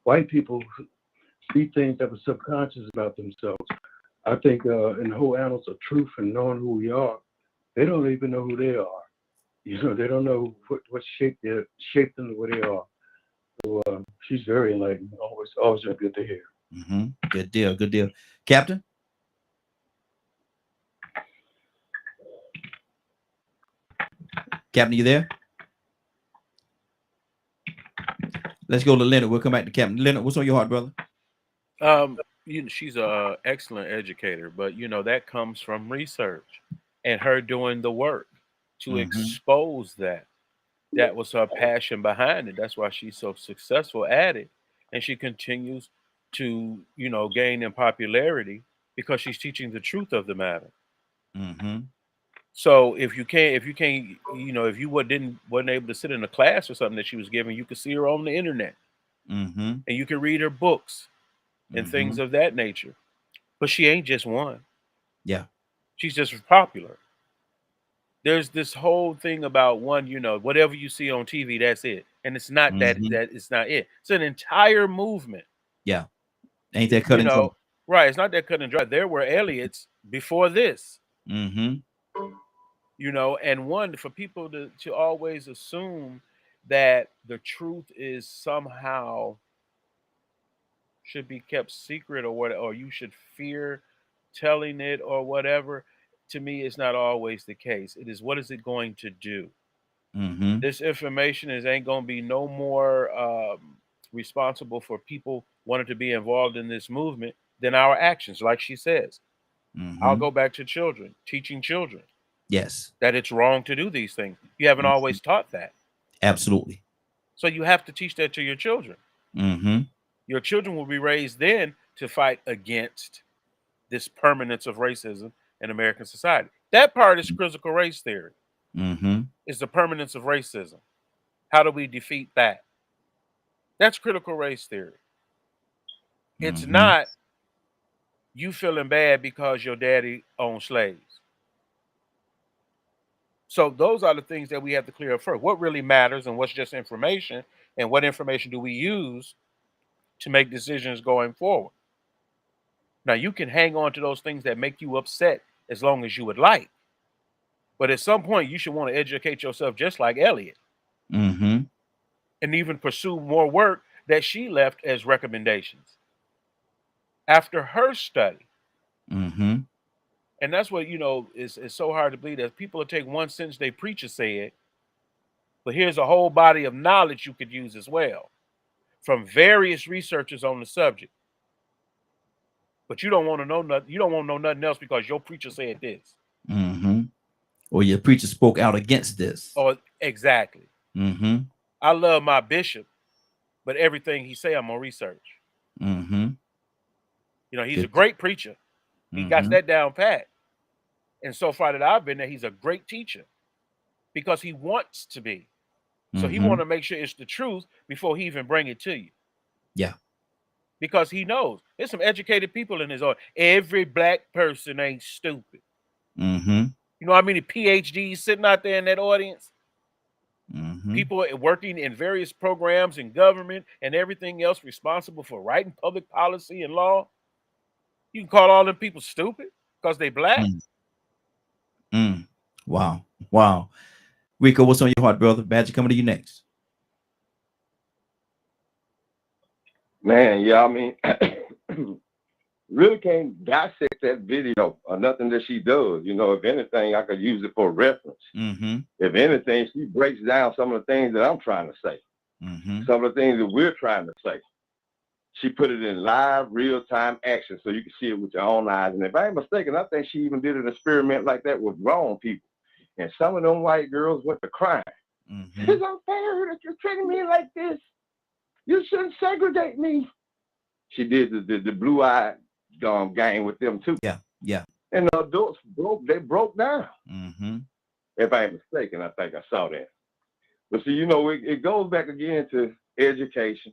white people see things that were subconscious about themselves. I think in the whole annals of truth and knowing who we are, they don't even know who they are. You know, they don't know what shaped them to where they are. So she's very enlightened. Always good to hear. Good deal. Good deal. Captain? Captain, you there? Let's go to Leonard. We'll come back to Captain. Leonard, what's on your heart, brother? You know, she's an excellent educator, but you know that comes from research and her doing the work to expose that. That was her passion behind it. That's why she's so successful at it, and she continues to, you know, gain in popularity because she's teaching the truth of the matter. So if you can't, you know, if you wasn't able to sit in a class or something that she was giving, you could see her on the internet, and you can read her books and things of that nature. But she ain't just one. Yeah, she's just popular. There's this whole thing about one, you know, whatever you see on TV, that's it, and it's not that it's not it. It's an entire movement. Yeah, ain't that cut and dry? Right? It's not that cut and dry. There were Elliots before this. You know, and one for people to always assume that the truth is somehow should be kept secret or what, or you should fear telling it or whatever. To me, it's not always the case. It is, what is it going to do? This information ain't going to be no more responsible for people wanting to be involved in this movement than our actions, like she says. I'll go back to children, teaching children. Yes. That it's wrong to do these things. You haven't always taught that. Absolutely. So you have to teach that to your children. Your children will be raised then to fight against this permanence of racism in American society. That part is critical race theory. It's the permanence of racism. How do we defeat that? That's critical race theory. It's not you feeling bad because your daddy owned slaves. So those are the things that we have to clear up first. What really matters and what's just information, and what information do we use to make decisions going forward? Now, you can hang on to those things that make you upset as long as you would like. But at some point, you should want to educate yourself just like Elliot. And even pursue more work that she left as recommendations after her study. And that's what, you know, is so hard to believe, that people will take one sentence they preacher said, but here's a whole body of knowledge you could use as well from various researchers on the subject. But you don't want to know nothing. You don't want to know nothing else because your preacher said this. Or your preacher spoke out against this. Oh, exactly. I love my bishop, but everything he say, I'm gonna research. You know, he's a great preacher. He got that down pat. And so far that I've been there, he's a great teacher because he wants to be. So he want to make sure it's the truth before he even bring it to you. Yeah. Because he knows there's some educated people in his audience. Every black person ain't stupid. You know how many PhDs sitting out there in that audience? People working in various programs in government and everything else, responsible for writing public policy and law. You can call all them people stupid because they black. Wow. Rico, what's on your heart, brother? Badger, coming to you next. Man, yeah, I mean, really can't dissect that video or nothing that she does. You know, if anything, I could use it for reference. If anything, she breaks down some of the things that I'm trying to say, some of the things that we're trying to say. She put it in live, real-time action so you can see it with your own eyes. And if I ain't mistaken, I think she even did an experiment like that with grown people. And some of them white girls went to crying. It's unfair that you're treating me like this. You shouldn't segregate me. She did the blue-eyed gang with them too. Yeah. And the adults broke down. If I ain't mistaken, I think I saw that. But see, you know, it goes back again to education.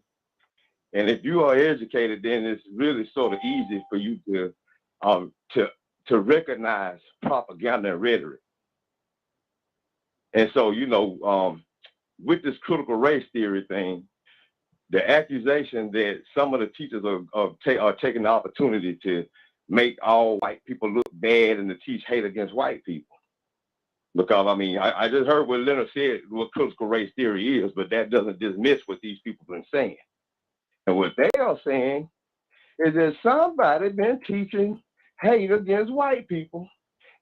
And if you are educated, then it's really sort of easy for you to recognize propaganda and rhetoric. And so, you know, with this critical race theory thing, the accusation that some of the teachers are taking the opportunity to make all white people look bad and to teach hate against white people. Because, I mean, I just heard what Leonard said, what critical race theory is, but that doesn't dismiss what these people have been saying. And what they are saying is that somebody been teaching hate against white people,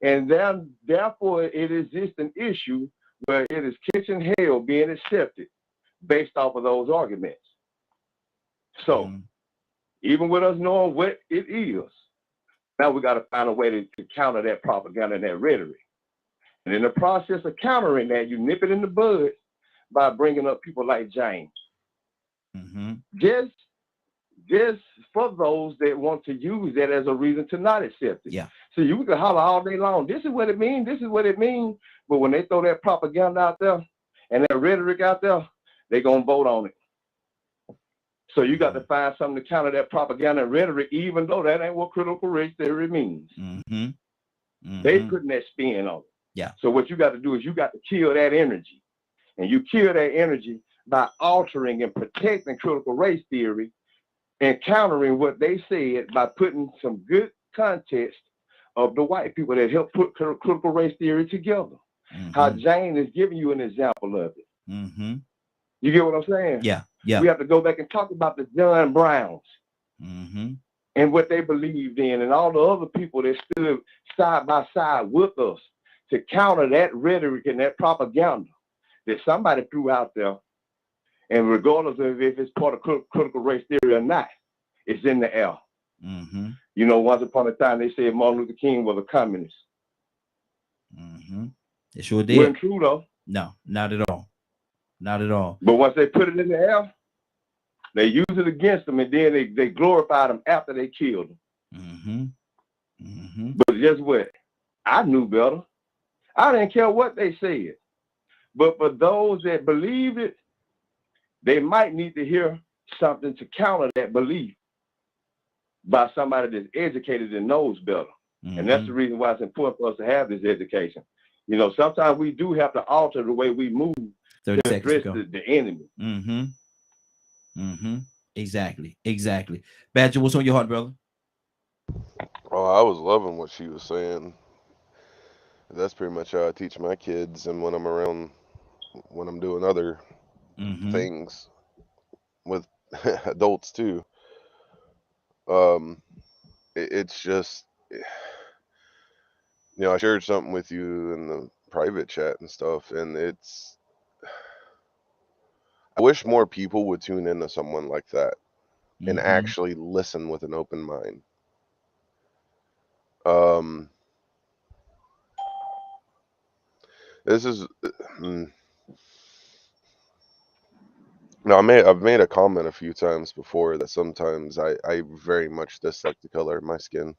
and then therefore it exists an issue where it is kitchen hell being accepted based off of those arguments. So even with us knowing what it is, now we got to find a way to counter that propaganda and that rhetoric. And in the process of countering that, you nip it in the bud by bringing up people like James. Just for those that want to use that as a reason to not accept it. So you can holler all day long, this is what it means, this is what it means. But when they throw that propaganda out there and that rhetoric out there, they're going to vote on it. So you got to find something to counter that propaganda and rhetoric, even though that ain't what critical race theory means. They putting that spin on it. So what you got to do is you got to kill that energy. And you kill that energy by altering and protecting critical race theory and countering what they said by putting some good context of the white people that helped put critical race theory together. How Jane is giving you an example of it. You get what I'm saying? We have to go back and talk about the John Browns and what they believed in and all the other people that stood side by side with us to counter that rhetoric and that propaganda that somebody threw out there. And regardless of if it's part of critical race theory or not, it's in the air. You know, once upon a time, they said Martin Luther King was a communist. It sure did. Wasn't true, though. No, not at all. Not at all. But once they put it in the air, they use it against them, and then they glorified them after they killed them. But guess what? I knew better. I didn't care what they said. But for those that believe it, they might need to hear something to counter that belief by somebody that's educated and knows better. And that's the reason why it's important for us to have this education. You know, sometimes we do have to alter the way we move to address the enemy. Exactly. Badger, what's on your heart, brother? Oh, I was loving what she was saying. That's pretty much how I teach my kids, and when I'm around, when I'm doing other things with adults too. It's just, you know, I shared something with you in the private chat and stuff, and it's, I wish more people would tune into someone like that and actually listen with an open mind. This is, no, I've made a comment a few times before that sometimes I very much dislike the color of my skin.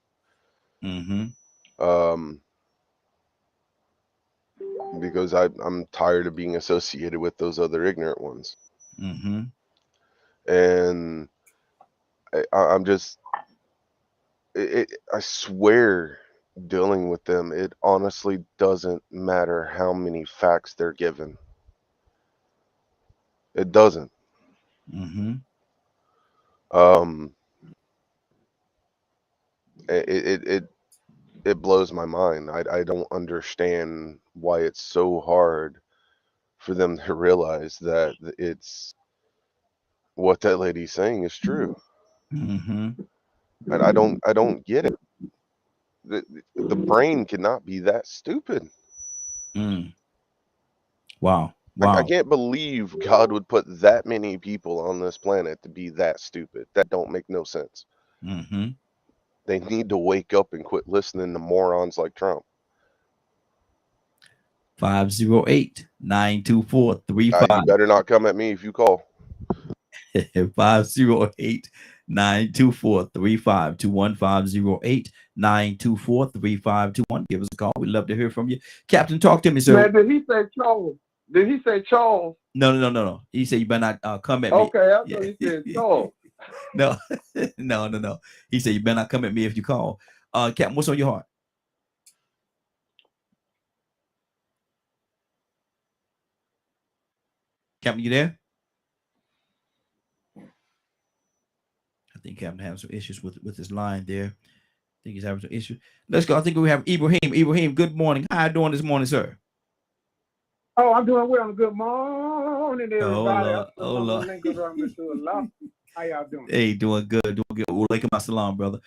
Because I'm tired of being associated with those other ignorant ones. And I'm just, I swear, dealing with them, it honestly doesn't matter how many facts they're given. It doesn't. It blows my mind. I don't understand why it's so hard for them to realize that it's what that lady's saying is true. I don't get it. The brain cannot be that stupid. Wow. I can't believe God would put that many people on this planet to be that stupid. That don't make no sense. They need to wake up and quit listening to morons like Trump. 508-924-35. You better not come at me if you call. 508-924-3521. 508-924-3521. Give us a call. We'd love to hear from you. Captain, talk to me, sir. Man, did he say Charles? Did he say Charles? No. He said you better not come at me. Okay, I thought he said Charles. No. He said you better not come at me if you call. Captain, what's on your heart? Captain, you there? I think Captain has some issues with his line there. I think he's having some issues. Let's go. I think we have Ibrahim. Ibrahim, good morning. How are you doing this morning, sir? Oh, I'm doing well. Good morning, everybody. Oh, Lord. How y'all doing? Hey, doing good. Walaikum assalam, brother.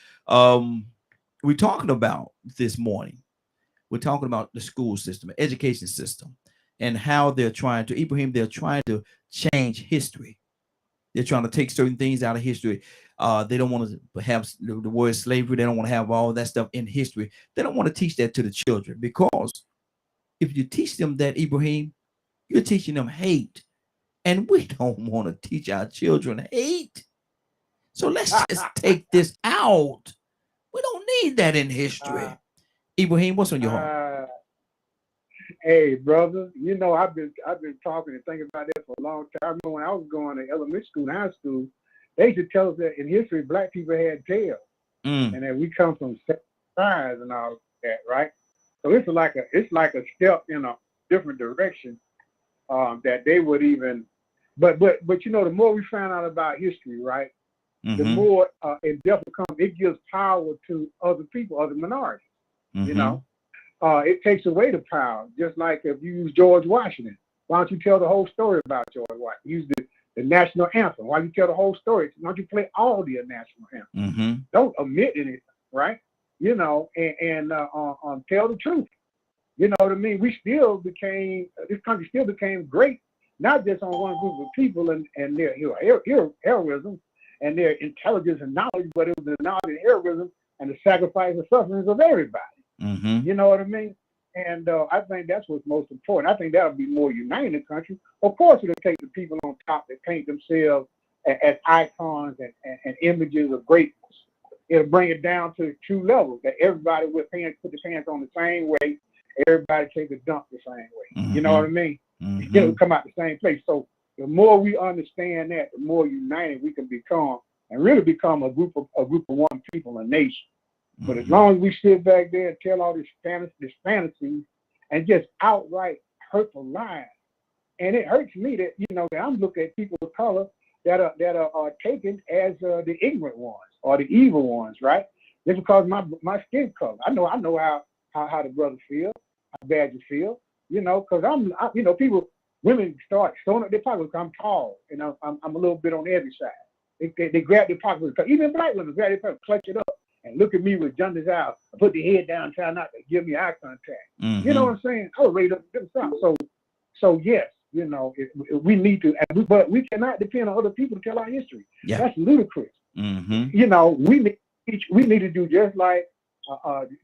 We're talking about this morning. We're talking about the school system, education system, and how they're trying to, Ibrahim, they're trying to change history. They're trying to take certain things out of history. They don't want to have the word slavery. They don't want to have all that stuff in history. They don't want to teach that to the children, because if you teach them that, Ibrahim, you're teaching them hate. And we don't want to teach our children hate. So let's just take this out. We don't need that in history. Ibrahim, what's on your heart? Hey, brother, you know, I've been talking and thinking about that for a long time. I remember when I was going to elementary school and high school, they used to tell us that in history, black people had tails, and that we come from size and all that, right? So it's like a step in a different direction that they would even. But you know, the more we find out about history, right, the more in depth it gives power to other people, other minorities. You know, it takes away the power. Just like if you use George Washington, why don't you tell the whole story about George Washington? Use the national anthem. Why don't you tell the whole story? Why don't you play all the national anthem? Don't omit anything, right? You know, and tell the truth. You know what I mean? This country still became great, not just on one group of people and their heroism and their intelligence and knowledge, but it was the knowledge and heroism and the sacrifice and sufferings of everybody. You know what I mean? And I think that's what's most important. I think that'll be more uniting the country. Of course, it'll take the people on top that paint themselves as icons and images of greatness. It'll bring it down to true level that everybody with pants put their pants on the same way. Everybody take a dump the same way. You know what I mean? It'll come out the same place. So the more we understand that, the more united we can become, and really become a group of one people, a nation. But as long as we sit back there and tell all this fantasies and just outright hurtful lies, and it hurts me that, you know, that I'm looking at people of color that are taken as the ignorant ones or the evil ones, right? Just because my skin color. I know how the brothers feel, how bad you feel, you know, because you know, women start throwing up their pockets because I'm tall and I'm a little bit on the heavy side. They grab their pockets, even black women grab their pockets, clutch it up, and look at me with jaundiced eyes, put their head down, try not to give me eye contact. You know what I'm saying? I was ready to stop. So yes, you know, we need to, but we cannot depend on other people to tell our history. Yeah. That's ludicrous. You know, we need to do just like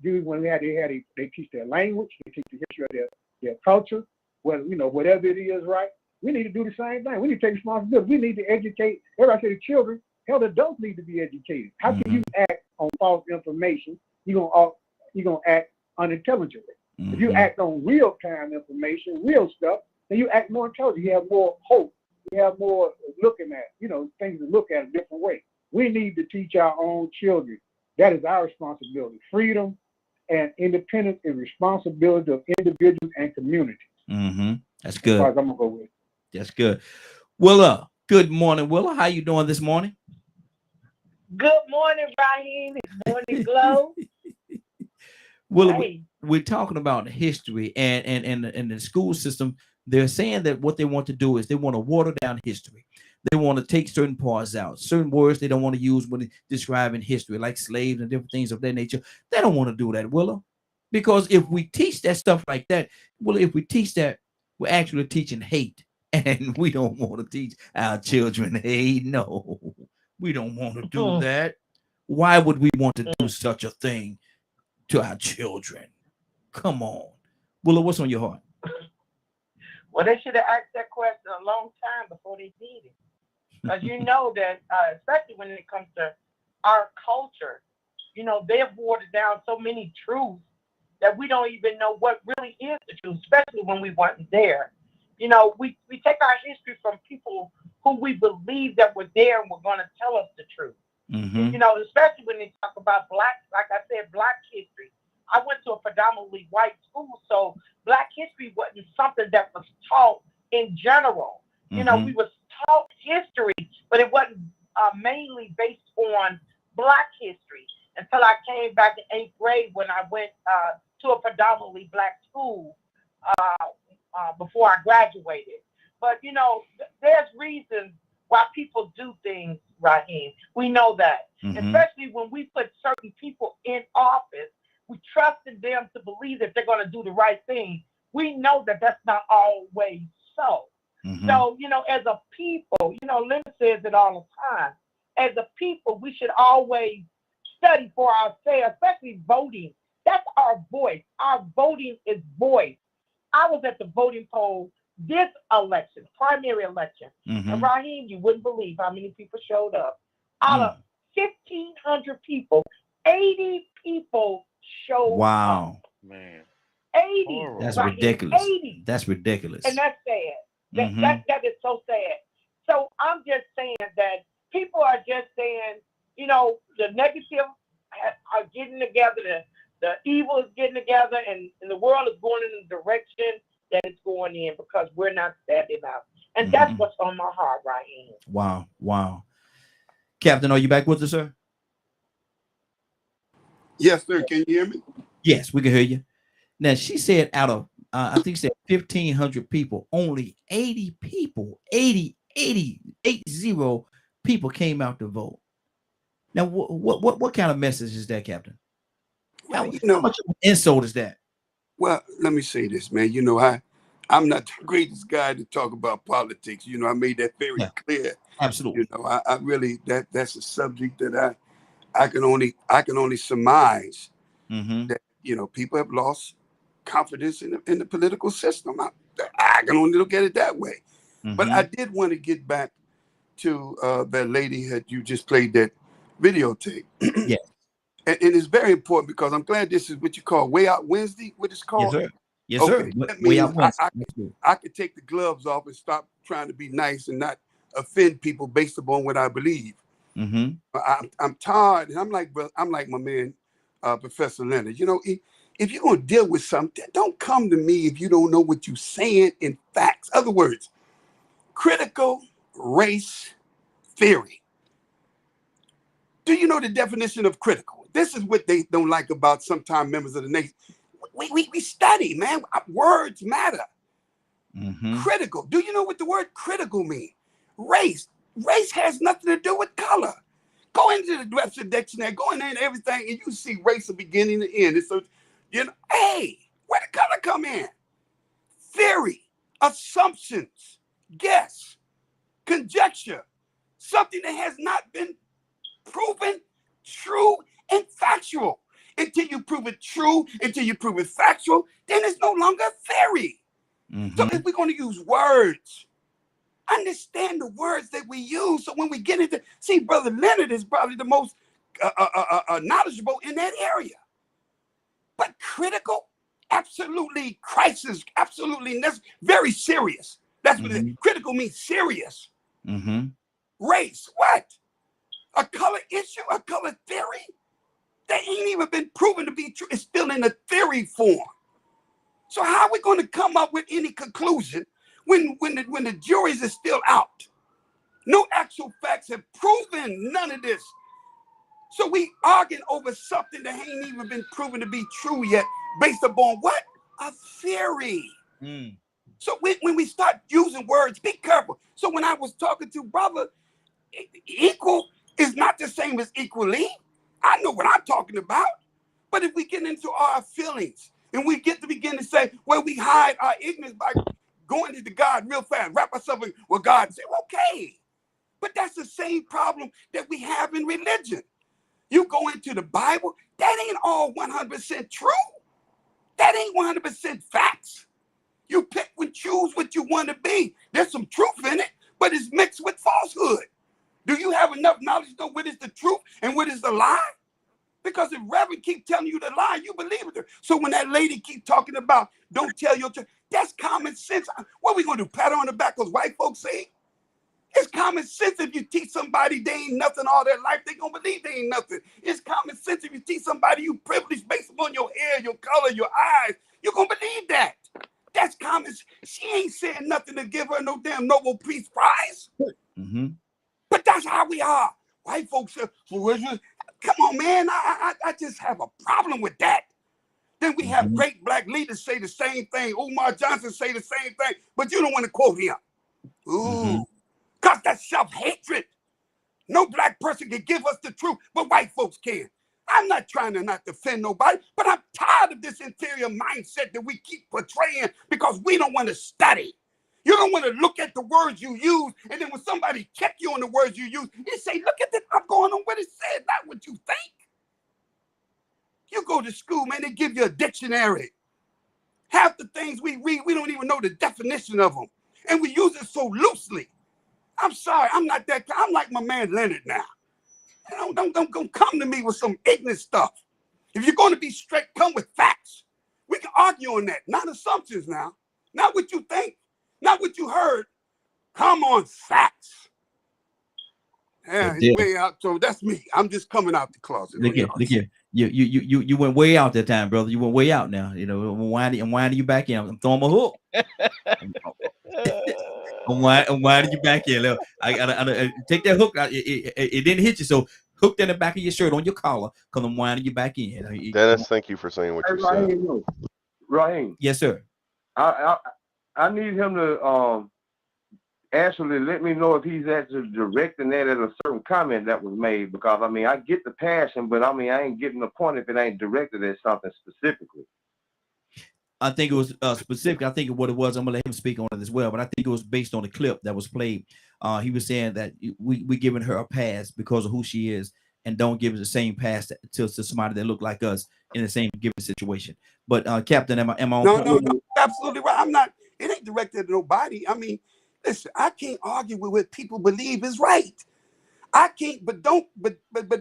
dudes when they teach their language, they teach the history of their culture, whether, you know, whatever it is, right? We need to do the same thing. We need to take responsibility. We need to educate. Everybody say the children, hell, the adults need to be educated. How can you act on false information? You're gonna act unintelligently. If you act on real time information, real stuff, then you act more intelligent. You have more hope. You have more looking at, you know, things to look at a different way. We need to teach our own children. That is our responsibility. Freedom and independence and responsibility of individuals and communities. That's good. That's I'm gonna go with. That's good. Willa, good morning. Willa, how you doing this morning? Good morning, Raheem. It's Morning Glow. Willa, we're talking about history and the school system They're saying that what they want to do is they want to water down history. They want to take certain parts out, certain words they don't want to use when describing history, like slaves and different things of that nature. They don't want to do that, Willa, because if we teach that stuff like that, well, if we teach that, we're actually teaching hate, and we don't want to teach our children hate. No, we don't want to do that. Why would we want to do such a thing to our children? Come on, Willa, what's on your heart? Well, they should have asked that question a long time before they did it. Because you know that, especially when it comes to our culture, you know, they've watered down so many truths that we don't even know what really is the truth, especially when we weren't there. You know, we take our history from people who we believe that were there and were going to tell us the truth. You know, especially when they talk about black, like I said, black history. I went to a predominantly white school, so black history wasn't something that was taught in general. You know, we was taught history, but it wasn't mainly based on black history until I came back in 8th grade when I went to a predominantly black school before I graduated. But, you know, there's reasons why people do things, Raheem. We know that, especially when we put certain people in office. We trusted them to believe that they're going to do the right thing. We know that that's not always so. So, you know, as a people, you know, Linda says it all the time. As a people, we should always study for ourselves, especially voting. That's our voice. Our voting is voice. I was at the voting poll this election, primary election. And Raheem, you wouldn't believe how many people showed up. Out of 1,500 people, 80 people showed up. Man. 80. That's Raheem, ridiculous. 80. That's ridiculous. And that's sad. That is so sad. So I'm just saying that people are just saying, you know, the negative are getting together, the evil is getting together, and the world is going in the direction that it's going in because we're not standing up. And that's what's on my heart, Raheem. Wow. Wow. Captain, are you back with us, sir? Yes, sir. Can you hear me? Yes, we can hear you. Now, she said out of, I think she said 1,500 people, only 80 people, 80 people came out to vote. Now, what kind of message is that, Captain? How much of an insult is that? Well, let me say this, man. You know, I'm not the greatest guy to talk about politics. You know, I made that very clear. Absolutely. You know, I really that's a subject that I can only surmise that, you know, people have lost confidence in the political system. I can only look at it that way. But I did want to get back to that lady that you just played that videotape. Yes. And it's very important because I'm glad this is what you call Way Out Wednesday, what it's called. Yes, sir. Yes, okay. sir. That Way means Out Wednesday. I could take the gloves off and stop trying to be nice and not offend people based upon what I believe. I'm tired, and I'm like my man, Professor Leonard. You know, if you're gonna deal with something, don't come to me if you don't know what you're saying in facts. Other words, critical race theory. Do you know the definition of critical? This is what they don't like about sometimes members of the nation. We study, man. Words matter. Critical. Do you know what the word critical means? Race. Race has nothing to do with color. Go into the Webster Dictionary, go in there and everything, and you see race of beginning to end. And so, you know, hey, where did color come in? Theory, assumptions, guess, conjecture, something that has not been proven true and factual. Until you prove it true, until you prove it factual, then it's no longer theory. So if we're going to use words, understand the words that we use. So when we get into, see, Brother Leonard is probably the most knowledgeable in that area. But critical, absolutely crisis, absolutely, and that's very serious. That's what it is. Critical means serious. Race, what? A color issue, a color theory? They ain't even been proven to be true. It's still in a theory form. So how are we going to come up with any conclusion when the juries is still out? No actual facts have proven none of this. So we arguing over something that ain't even been proven to be true yet, based upon what? A theory. So when we start using words, be careful. So when I was talking to brother, equal is not the same as equally. I know what I'm talking about. But if we get into our feelings and we get to begin to say, well, we hide our ignorance by going into God real fast, wrap ourselves in what God said, okay. But that's the same problem that we have in religion. You go into the Bible, that ain't all 100% true. That ain't 100% facts. You pick and choose what you want to be. There's some truth in it, but it's mixed with falsehood. Do you have enough knowledge to know what is the truth and what is the lie? Because if Reverend keep telling you the lie, you believe it. So when that lady keep talking about don't tell your truth, that's common sense. What are we going to do, pat her on the back because white folks say? It's common sense if you teach somebody they ain't nothing all their life, they going to believe they ain't nothing. It's common sense if you teach somebody you privileged based upon your hair, your color, your eyes, you're going to believe that. That's common sense. She ain't saying nothing to give her no damn Nobel Peace Prize. Mm-hmm. But that's how we are. White folks say, come on, man, I just have a problem with that. Then we have great black leaders say the same thing. Umar Johnson say the same thing, but you don't want to quote him. Ooh, because that's self-hatred. No black person can give us the truth, but white folks can. I'm not trying to not defend nobody, but I'm tired of this interior mindset that we keep portraying because we don't want to study. You don't want to look at the words you use, and then when somebody check you on the words you use, you say, look at this, I'm going on what it said, not what you think. You go to school, man, they give you a dictionary. Half the things we read, we don't even know the definition of them. And we use it so loosely. I'm sorry, I'm not that guy. I'm like my man Leonard now. Don't come to me with some ignorant stuff. If you're going to be straight, come with facts. We can argue on that, not assumptions now. Not what you think, not what you heard. Come on, facts. Yeah, it's way out. So that's me. I'm just coming out the closet. Look here. You went way out that time, brother. You went way out now. You know, I'm winding you back in. I'm throwing my hook. I'm winding you back in. I take that hook. It didn't hit you, so hook that in the back of your shirt on your collar, because I'm winding you back in. Dennis, thank you for saying what you said. Raheem. Yes, sir. I need him to actually let me know if he's actually directing that at a certain comment that was made, because I mean I get the passion, but I mean I ain't getting the point if it ain't directed at something specifically. I think it was specific. I think what it was, I'm gonna let him speak on it as well, but I think it was based on a clip that was played. He was saying that we giving her a pass because of who she is, and don't give us the same pass to somebody that look like us in the same given situation. But Captain, am I on? No, absolutely right. I'm not. It ain't directed at nobody. I mean, listen, I can't argue with what people believe is right. I can't, but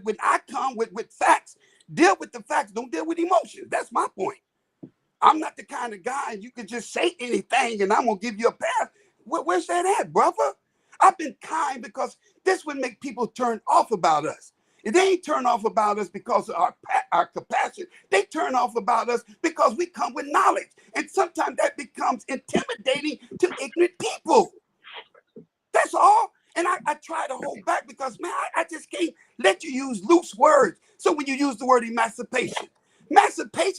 when I come with facts, deal with the facts. Don't deal with emotions. That's my point. I'm not the kind of guy you can just say anything and I'm gonna give you a pass. Where's that at, brother? I've been kind because this would make people turn off about us. If they ain't turn off about us because of our capacity, they turn off about us because we come with knowledge. And sometimes that becomes intimidating to ignorant people. That's all. And I try to hold back because, man, I just can't let you use loose words. So when you use the word emancipation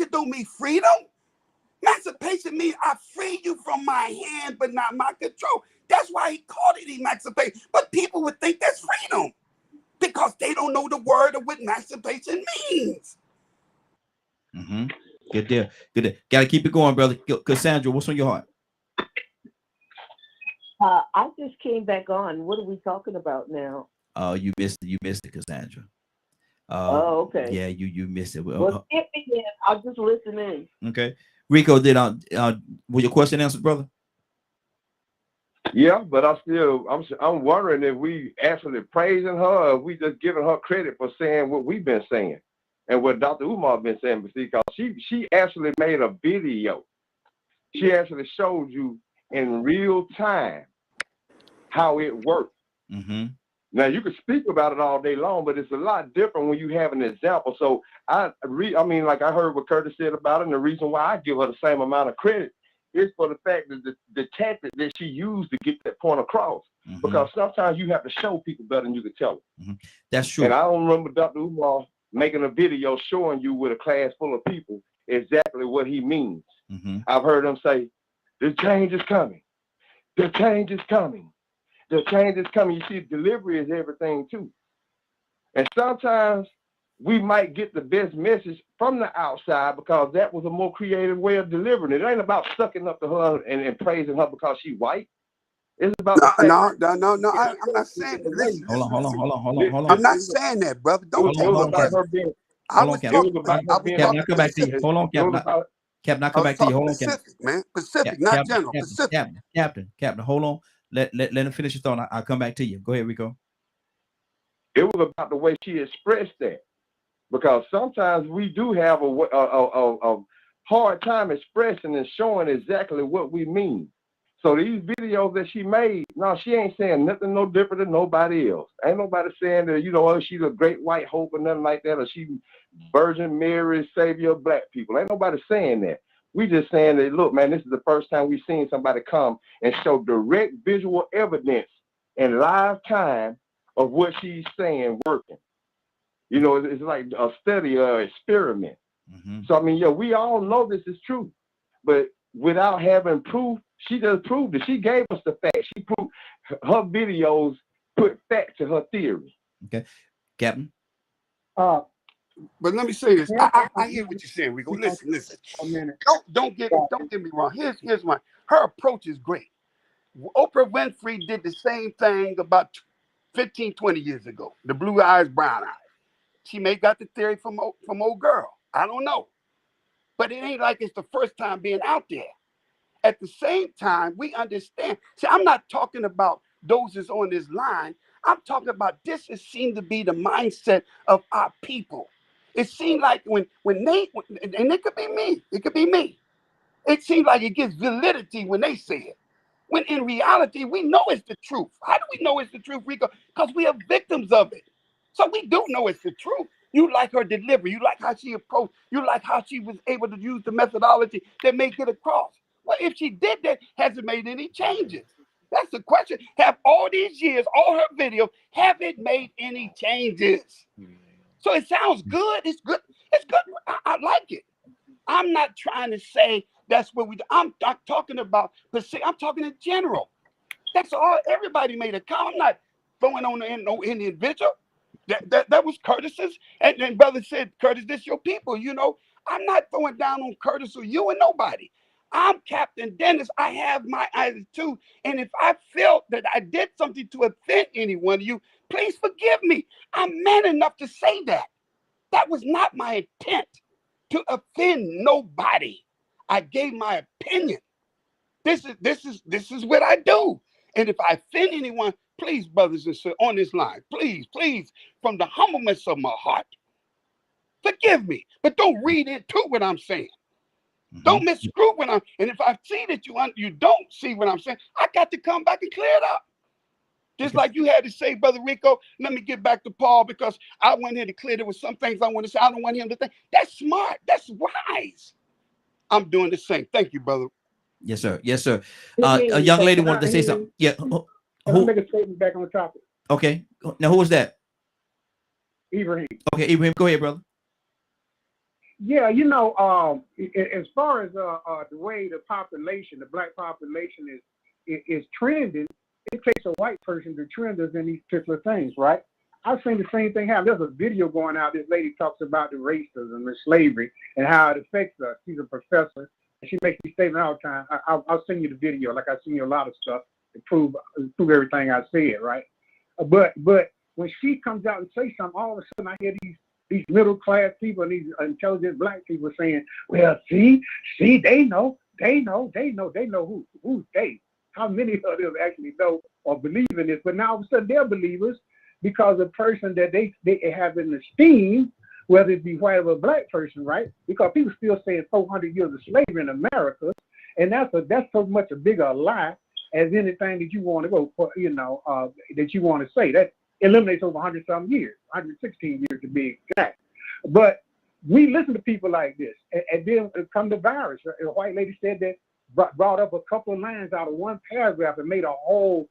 don't mean freedom. Emancipation means I free you from my hand, but not my control. That's why he called it emancipation. But people would think that's freedom because they don't know the word of what emancipation means. Good deal. Good deal. Got to keep it going, brother. Cassandra, what's on your heart? I just came back on. What are we talking about now? You missed it, Cassandra. Oh, okay. Yeah, you missed it. Well, skip me then. I'll just listen in. Okay. Rico, was your question answered, brother? Yeah, but I'm wondering if we actually praising her, or if we just giving her credit for saying what we've been saying and what Dr. Umar been saying, because she actually made a video. She actually showed you in real time how it works. Now you can speak about it all day long, but it's a lot different when you have an example. So I mean, like I heard what Curtis said about it, and the reason why I give her the same amount of credit is for the fact that the tactic that she used to get that point across. Because sometimes you have to show people better than you can tell them. That's true. And I don't remember Dr. Umar making a video showing you with a class full of people exactly what he means. I've heard him say, The change is coming. The change is coming. The change is coming. You see, delivery is everything too. And sometimes we might get the best message from the outside because that was a more creative way of delivering it. It ain't about sucking up to her and praising her because she's white. It's about no. I'm not saying. Listen, hold on. I'm not saying that, brother. Don't take my word. I was talking about. Captain, I'll come back to you. Hold on, Captain. Captain, I'll come back to you. Hold on, Captain. Pacific, man. Pacific, not general. Pacific. Captain, hold on. Let him finish his thought. I'll come back to you. Go ahead, Rico. It was about the way she expressed that, because sometimes we do have a hard time expressing and showing exactly what we mean. So these videos that she made, no, she ain't saying nothing no different than nobody else. Ain't nobody saying that, oh, she's a great white hope or nothing like that, or she Virgin Mary, savior of black people. Ain't nobody saying that. We just saying that, look, man, this is the first time we've seen somebody come and show direct visual evidence in live time of what she's saying working. It's like a study or experiment. So, I mean, we all know this is true, but without having proof, she just proved it. She gave us the facts. She proved her videos put fact to her theory. Okay. Captain? But let me say this. I hear what you're saying, Rico. Listen. Don't get me wrong. Here's my. Her approach is great. Oprah Winfrey did the same thing about 15, 20 years ago. The blue eyes, brown eyes. She may got the theory from old girl. I don't know. But it ain't like it's the first time being out there. At the same time, we understand. See, I'm not talking about those that's on this line. I'm talking about this seemed to be the mindset of our people. It seemed like when they, and it could be me. It seems like it gives validity when they say it. When in reality, we know it's the truth. How do we know it's the truth, Rico? Because we are victims of it. So we do know it's the truth. You like her delivery. You like how she approached. You like how she was able to use the methodology that make it across. Well, if she did that, has it made any changes? That's the question. Have all these years, all her videos, have it made any changes? So it sounds good. It's good. It's good. I like it. I'm not trying to say that's what we do. I'm not talking about, I'm talking in general. That's all. Everybody made a comment. I'm not throwing on no individual. That was Curtis's. And then brother said, Curtis, this your people. I'm not throwing down on Curtis or you or nobody. I'm Captain Dennis. I have my attitude. And if I felt that I did something to offend any one of you, please forgive me. I'm man enough to say that. That was not my intent to offend nobody. I gave my opinion. This is what I do. And if I offend anyone, please, brothers and sisters on this line, please, from the humbleness of my heart, forgive me. But don't read into what I'm saying. Don't misconstrue when and if I see that you don't see what I'm saying, I got to come back and clear it up. Just like you had to say, Brother Rico, let me get back to Paul because I went here to clear. There was some things I want to say. I don't want him to think. That's smart. That's wise. I'm doing the same. Thank you, brother. Yes, sir. Yes, sir. A young lady wanted to say something. Yeah. I'll make a statement back on the topic. Okay. Now, who was that? Ibrahim. Okay, Ibrahim, go ahead, brother. Yeah, as far as the way the black population is trending, it takes a white person to trend us in these particular things, right? I've seen the same thing happen. There's a video going out. This lady talks about the racism and slavery and how it affects us. She's a professor, and she makes these statements all the time. I'll send you the video, like I send you a lot of stuff to prove everything I said, right? But when she comes out and says something, all of a sudden I hear these middle class people and these intelligent black people saying, "Well, see, they know who's they." How many of them actually know or believe in this? But now all of a sudden they're believers because a person that they have in esteem, whether it be white or a black person, right? Because people still saying 400 years of slavery in America, and that's so much a bigger lie as anything that you want to go for, that you want to say. That eliminates over 100-some years, 116 years to be exact. But we listen to people like this, and then come the virus. A white lady said that, brought up a couple of lines out of one paragraph and made a whole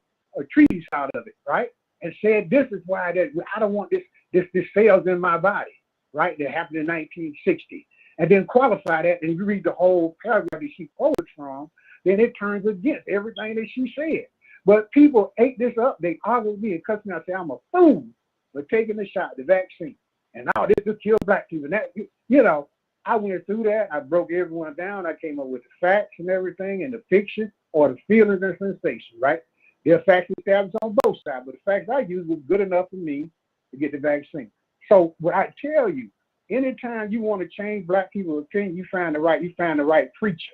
treatise out of it, right? And said, this is why I don't want this cells in my body, right? That happened in 1960. And then qualify that, and you read the whole paragraph that she quotes from, then it turns against everything that she said. But people ate this up. They argue with me and cuss me out, say I'm a fool for taking the shot, the vaccine. And now this will kill black people. And that, you know, I went through that. I broke everyone down. I came up with the facts and everything and the fiction or the feelings and sensation, right? There are facts established on both sides, but the facts I used was good enough for me to get the vaccine. So what I tell you, anytime you want to change black people's opinion, you find the right preacher.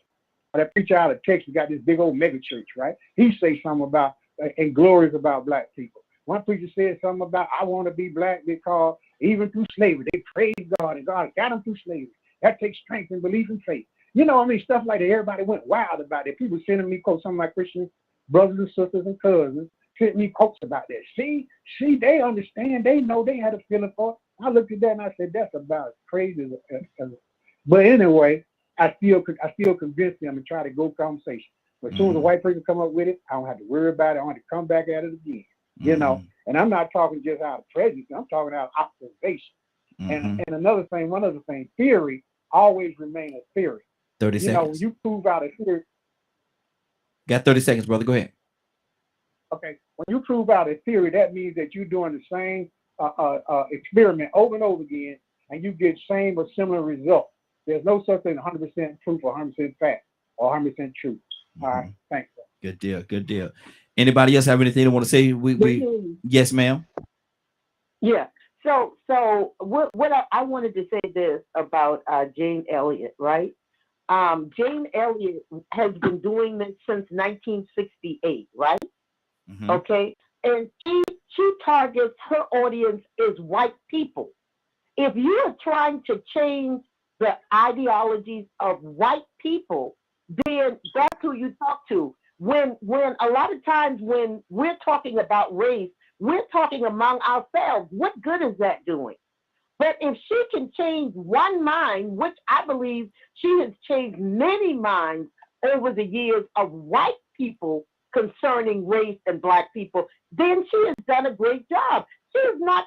That preacher out of Texas got this big old mega church, right? He say something about and glories about black people. One preacher said something about I want to be black because even through slavery, they praised God and God got them through slavery. That takes strength and belief and faith. You know, I mean, stuff like that. Everybody went wild about it. People sending me quotes, some of my Christian brothers and sisters and cousins sent me quotes about that. See, they understand. They know they had a feeling for it. I looked at that and I said, that's about as crazy as but anyway, I still convince them and try to go conversation. But as soon as a white person come up with it, I don't have to worry about it. I don't have to come back at it again. You know, and I'm not talking just out of prejudice. I'm talking out of observation. And another thing, one other thing, theory always remain a theory. 30 seconds. You know, when you prove out a theory. Got 30 seconds, brother. Go ahead. Okay. When you prove out a theory, that means that you're doing the same experiment over and over again, and you get same or similar results. There's no such thing 100% truth or 100% fact or 100% truth. All right. Thanks. Sir. Good deal. Good deal. Anybody else have anything they want to say? Yes, ma'am. Yeah. So what I wanted to say this about Jane Elliott, right? Jane Elliott has been doing this since 1968, right? Okay. And she targets her audience is white people. If you are trying to change the ideologies of white people, then that's who you talk to. When a lot of times when we're talking about race, we're talking among ourselves. What good is that doing? But if she can change one mind, which I believe she has changed many minds over the years of white people concerning race and black people, then she has done a great job. She's not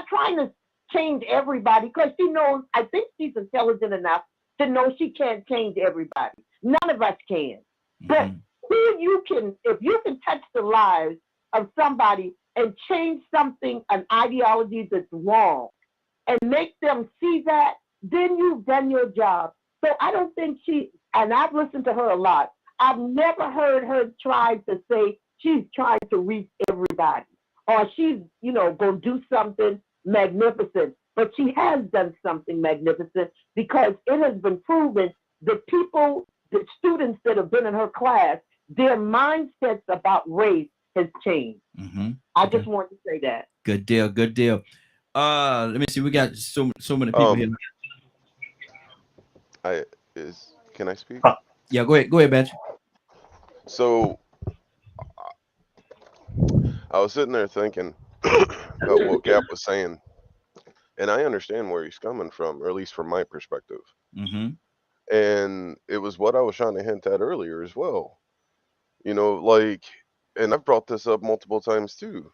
trying to change everybody because she knows, I think she's intelligent enough to know she can't change everybody. None of us can. But if you can touch the lives of somebody and change something, an ideology that's wrong, and make them see that, then you've done your job. So I don't think and I've listened to her a lot, I've never heard her try to say she's trying to reach everybody or she's, going to do something magnificent. But she has done something magnificent because it has been proven the students that have been in her class, their mindsets about race has changed. I just want to say that. Good deal. Good deal. Let me see. We got so many people here. Can I speak? Yeah, go ahead, Benj. So I was sitting there thinking about what Gap was saying, and I understand where he's coming from, or at least from my perspective. And it was what I was trying to hint at earlier as well. And I've brought this up multiple times too.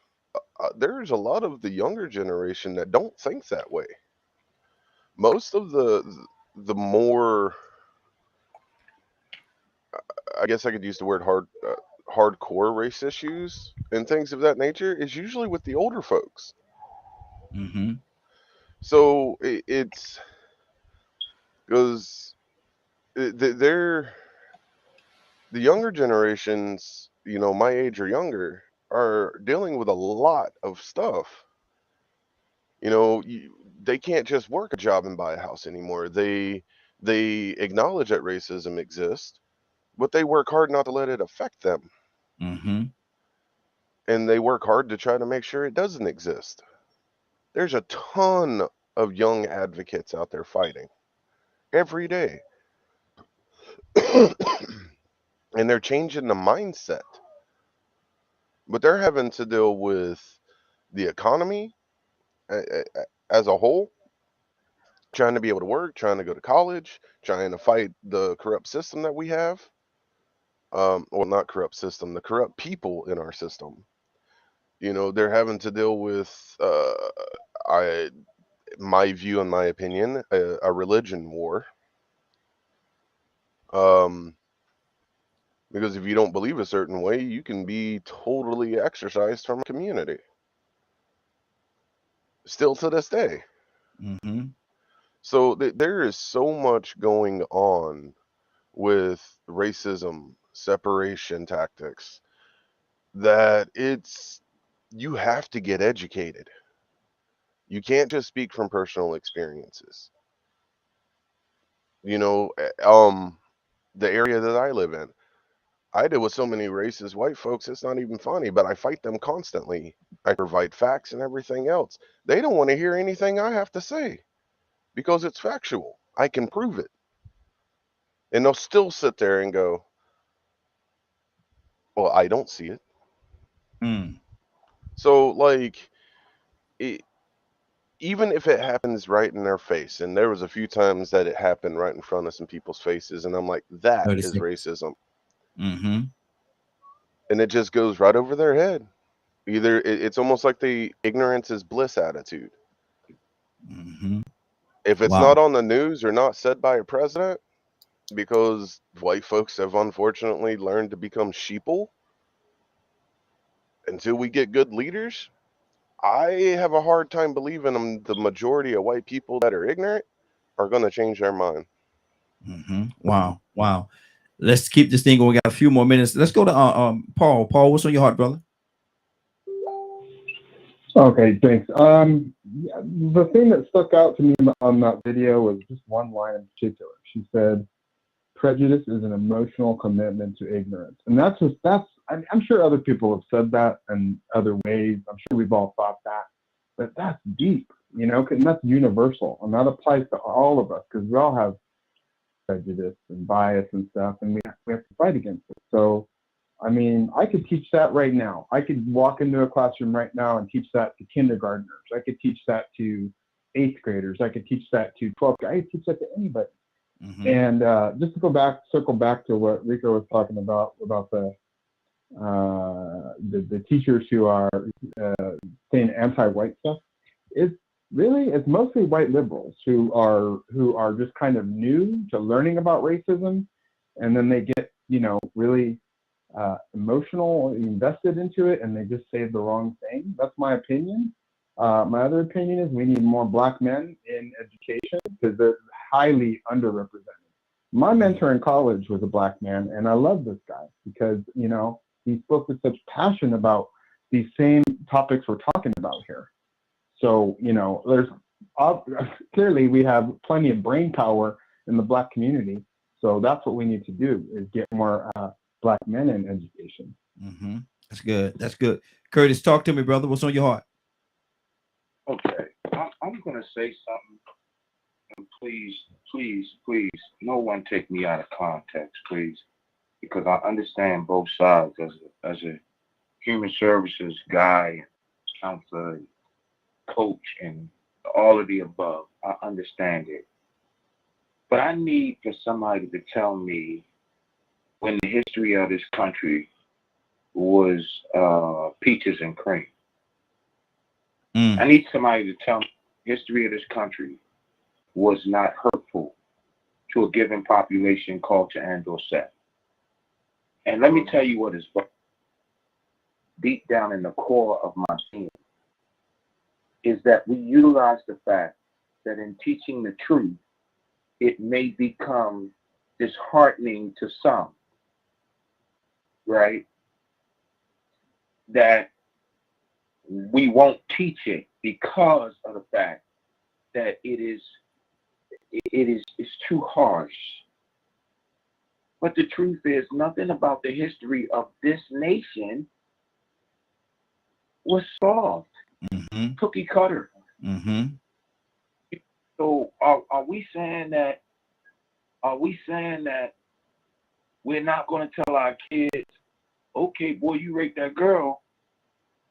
There's a lot of the younger generation that don't think that way. Most of the more, I guess I could use the word hardcore race issues and things of that nature is usually with the older folks. So it's because the younger generations, my age or younger, are dealing with a lot of stuff. They can't just work a job and buy a house anymore. They acknowledge that racism exists, but they work hard not to let it affect them. And they work hard to try to make sure it doesn't exist. There's a ton of young advocates out there fighting every day. And they're changing the mindset. But they're having to deal with the economy as a whole, trying to be able to work, trying to go to college, trying to fight the corrupt system that we have. Well, not corrupt system, the corrupt people in our system. They're having to deal with, my view and my opinion, a religion war. Because if you don't believe a certain way, you can be totally exercised from a community. Still to this day. Mm-hmm. So there is so much going on with racism, separation tactics, that you have to get educated. You can't just speak from personal experiences. You know, the area that I live in, I deal with so many racist white folks, it's not even funny, but I fight them constantly. I provide facts and everything else. They don't want to hear anything I have to say because it's factual. I can prove it. And they'll still sit there and go, well, I don't see it. Mm. So, like, even if it happens right in their face, and there was a few times that it happened right in front of some people's faces, and I'm like, that is racism. Mm-hmm. And it just goes right over their head. Either it's almost like the ignorance is bliss attitude. Mm-hmm. If it's not on the news or not said by a president, because white folks have unfortunately learned to become sheeple, until we get good leaders, I have a hard time believing the majority of white people that are ignorant are going to change their mind. Mm-hmm. Wow. Let's keep this thing going. We got a few more minutes. Let's go to Paul. Paul, what's on your heart, brother? Okay, thanks. The thing that stuck out to me on that video was just one line in particular. She said, "Prejudice is an emotional commitment to ignorance," and I'm sure other people have said that in other ways. I'm sure we've all thought that, but that's deep, you know, and that's universal, and that applies to all of us because we all have prejudice and bias and stuff, and we have to fight against it. So, I mean, I could teach that right now. I could walk into a classroom right now and teach that to kindergartners. I could teach that to 8th graders. I could teach that to 12th graders. I could teach that to anybody. Mm-hmm. And just to circle back to what Rico was talking about the teachers who are saying anti-white stuff, it's mostly white liberals who are just kind of new to learning about racism, and then they get, you know, really emotional, invested into it, and they just say the wrong thing. That's my opinion. My other opinion is we need more black men in education because they're highly underrepresented. My mentor in college was a black man, and I love this guy because, you know, he spoke with such passion about these same topics we're talking about here. So, you know, there's clearly we have plenty of brain power in the black community. So that's what we need to do is get more black men in education. Mm-hmm. That's good. Curtis, talk to me, brother. What's on your heart? Okay, I'm going to say something. And please, no one take me out of context, please, because I understand both sides as a human services guy, counselor, coach, and all of the above. I understand it. But I need for somebody to tell me when the history of this country was peaches and cream. I need somebody to tell me the history of this country was not hurtful to a given population, culture, and or set. And let me tell you what is deep down in the core of my being is that we utilize the fact that in teaching the truth, it may become disheartening to some, right? That we won't teach it because of the fact that it's too harsh. But the truth is, nothing about the history of this nation was soft, cookie cutter. Mm-hmm. So are we saying that we're not going to tell our kids, okay, boy, you raped that girl.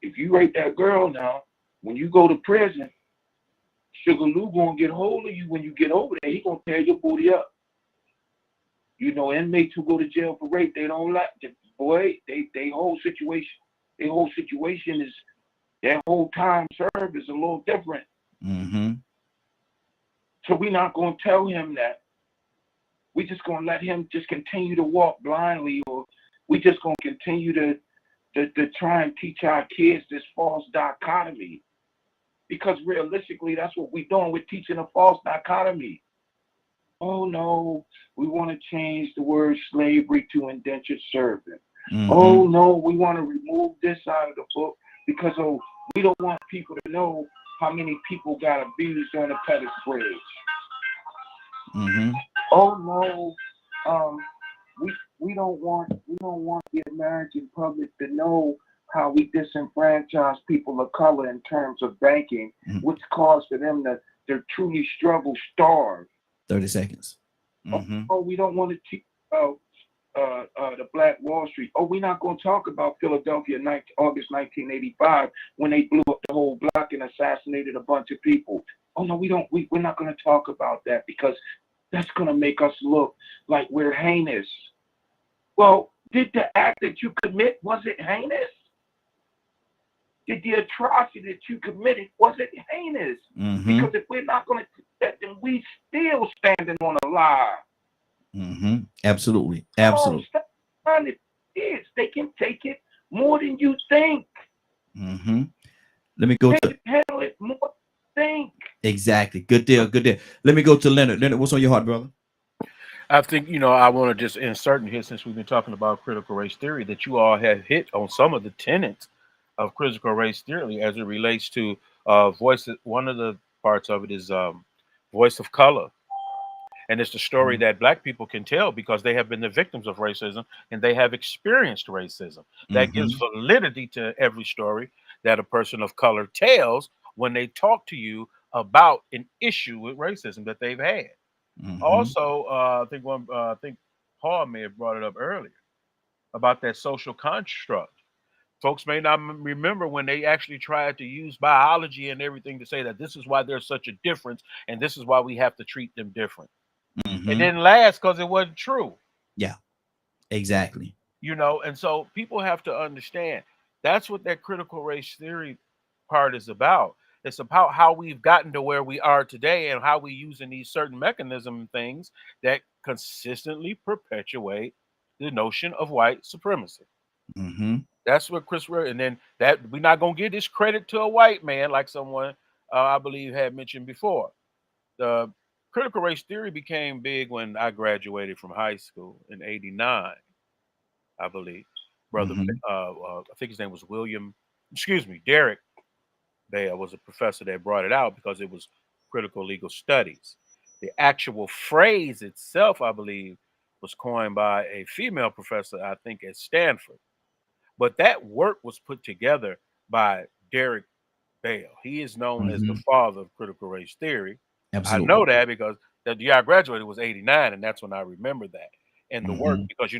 If you rape that girl now, when you go to prison, Sugar Lou gonna get hold of you when you get over there. He gonna tear your booty up. You know, inmates who go to jail for rape, they don't like it. Boy, they whole situation is, their whole time served is a little different. Mm-hmm. So we're not gonna tell him that. We're just gonna let him just continue to walk blindly or we just gonna continue to try and teach our kids this false dichotomy. Because realistically, that's what we're doing. We're teaching a false dichotomy. Oh no, we want to change the word slavery to indentured servant. Oh no, we want to remove this out of the book because we don't want people to know how many people got abused on the Pettus Bridge. Oh no, we don't want the American public to know how we disenfranchise people of color in terms of banking, which caused for them to truly struggle, starve. 30 seconds. Oh, we don't want to teach about the Black Wall Street. Oh, we're not going to talk about Philadelphia, August 1985, when they blew up the whole block and assassinated a bunch of people. Oh no, we're not going to talk about that because that's going to make us look like we're heinous. Well, did the act that you commit, was it heinous? Did the atrocity that you committed, was it heinous? Because if we're not going to do that, then we still standing on a lie. Absolutely. Absolutely. Oh, stop it. Kids, they can take it more than you think. Let me go they to can handle it more than you think. exactly. Good deal. Good deal. Let me go to Leonard. Leonard, what's on your heart, brother? I think, I want to just insert in here, since we've been talking about critical race theory, that you all have hit on some of the tenets of critical race theory as it relates to voice. One of the parts of it is voice of color. And it's the story that Black people can tell because they have been the victims of racism and they have experienced racism. That gives validity to every story that a person of color tells when they talk to you about an issue with racism that they've had. Also, I think Paul may have brought it up earlier about that social construct. Folks may not remember when they actually tried to use biology and everything to say that this is why there's such a difference and this is why we have to treat them different. It didn't last because it wasn't true. Yeah, exactly. And so people have to understand that's what that critical race theory part is about. It's about how we've gotten to where we are today and how we're using these certain mechanism and things that consistently perpetuate the notion of white supremacy. That's what Chris wrote. And then that we're not going to give this credit to a white man like someone I believe had mentioned before. The critical race theory became big when I graduated from high school in '89, I believe. Brother, I think his name was Derek Bale was a professor that brought it out because it was critical legal studies. The actual phrase itself, I believe, was coined by a female professor, I think, at Stanford. But that work was put together by Derek Bale. He is known as the father of critical race theory. Absolutely. I know that because the year I graduated was '89, and that's when I remember that. And the work, because,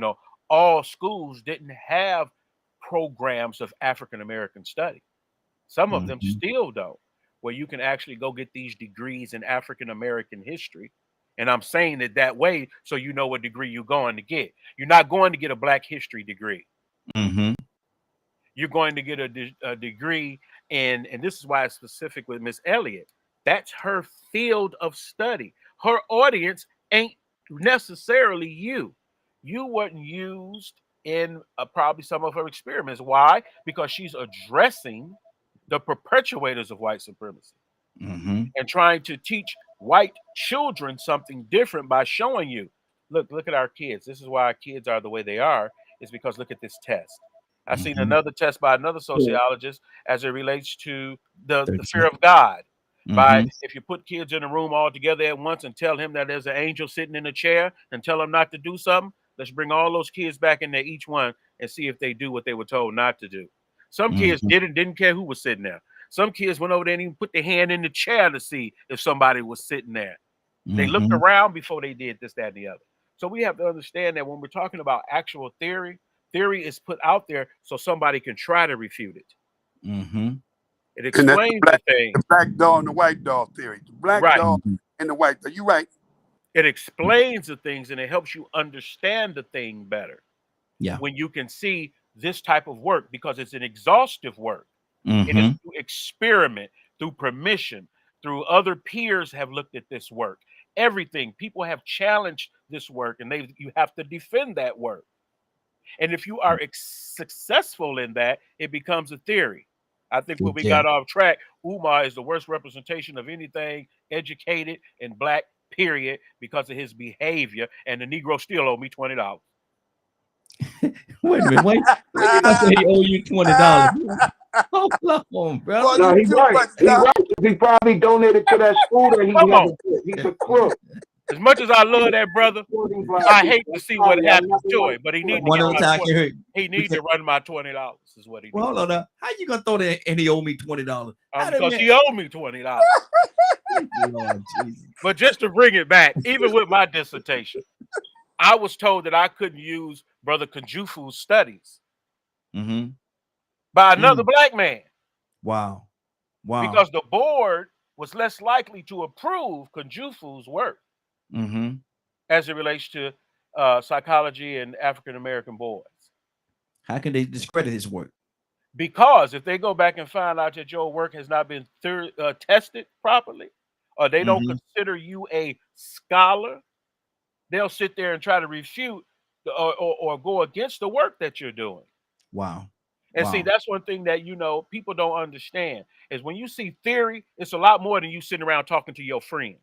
all schools didn't have programs of African-American study. Some of them still don't, where you can actually go get these degrees in African-American history. And I'm saying it that way so you know what degree you're going to get. You're not going to get a Black history degree. You're going to get a degree in, and this is why it's specific with Miss Elliott. That's her field of study. Her audience ain't necessarily you. You wasn't used in probably some of her experiments. Why? Because she's addressing the perpetuators of white supremacy and trying to teach white children something different by showing you, look at our kids. This is why our kids are the way they are, is because look at this test. I've seen another test by another sociologist as it relates to the fear of God. By if you put kids in a room all together at once and tell him that there's an angel sitting in a chair and tell them not to do something, let's bring all those kids back in there, each one, and see if they do what they were told not to do. Some kids didn't care who was sitting there. Some kids went over there and even put their hand in the chair to see if somebody was sitting there. They looked around before they did this, that, and the other. So we have to understand that when we're talking about actual theory, theory is put out there so somebody can try to refute it. It explains the thing. The black dog and the white dog theory. The black dog and the white dog. You're right. It explains the things and it helps you understand the thing better. Yeah. When you can see this type of work, because it's an exhaustive work. It is through experiment, through permission, through other peers have looked at this work. Everything. People have challenged this work and you have to defend that work. And if you are successful in that, it becomes a theory. I think when we got off track, Umar is the worst representation of anything educated in black, period, because of his behavior. And the Negro still owe me $20. Wait a minute. Wait. I said he owe you $20. Hold on, bro. No, he's right. He's right. He probably donated to that school that he never did. He's a crook. As much as I love that brother, I hate to see what happens to him. But he needs to get my 20. He needs to run my $20. Is what he needs. Well, hold on now. How you gonna throw that and he owe me $20? Because he owed me $20. Lord Jesus. But just to bring it back, even with my dissertation, I was told that I couldn't use Brother Kunjufu's studies by another black man. Wow. Wow. Because the board was less likely to approve Kunjufu's work as it relates to psychology and African American boys. How can they discredit his work? Because if they go back and find out that your work has not been tested properly, or they don't consider you a scholar, they'll sit there and try to refute or go against the work that you're doing. Wow. And see, that's one thing that, people don't understand is when you see theory, it's a lot more than you sitting around talking to your friends.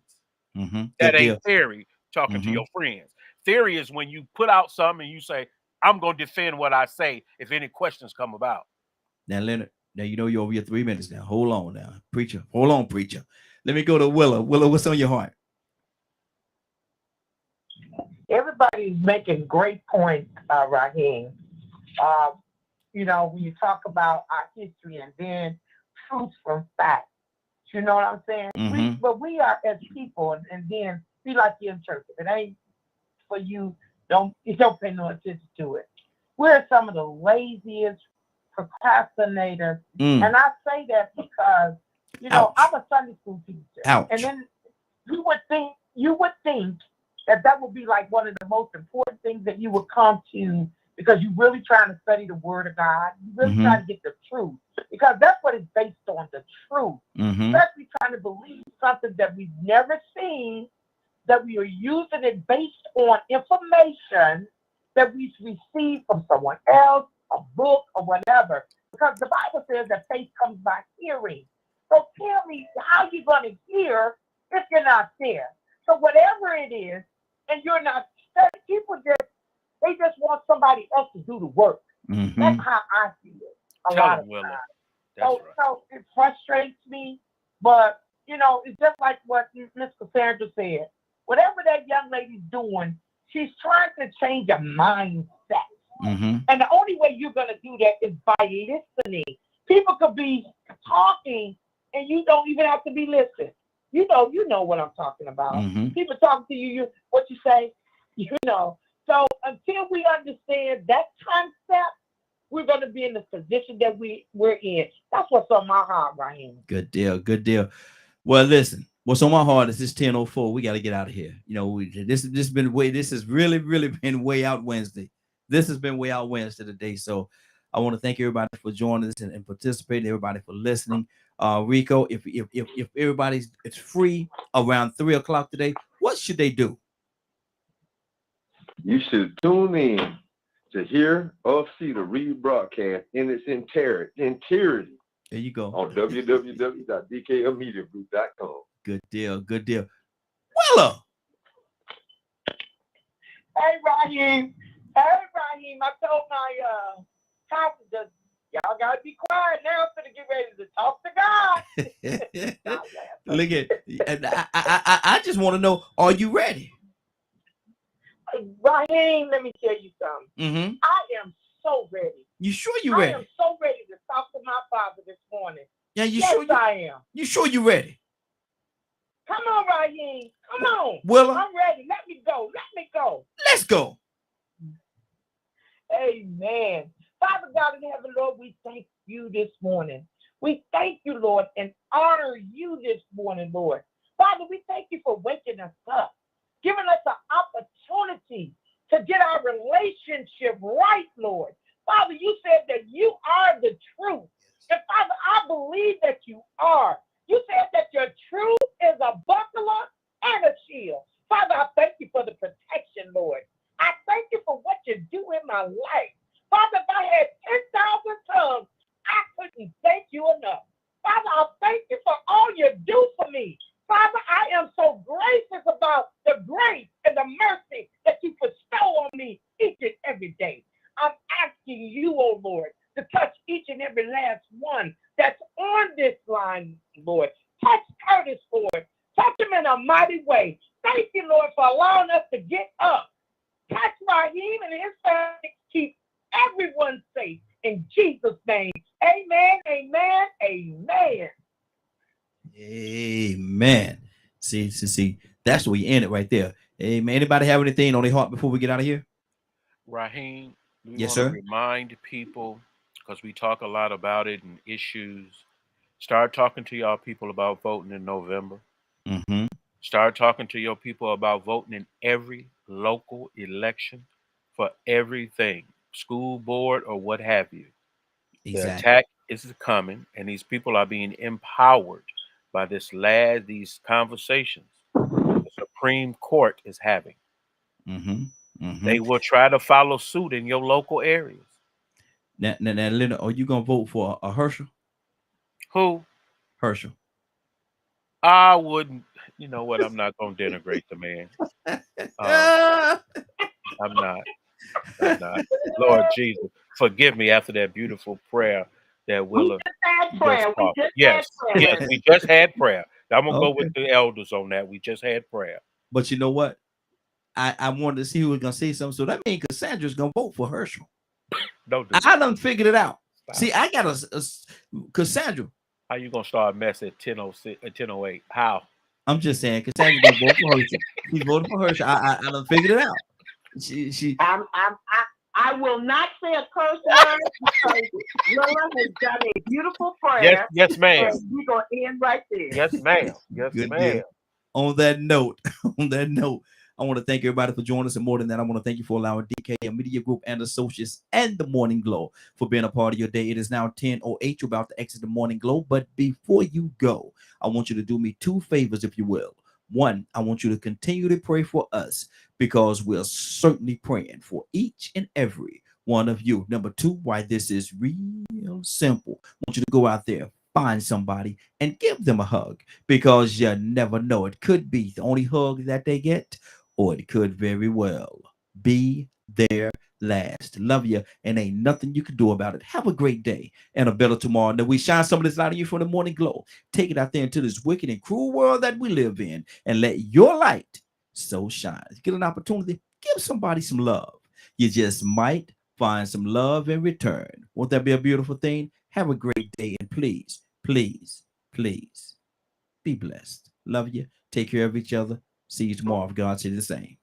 That ain't theory, talking to your friends. Theory is when you put out something and you say, I'm going to defend what I say if any questions come about. Now, Leonard, you're over your 3 minutes now. Hold on now, preacher. Hold on, preacher. Let me go to Willa. Willa, what's on your heart? Everybody's making great points, Raheem. When you talk about our history and then truth from fact, you know what I'm saying? But we are as people, and then be like you in church. If it ain't for you, don't pay no attention to it. We're some of the laziest procrastinators, and I say that because I'm a Sunday school teacher, and then you would think that would be like one of the most important things that you would come to, because you're really trying to study the Word of God. You're really trying to get the truth, because that's what it's based on, the truth. Especially trying to believe something that we've never seen, that we are using it based on information that we received from someone else, a book, or whatever. Because the Bible says that faith comes by hearing. So tell me how you're going to hear if you're not there. So whatever it is, and you're not studying, people they just want somebody else to do the work. That's how I see it a lot of times. So it frustrates me, but it's just like what Ms. Cassandra said. Whatever that young lady's doing, she's trying to change a mindset. And the only way you're going to do that is by listening. People could be talking and you don't even have to be listening. You know what I'm talking about. People talk to you, what you say, So until we understand that concept, we're going to be in the position that we're in. That's what's on my heart, Raheem. Good deal. Good deal. Well, listen, what's on my heart is this 10:04. We got to get out of here. This has really, really been Way Out Wednesday. This has been Way Out Wednesday today. So I want to thank everybody for joining us and participating, everybody for listening. Rico, if everybody's free around 3 o'clock today, what should they do? You should tune in to hear or see the rebroadcast in its entirety. There you go. On www.dklmediagroup.com. Good deal. Good deal. Willa. Hey, Raheem. I told my conference, y'all got to be quiet now for to get ready to talk to God. Look at, I just want to know, are you ready? Raheem, let me tell you something. I am so ready. You sure you ready? I am so ready to talk to my Father this morning. Yeah, I am. You sure you ready? Come on, Raheem. Come on. Willa, I'm ready. Let me go. Let's go. Amen. Father God in heaven, Lord, we thank you this morning. We thank you, Lord, and honor you this morning, Lord. Father, we thank you for waking us up, giving us an opportunity to get our relationship right, Lord. Father, you said that you are the truth. And Father, I believe that you are. You said that your truth is a buckler and a shield. Father, I thank you for the protection, Lord. I thank you for what you do in my life. every last one that's on this line, Lord. Touch Curtis, Lord. Touch him in a mighty way. Thank you, Lord, for allowing us to get up. Touch Raheem and his family. Keep everyone safe. In Jesus' name. Amen, amen, amen. Amen. See, that's where you end it right there. Amen. Anybody have anything on their heart before we get out of here? Raheem, we Yes, want sir. to remind people, because we talk a lot about it and issues. Start talking to y'all people about voting in November. Mm-hmm. Start talking to your people about voting in every local election for everything, school board or what have you. Exactly. The attack is coming, and these people are being empowered by these conversations the Supreme Court is having. Mm-hmm. Mm-hmm. They will try to follow suit in your local areas. Now, Linda, are you gonna vote for a Herschel? Who? Herschel. I wouldn't. You know what? I'm not gonna denigrate the man. I'm not. Lord Jesus, forgive me after that beautiful prayer that Willa just taught. Yes, we just had prayer. I'm gonna go with the elders on that. We just had prayer. But you know what? I wanted to see who was gonna say something. So that means Cassandra's gonna vote for Herschel. I done figured it out. Stop. See, I got a Cassandra. How you gonna start a mess at 10:06, 10:08? How? I'm just saying, Cassandra gonna vote for Herschel. She's voting for Herschel. I done figured it out. I will not say a curse word because Lola has done a beautiful prayer. Yes, ma'am. We're gonna end right there. Yes, ma'am. Yes, Good ma'am. deal. On that note, I want to thank everybody for joining us. And more than that, I want to thank you for allowing DK Media Group and Associates and the Morning Glow for being a part of your day. It is now 10:08. You're about to exit the Morning Glow. But before you go, I want you to do me two favors, if you will. One, I want you to continue to pray for us because we're certainly praying for each and every one of you. Number two, why this is real simple. I want you to go out there, find somebody and give them a hug because you never know. It could be the only hug that they get, or it could very well be their last. Love you, and ain't nothing you can do about it. Have a great day and a better tomorrow. Now we shine some of this light on you from the Morning Glow. Take it out there into this wicked and cruel world that we live in and let your light so shine. Get an opportunity, give somebody some love. You just might find some love in return. Won't that be a beautiful thing? Have a great day, and please, please, please be blessed. Love you. Take care of each other. See you tomorrow if God says the same.